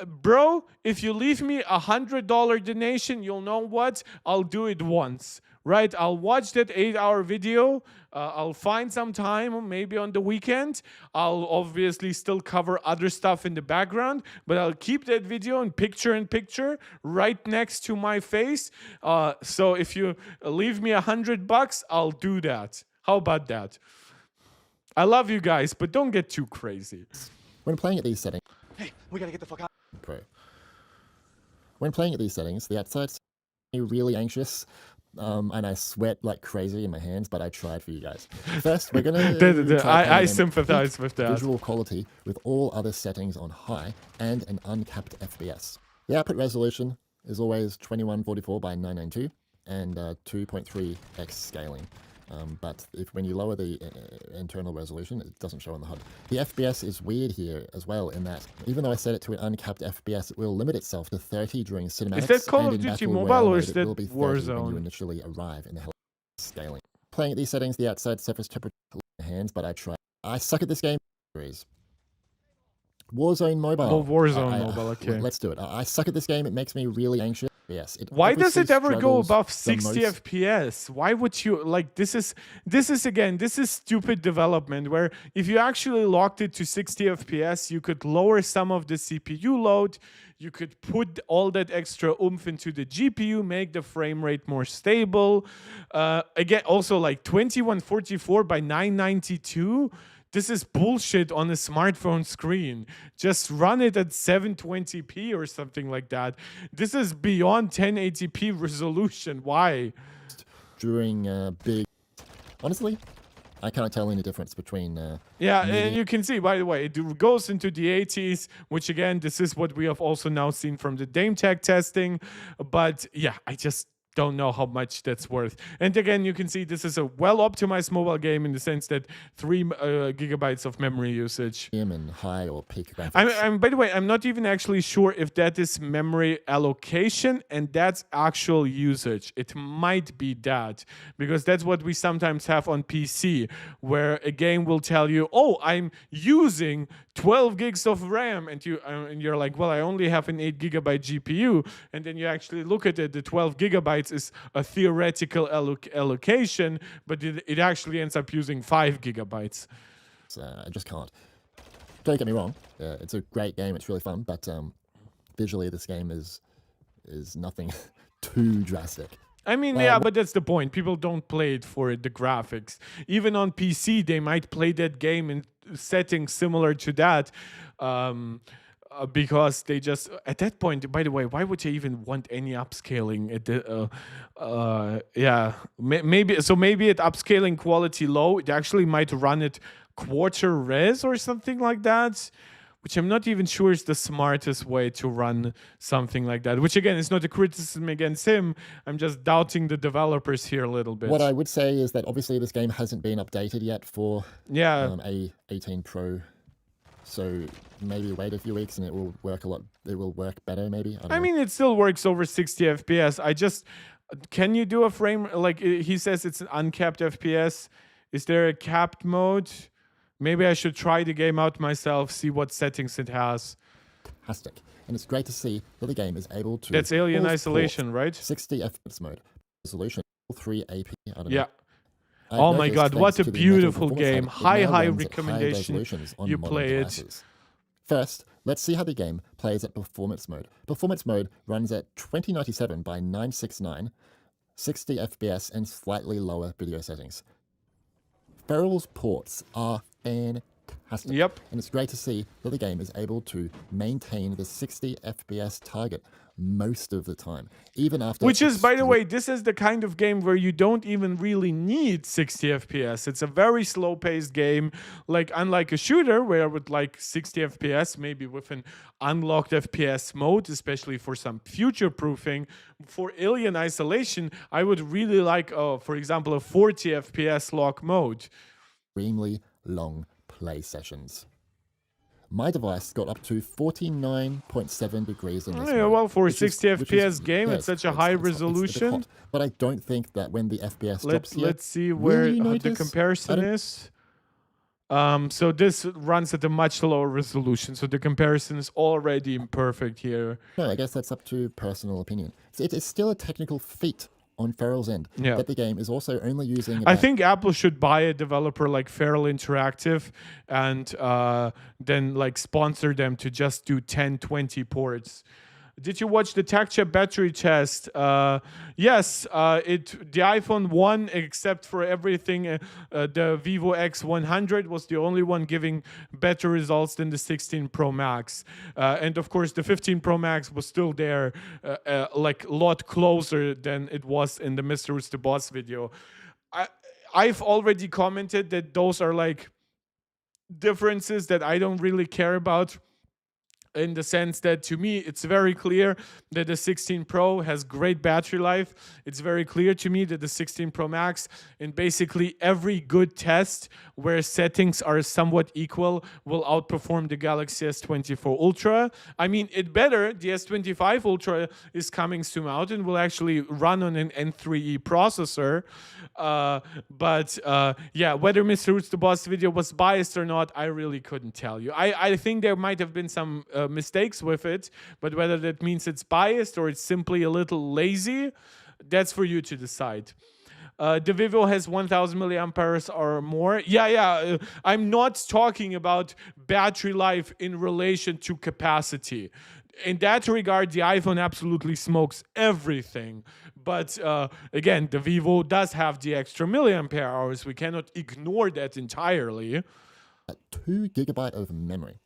Bro, if you leave me $100 donation, you'll know what? I'll do it once, right? I'll watch that 8-hour video. I'll find some time, maybe on the weekend. I'll obviously still cover other stuff in the background, but I'll keep that video in picture right next to my face. So if you leave me $100, I'll do that. How about that? I love you guys, but don't get too crazy. When playing at these settings... Hey, we gotta get the fuck out. Pro. When playing at these settings, the outside's really anxious, and I sweat like crazy in my hands, but I tried for you guys. First, we're gonna... I sympathize with that. Visual quality with all other settings on high and an uncapped FPS. The output resolution is always 2144 by 992 and 2.3x scaling. But when you lower the internal resolution, it doesn't show on the HUD. The FPS is weird here as well, in that even though I set it to an uncapped FPS, it will limit itself to 30 during cinematics. Is that Call of and in Duty Battle Mobile Royale or is mode, that it will be 30 Warzone? when you initially arrive in the hell scaling. Playing at these settings, the outside surface temperature in my hands, but I try. I suck at this game. Warzone Mobile. Oh, Warzone Mobile, okay. Let's do it. I suck at this game. It makes me really anxious. Yes, it Why does obviously it ever go struggles above the 60 most. FPS? Why would you like this is again, this is stupid development where if you actually locked it to 60 FPS, you could lower some of the CPU load, you could put all that extra oomph into the GPU, make the frame rate more stable. Again, also like 2144 by 992. This is bullshit on a smartphone screen. Just run it at 720p or something like that. This is beyond 1080p resolution. Why? During big... Honestly, I can't tell any difference between... Yeah, and you can see, by the way, it goes into the 80s, which again, this is what we have also now seen from the Dame Tech testing. But yeah, I just don't know how much that's worth. And again, you can see this is a well-optimized mobile game in the sense that 3 gigabytes of memory usage. and high or peak graphics. By the way, I'm not even actually sure if that is memory allocation and that's actual usage. It might be that, because that's what we sometimes have on PC, where a game will tell you, oh, I'm using 12 gigs of RAM, and you're like, well, I only have an 8 gigabyte GPU, and then you actually look at it, the 12 gigabytes is a theoretical allocation, but it actually ends up using 5 gigabytes. I just can't. Don't get me wrong, it's a great game, it's really fun, but visually this game is nothing too drastic. I mean, yeah, but that's the point. People don't play it for the graphics. Even on PC, they might play that game in settings similar to that. Because they just at that point, by the way, why would you even want any upscaling at the maybe at upscaling quality low, it actually might run it quarter res or something like that, which I'm not even sure is the smartest way to run something like that, which again is not a criticism against him. I'm just doubting the developers here a little bit. What I would say is that obviously this game hasn't been updated yet for A18 Pro. So maybe wait a few weeks and it will work a lot. It will work better, maybe. I mean, it still works over 60 FPS. Can you do a frame, like he says it's an uncapped FPS? Is there a capped mode? Maybe I should try the game out myself, see what settings it has. Fantastic. And it's great to see that the game is able to... That's Alien Isolation, right? 60 FPS mode. Resolution 3AP. I don't know. Yeah. I've Oh my god, noticed, what a thanks to the beautiful metal performance game. side, it now High runs at high recommendation resolutions on you modern play it. devices. First, let's see how the game plays at performance mode. Performance mode runs at 2097 by 969, 60 FPS and slightly lower video settings. Feral's ports are fantastic. Yep. And it's great to see that the game is able to maintain the 60 FPS target most of the time, even after... Which is, by the way, this is the kind of game where you don't even really need 60 FPS. It's a very slow-paced game, like unlike a shooter where with like 60 FPS, maybe with an unlocked FPS mode, especially for some future-proofing. For Alien Isolation, I would really like, for example, a 40 FPS lock mode. Extremely long play sessions. My device got up to 49.7 degrees in this mode, well, for a which 60 is- FPS game, it's such a high it's a bit resolution. hot, but I don't think that when the FPS drops here, Let's see will where you the notice? comparison is. So this runs at a much lower resolution, so the comparison is already imperfect here. No, I guess that's up to personal opinion. It is still a technical feat on Feral's end, Yeah. but the game is also only using... I think Apple should buy a developer like Feral Interactive and then like sponsor them to just do 1020 ports. Did you watch the TechChat battery test? Yes, the iPhone 1, except for everything, the Vivo X100 was the only one giving better results than the 16 Pro Max. And of course, the 15 Pro Max was still there, like a lot closer than it was in the Mr. Who's the Boss video. I've already commented that those are like differences that I don't really care about, in the sense that to me it's very clear that the 16 Pro has great battery life. It's very clear to me that the 16 Pro Max, in basically every good test where settings are somewhat equal, will outperform the Galaxy S24 Ultra. I mean, it better. The S25 Ultra is coming soon out and will actually run on an N3E processor. Yeah, whether Mr. Who's the Boss video was biased or not, I really couldn't tell you. I think there might have been some mistakes with it, but whether that means it's biased or it's simply a little lazy, that's for you to decide. The Vivo has 1000 milliamperes or more. I'm not talking about battery life in relation to capacity. In that regard, the iPhone absolutely smokes everything. But again, the Vivo does have the extra milliampere hours. We cannot ignore that entirely. At 2 GB of memory.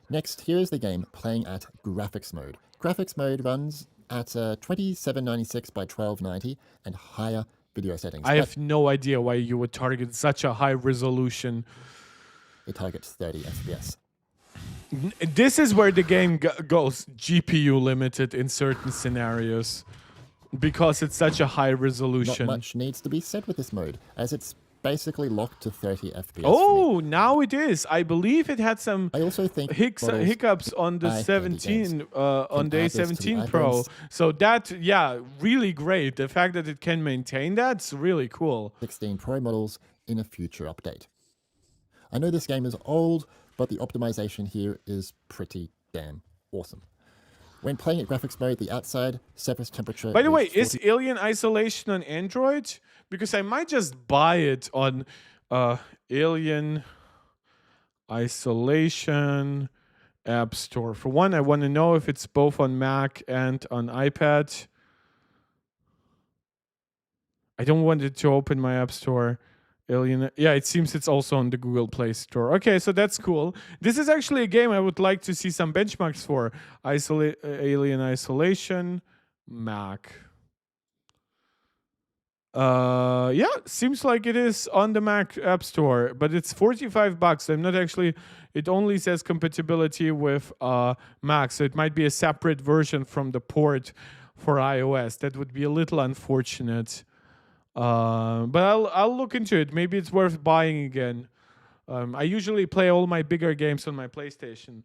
Next, here is the game playing at graphics mode. Graphics mode runs at 2796 by 1290 and higher video settings. I have no idea why you would target such a high resolution. It targets 30 FPS. This is where the game goes GPU limited in certain scenarios because it's such a high resolution. Not much needs to be said with this mode, as it's basically locked to 30 FPS. Oh, now it is. I believe it had some I also think hiccups on the 17 on the A17 Pro. So that, yeah, really great. The fact that it can maintain that's really cool. 16 Pro models in a future update. I know this game is old, but the optimization here is pretty damn awesome. When playing at graphics mode, the outside surface temperature. By the way, is Alien Isolation on Android? Because I might just buy it on Alien Isolation App Store. For one, I want to know if it's both on Mac and on iPad. I don't want it to open my App Store. Alien, yeah, it seems it's also on the Google Play Store. Okay, so that's cool. This is actually a game I would like to see some benchmarks for. Alien Isolation, Mac. Yeah, seems like it is on the Mac App Store, but it's $45. I'm not actually. It only says compatibility with Mac, so it might be a separate version from the port for iOS. That would be a little unfortunate. But I'll look into it. Maybe it's worth buying again. I usually play all my bigger games on my PlayStation.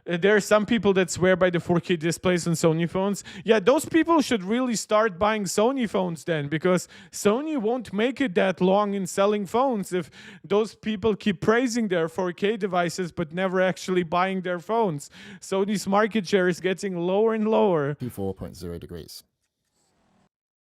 There are some people that swear by the 4K displays on Sony phones. Yeah, those people should really start buying Sony phones then, because Sony won't make it that long in selling phones if those people keep praising their 4K devices but never actually buying their phones. Sony's market share is getting lower and lower. 4.0 degrees.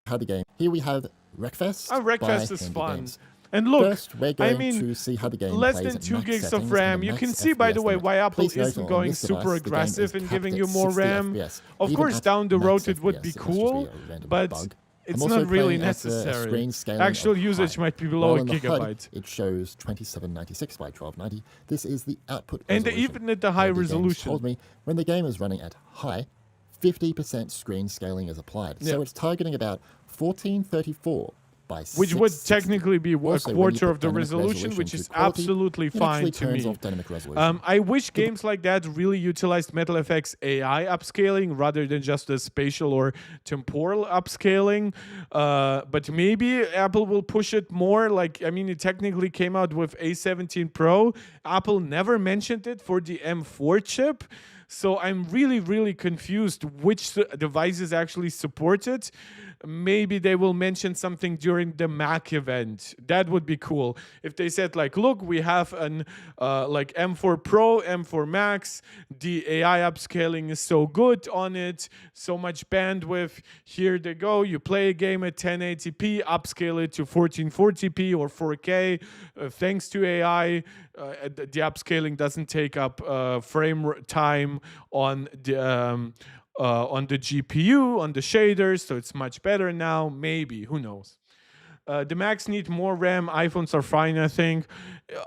How the game. Here we have Wreckfest. Oh, Wreckfest is Handy fun. Games. And look, First, we're going I mean, to see how the game less plays than at 2 max gigs settings of RAM. and You max can see, by the FPS way, limit. why Apple Please note isn't on going this super device, the game is aggressive in capped giving at you more 60 RAM. FPS. Of Even course, at down the max road it would be FPS, it must just cool, be a random but bug. it's I'm also not really playing at a necessary. screen scaling Actual of usage high. might be below While a on the HUD, gigabyte. it shows 2796 by 1290. This is the output And resolution. even at the high Handy Games resolution. told me when the game is running at high, 50% screen scaling is applied. So Yeah. it's targeting about 1434 by Which would 660. technically be a Also, when you quarter put of the dynamic resolution, which to is quality, absolutely it actually fine to turns me. off dynamic resolution. I wish games like that really utilized Metal FX AI upscaling rather than just the spatial or temporal upscaling. But maybe Apple will push it more. Like, I mean, it technically came out with A17 Pro. Apple never mentioned it for the M4 chip. So I'm really, really confused which devices actually support it. Maybe they will mention something during the Mac event. That would be cool. If they said, like, look, we have an like M4 Pro, M4 Max. The AI upscaling is so good on it. So much bandwidth. Here they go. You play a game at 1080p, upscale it to 1440p or 4K. Thanks to AI, the upscaling doesn't take up frame time on the GPU, on the shaders, so it's much better now. Maybe, who knows? The Macs need more RAM. iPhones are fine, I think.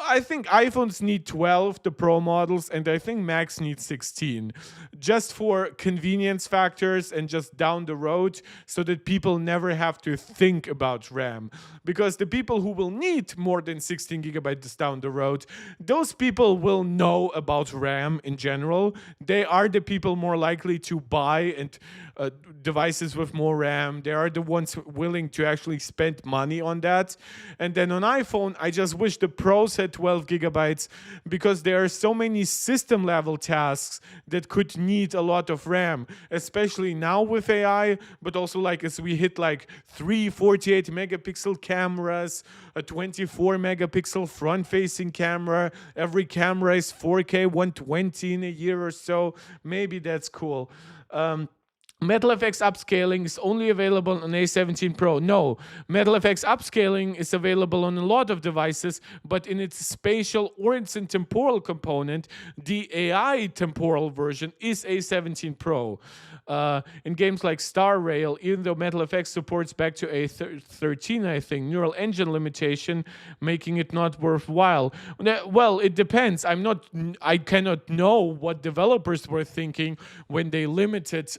I think iPhones need 12, the Pro models, and I think Macs need 16. Just for convenience factors and just down the road so that people never have to think about RAM. Because the people who will need more than 16 gigabytes down the road, those people will know about RAM in general. They are the people more likely to buy and devices with more RAM. They are the ones willing to actually spend money money on that. And then on iPhone, I just wish the Pros had 12 gigabytes because there are so many system level tasks that could need a lot of RAM, especially now with AI, but also like as we hit like 348 megapixel cameras, a 24 megapixel front facing camera. Every camera is 4K 120 in a year or so. Maybe that's cool. MetalFX upscaling is only available on A17 Pro. No, MetalFX upscaling is available on a lot of devices, but in its spatial or its temporal component, the AI temporal version is A17 Pro. In games like Star Rail, even though MetalFX supports back to A13, I think, neural engine limitation, making it not worthwhile. Well, it depends. I cannot know what developers were thinking when they limited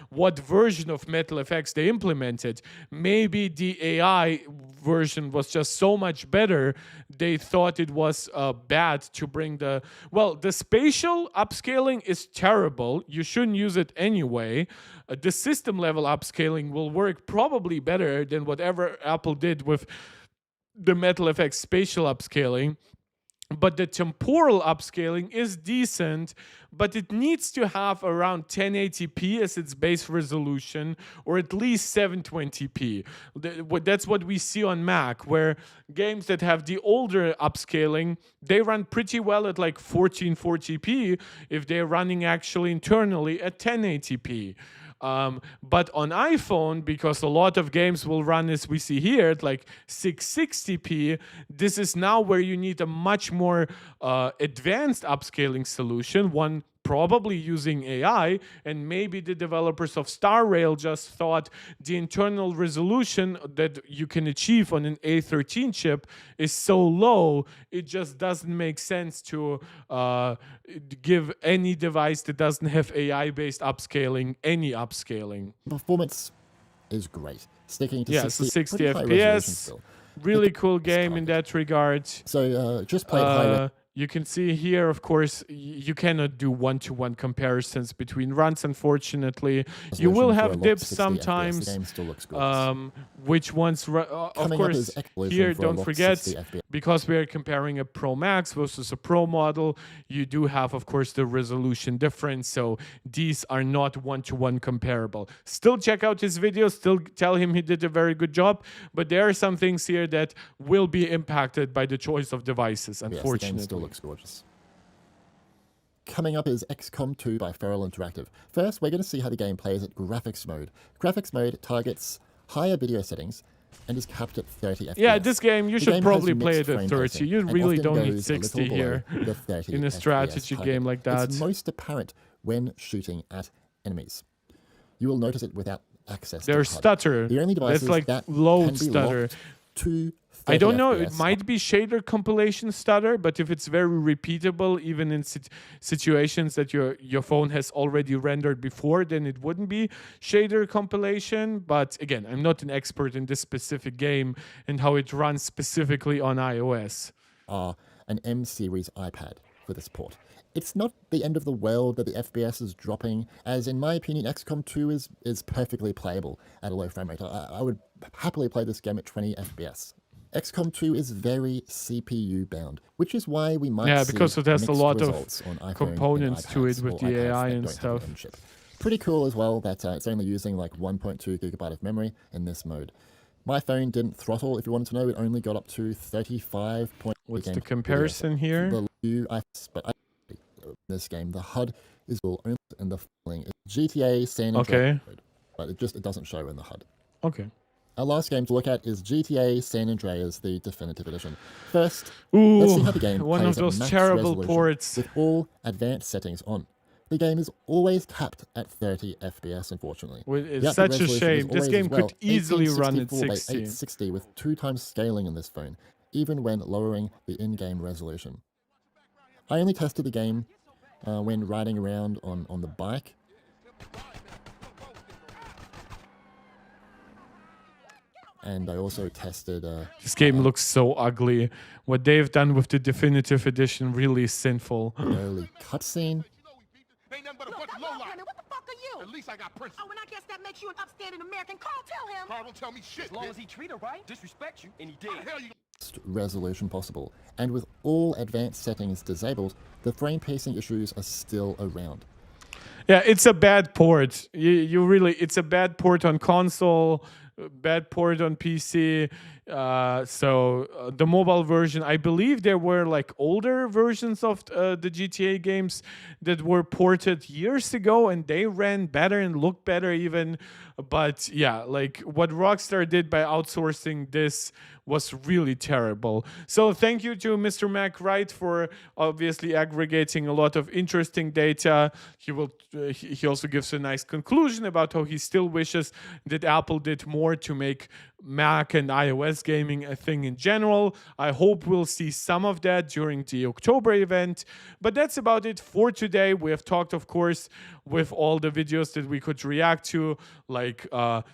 what version of MetalFX they implemented. Maybe the AI version was just so much better, they thought it was bad to bring the spatial upscaling is terrible. You shouldn't use it anyway. The system level upscaling will work probably better than whatever Apple did with the MetalFX spatial upscaling. But the temporal upscaling is decent, but it needs to have around 1080p as its base resolution, or at least 720p. That's what we see on Mac, where games that have the older upscaling, they run pretty well at like 1440p if they're running actually internally at 1080p. But on iPhone, because a lot of games will run as we see here at like 660p, this is now where you need a much more advanced upscaling solution, one probably using AI, and maybe the developers of Star Rail just thought the internal resolution that you can achieve on an A13 chip is so low, it just doesn't make sense to give any device that doesn't have AI-based upscaling any upscaling. Performance is great. Sticking to Yeah, 60, so 60 pretty high resolution FPS, still. really cool game in that regard. So just played high. You can see here, of course, you cannot do one-to-one comparisons between runs, unfortunately. You will have dips sometimes. The game still looks good. Which ones, of course, here, don't forget, because we are comparing a Pro Max versus a Pro model, you do have, of course, the resolution difference. So these are not one-to-one comparable. Still check out his videos, still tell him he did a very good job, but there are some things here that will be impacted by the choice of devices, unfortunately. Yes, the game still looks gorgeous. Coming up is XCOM 2 by Feral Interactive. First, we're going to see how the game plays at graphics mode. Graphics mode targets higher video settings and is capped at 30 FPS. Yeah, this game, you should probably play it at 30. rating, You really and don't often need goes 60 here the 30 in a FPS strategy target. game like that. It's most apparent when shooting at enemies. You will notice it without access to There's HUD. stutter. The only devices That's like that low can be stutter. locked to 30 I don't know, FPS it might be shader compilation stutter, but if it's very repeatable, even in situations that your phone has already rendered before, then it wouldn't be shader compilation. But again, I'm not an expert in this specific game and how it runs specifically on iOS. An M series iPad for this port. It's not the end of the world that the FPS is dropping, as in my opinion, XCOM 2 is perfectly playable at a low frame rate. I would happily play this game at 20 FPS. XCOM 2 is very CPU bound, which is why we might see because it has a lot of on iPhone components to it with the AI and stuff. Pretty cool as well that it's only using like 1.2 gigabyte of memory in this mode. My phone didn't throttle, if you wanted to know. It only got up to 35. What's the comparison here? This game, the HUD is all only in the following. It's GTA San Andreas, but it doesn't show in the HUD. Okay. Our last game to look at is GTA San Andreas, the definitive edition. First, let's see how the game one plays of those at max terrible resolution ports with all advanced settings on. The game is always capped at 30 FPS, unfortunately. It's such a shame. This game could easily run at 60. 860 with 2 times scaling in this phone, even when lowering the in-game resolution. I only tested the game when riding around on the bike. And I also tested... this game looks so ugly. What they've done with the definitive edition really is sinful. Early cutscene. you? At least I got principles. Oh, and I guess that makes you an upstanding American. Carl, tell him. Carl don't tell me shit. As long as he treat her right, disrespect you, and he did. How the hell you resolution possible, and with all advanced settings disabled, the frame pacing issues are still around. Yeah, it's a bad port. You really, it's a bad port on console, bad port on PC. The mobile version, I believe there were like older versions of the GTA games that were ported years ago, and they ran better and looked better even. But yeah, like what Rockstar did by outsourcing this was really terrible. So thank you to Mr. Mac Wright for obviously aggregating a lot of interesting data. He also gives a nice conclusion about how he still wishes that Apple did more to make Mac and iOS gaming a thing in general. I hope we'll see some of that during the October event. But that's about it for today. We have talked, of course, with all the videos that we could react to, like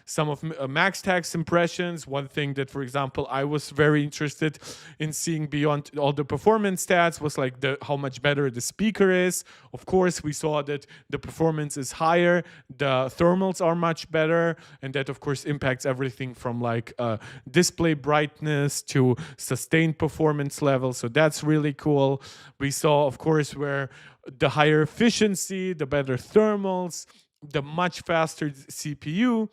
some of Mac's text impressions. One thing that, for example, I was very interested in seeing beyond all the performance stats was like how much better the speaker is. Of course, we saw that the performance is higher, the thermals are much better, and that, of course, impacts everything from like display brightness to sustained performance level. So that's really cool. We saw, of course, where the higher efficiency, the better thermals, the much faster CPU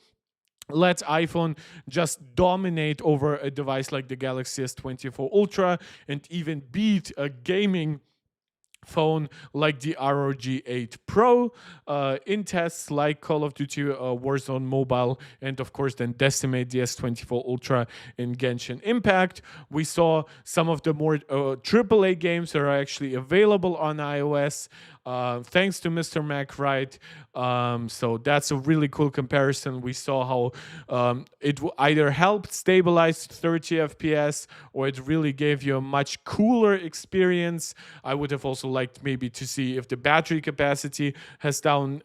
lets iPhone just dominate over a device like the Galaxy S24 Ultra and even beat a gaming phone like the A18 Pro in tests like Call of Duty Warzone Mobile, and of course then decimate the S24 Ultra in Genshin Impact. We saw some of the more AAA games that are actually available on iOS thanks to Mr. Mac Wright. So that's a really cool comparison. We saw how it either helped stabilize 30 FPS or it really gave you a much cooler experience. I would have also liked maybe to see if the battery capacity has gone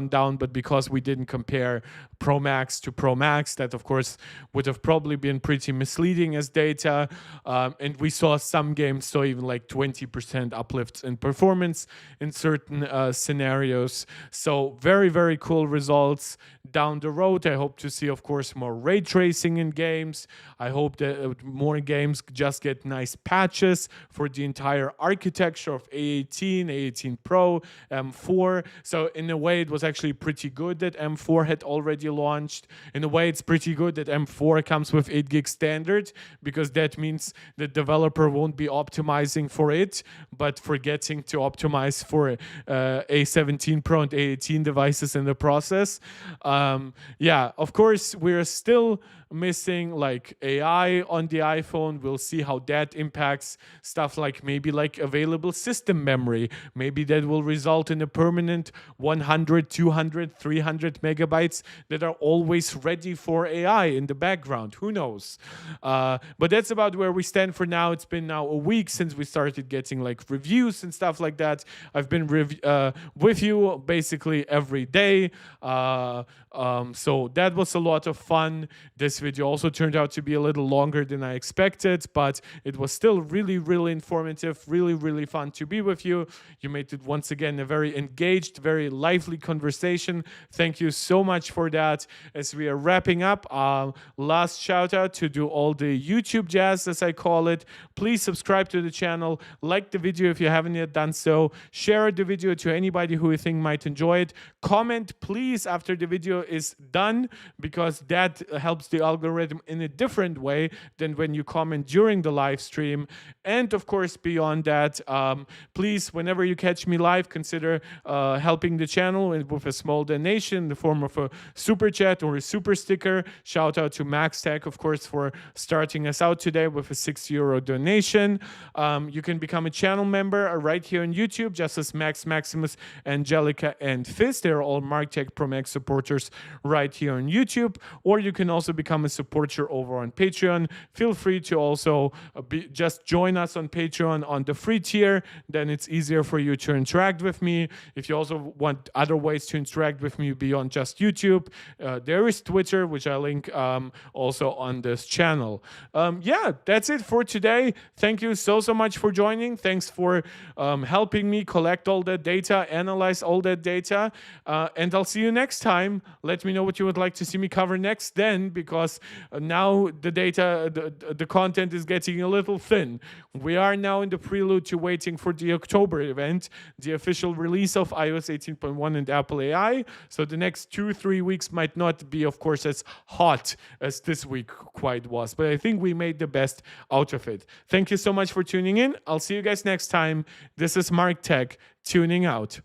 down, but because we didn't compare Pro Max to Pro Max, that of course would have probably been pretty misleading as data. And we saw some games saw even like 20% uplifts in performance in certain scenarios. So very, very cool results down the road. I hope to see, of course, more ray tracing in games. I hope that more games just get nice patches for the entire architecture of A18, A18 Pro, M4. So in a way, it was actually pretty good that M4 had already launched. In a way, it's pretty good that M4 comes with 8 gig standard, because that means the developer won't be optimizing for it, but forgetting to optimize for A17 Pro and A18 devices in the process. Yeah, of course, we're still missing like AI on the iPhone. We'll see how that impacts stuff like maybe like available system memory. Maybe that will result in a permanent 100, 200, 300 megabytes that are always ready for AI in the background. Who knows? But that's about where we stand for now. It's been now a week since we started getting like reviews and stuff like that. I've been with you basically every day. So that was a lot of fun. This video also turned out to be a little longer than I expected, but it was still really, really informative, really, really fun to be with you. You made it once again a very engaged, very lively conversation. Thank you so much for that. As we are wrapping up, last shout out to do all the YouTube jazz, as I call it. Please subscribe to the channel, like the video if you haven't yet done so, share the video to anybody who you think might enjoy it. Comment, please, after the video is done, because that helps the algorithm in a different way than when you comment during the live stream. And of course, beyond that, please, whenever you catch me live, consider helping the channel with a small donation in the form of a super chat or a super sticker. Shout out to Max Tech, of course, for starting us out today with a €6 donation. You can become a channel member right here on YouTube, just as Max, Maximus, Angelica, and Fizz. They're all MarkTech Pro Max supporters right here on YouTube. Or you can also become a supporter over on Patreon. Feel free to also just join us on Patreon on the free tier. Then it's easier for you to interact with me. If you also want other ways to interact with me beyond just YouTube, there is Twitter, which I link also on this channel. Yeah, that's it for today. Thank you so much for joining. Thanks for helping me collect collect all that data, analyze all that data, and I'll see you next time. Let me know what you would like to see me cover next then, because now the data, the content is getting a little thin. We are now in the prelude to waiting for the October event, the official release of iOS 18.1 and Apple AI. So the next 2-3 weeks might not be, of course, as hot as this week quite was, but I think we made the best out of it. Thank you so much for tuning in. I'll see you guys next time. This is Mark Tech tuning out.